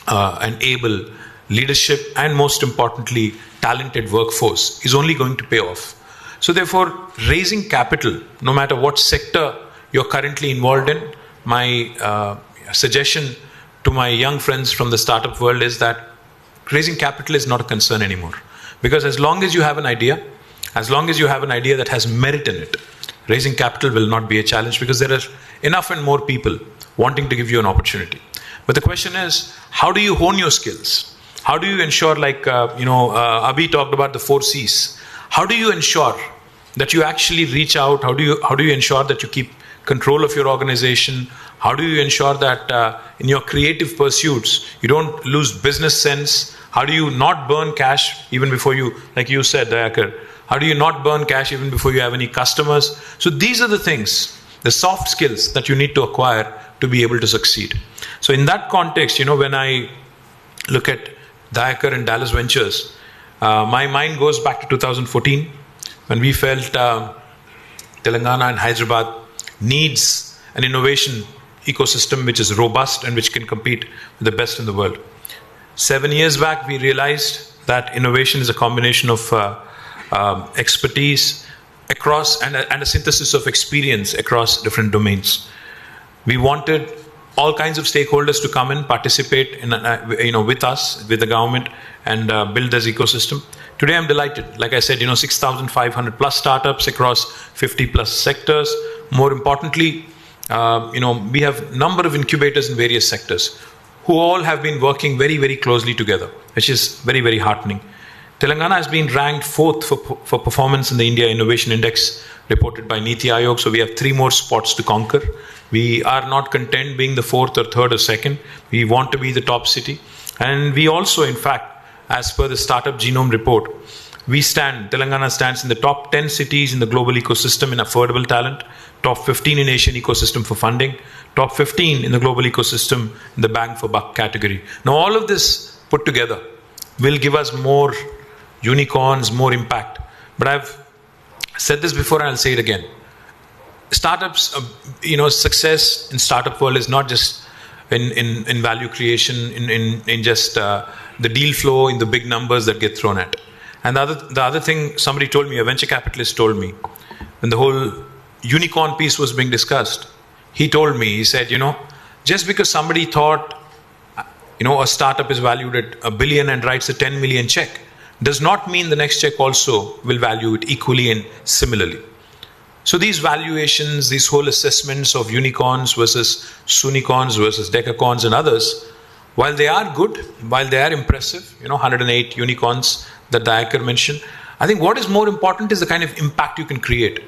and able leadership, and most importantly, talented workforce, is only going to pay off. So therefore, raising capital, no matter what sector you're currently involved in, my suggestion to my young friends from the startup world is that raising capital is not a concern anymore. Because as long as you have an idea, that has merit in it, raising capital will not be a challenge, because there are enough and more people wanting to give you an opportunity. But the question is, how do you hone your skills? How do you ensure, Abhi talked about the 4 C's. How do you ensure that you actually reach out? How do you ensure that you keep control of your organization? How do you ensure that in your creative pursuits, you don't lose business sense? How do you not burn cash even before you, like you said, Dayakar, how do you not burn cash even before you have any customers? So these are the things, the soft skills that you need to acquire to be able to succeed. So in that context, when I look at Dayakar and Dallas Ventures, my mind goes back to 2014 when we felt Telangana and Hyderabad needs an innovation ecosystem which is robust and which can compete with the best in the world. 7 years back, we realized that innovation is a combination of expertise across and a synthesis of experience across different domains. We wanted all kinds of stakeholders to come and participate in, with us, with the government, and build this ecosystem. Today, I'm delighted. Like I said, 6,500 plus startups across 50 plus sectors. More importantly, we have a number of incubators in various sectors who all have been working very, very closely together, which is very, very heartening. Telangana has been ranked 4th for performance in the India Innovation Index reported by Niti Aayog, so we have 3 more spots to conquer. We are not content being the 4th or 3rd or 2nd. We want to be the top city. And we also, in fact, as per the Startup Genome Report, Telangana stands in the top 10 cities in the global ecosystem in affordable talent, top 15 in Asian ecosystem for funding, top 15 in the global ecosystem in the bang for buck category. Now, all of this put together will give us more unicorns, more impact. But I've said this before and I'll say it again. Startups, success in startup world is not just in value creation, in just the deal flow, in the big numbers that get thrown at. And the other thing somebody told me, a venture capitalist told me, when the whole unicorn piece was being discussed, he told me, he said, just because somebody thought, a startup is valued at $1 billion and writes a 10 million check, does not mean the next check also will value it equally and similarly. So these valuations, these whole assessments of unicorns versus sunicorns versus decacorns and others, while they are good, while they are impressive, 108 unicorns that Dayakar mentioned, I think what is more important is the kind of impact you can create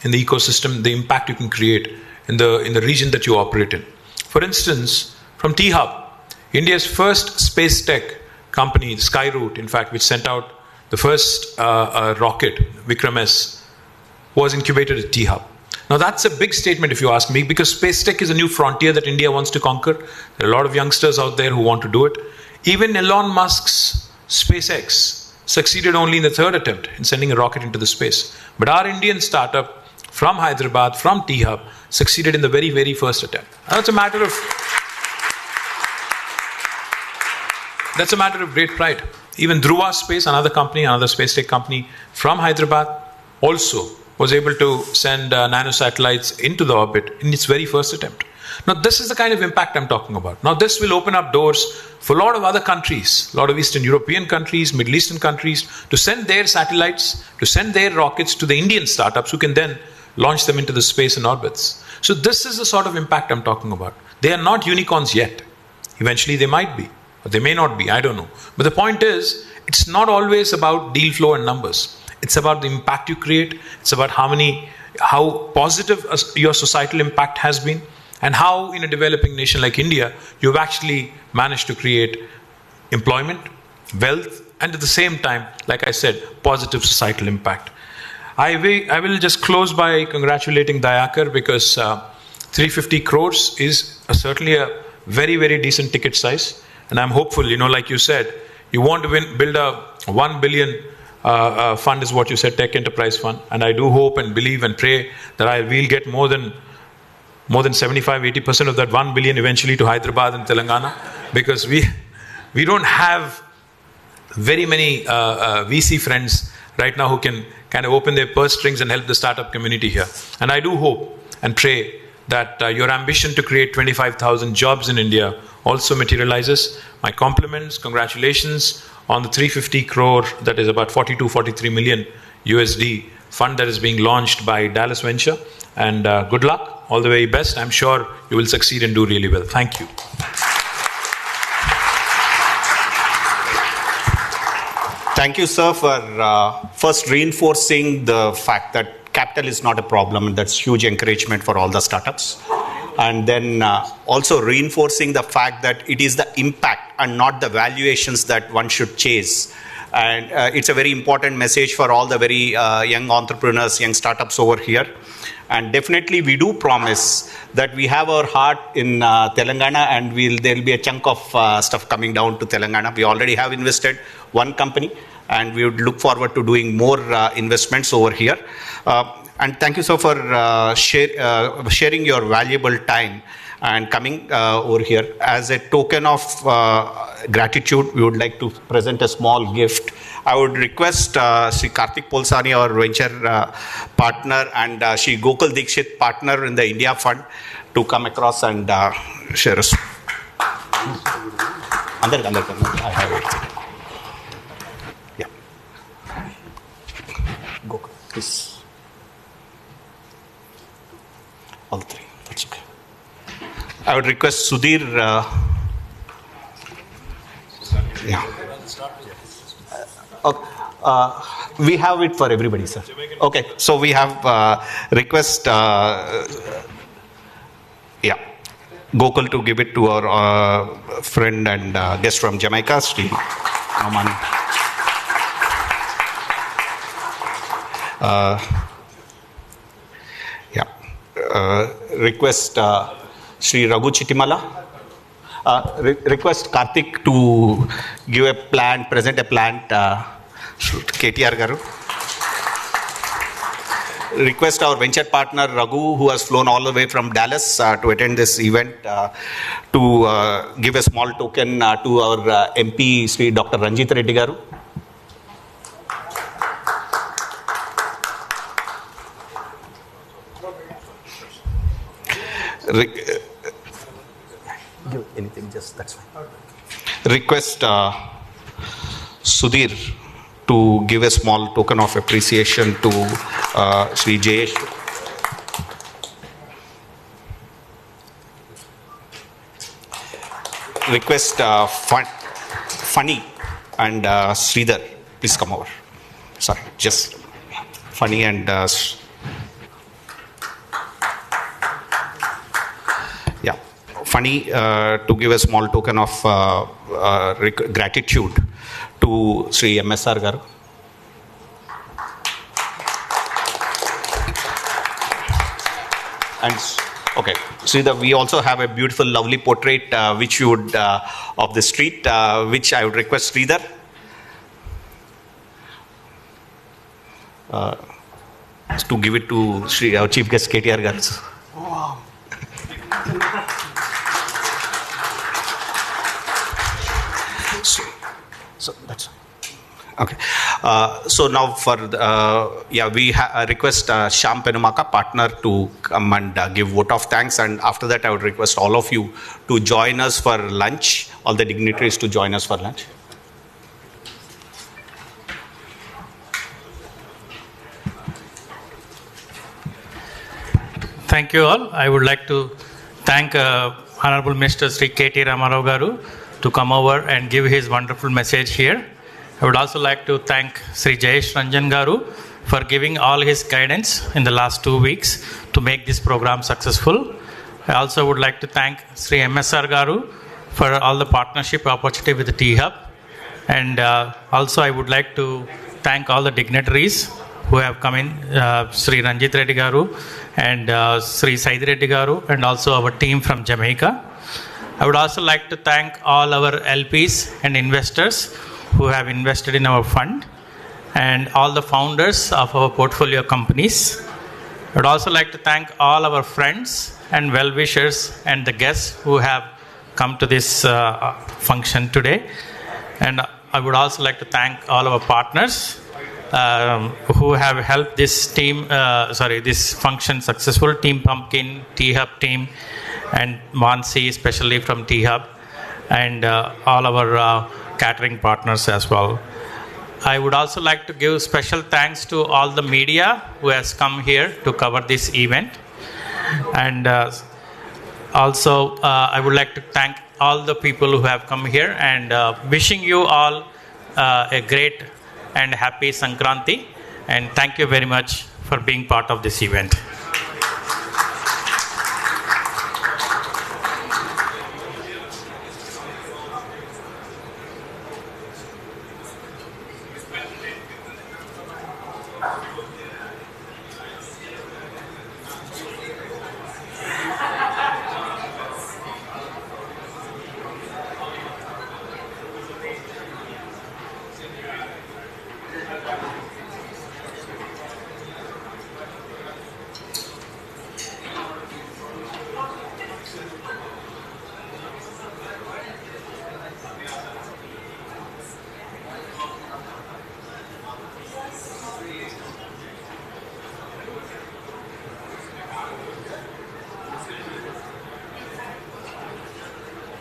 in the ecosystem, the impact you can create in the region that you operate in. For instance, from T-Hub, India's first space tech company, Skyroot, in fact, which sent out the first rocket, Vikram S, was incubated at T-Hub. Now, that's a big statement if you ask me, because space tech is a new frontier that India wants to conquer. There are a lot of youngsters out there who want to do it. Even Elon Musk's SpaceX succeeded only in the 3rd attempt in sending a rocket into the space. But our Indian startup from Hyderabad, from T-Hub, succeeded in the very, very first attempt. And that's a matter of great pride. Even Dhruva Space, another space tech company from Hyderabad, also was able to send nanosatellites into the orbit in its very first attempt. Now, this is the kind of impact I'm talking about. Now, this will open up doors for a lot of other countries, a lot of Eastern European countries, Middle Eastern countries, to send their satellites, to send their rockets to the Indian startups who can then launch them into the space and orbits. So this is the sort of impact I'm talking about. They are not unicorns yet. Eventually they might be, or they may not be, I don't know. But the point is, it's not always about deal flow and numbers. It's about the impact you create. It's about how positive your societal impact has been, and how in a developing nation like India, you've actually managed to create employment, wealth, and at the same time, like I said, positive societal impact. I will just close by congratulating Dayakar, because 350 crores is certainly a very, very decent ticket size. And I'm hopeful, like you said, you want to build a 1 billion fund is what you said, Tech Enterprise Fund. And I do hope and believe and pray that we'll get more than 75-80% of that 1 billion eventually to Hyderabad and Telangana, because we don't have very many VC friends right now who can kind of open their purse strings and help the startup community here. And I do hope and pray that your ambition to create 25,000 jobs in India also materializes. My compliments, congratulations on the 350 crore, that is about 43 million USD fund that is being launched by Dallas Venture. And good luck, all the very best. I'm sure you will succeed and do really well. Thank you. Thank you, sir, for first reinforcing the fact that capital is not a problem, and that's huge encouragement for all the startups. And then also reinforcing the fact that it is the impact and not the valuations that one should chase And it's a very important message for all the very young entrepreneurs, young startups over here. And definitely we do promise that we have our heart in Telangana, and there'll be a chunk of stuff coming down to Telangana. We already have invested one company, and we would look forward to doing more investments over here. And thank you so for sharing your valuable time and coming over here. As a token of gratitude, we would like to present a small gift. I would request Sri Karthik Polsani, our venture partner, and Sri Gokul Dikshit, partner in the India Fund, to come across and share us. I have it. Yeah. Gokul, please. All three. That's okay. I would request Sudhir. Yeah. Okay. We have it for everybody, sir. Okay. So we have request. Yeah. Gokul to give it to our friend and guest from Jamaica, Sri Aman. Request Sri Raghu Chittimala. Request Karthik to give a plant, present a plant. KTR Garu. Request our venture partner Raghu, who has flown all the way from Dallas to attend this event, to give a small token to our MP Sri Dr. Ranjit Reddy Garu. Give anything, just that's fine. Request Sudhir to give a small token of appreciation to Sri Jayesh. Request Funny and Sridhar, please come over. Sorry, just Funny and Funny to give a small token of gratitude to Sri MSR Garu. And okay, Sridhar, we also have a beautiful, lovely portrait which you would of the street, which I would request Sridhar to give it to Sri, our chief guest KTR Garu. Wow. So that's okay. So now for we request Shyam Penumaka, partner, to come and give vote of thanks, and after that I would request all of you to join us for lunch. All the dignitaries to join us for lunch. Thank you all. I would like to thank Honorable Minister Sri K.T. Ramarao Garu to come over and give his wonderful message here. I would also like to thank Sri Jayesh Ranjan Garu for giving all his guidance in the last 2 weeks to make this program successful. I also would like to thank Sri MSR Garu for all the partnership opportunity with the T-Hub. And also I would like to thank all the dignitaries who have come in, Sri Ranjit Reddy Garu and Sri Saidi Reddy Garu, and also our team from Jamaica. I would also like to thank all our LPs and investors who have invested in our fund, and all the founders of our portfolio companies. I would also like to thank all our friends and well-wishers and the guests who have come to this function today. And I would also like to thank all our partners who have helped this this function successful. Team Pumpkin, T-Hub team, and Mansi, especially from T-Hub, and all our catering partners as well. I would also like to give special thanks to all the media who has come here to cover this event. And also I would like to thank all the people who have come here, and wishing you all a great and happy Sankranti. And thank you very much for being part of this event.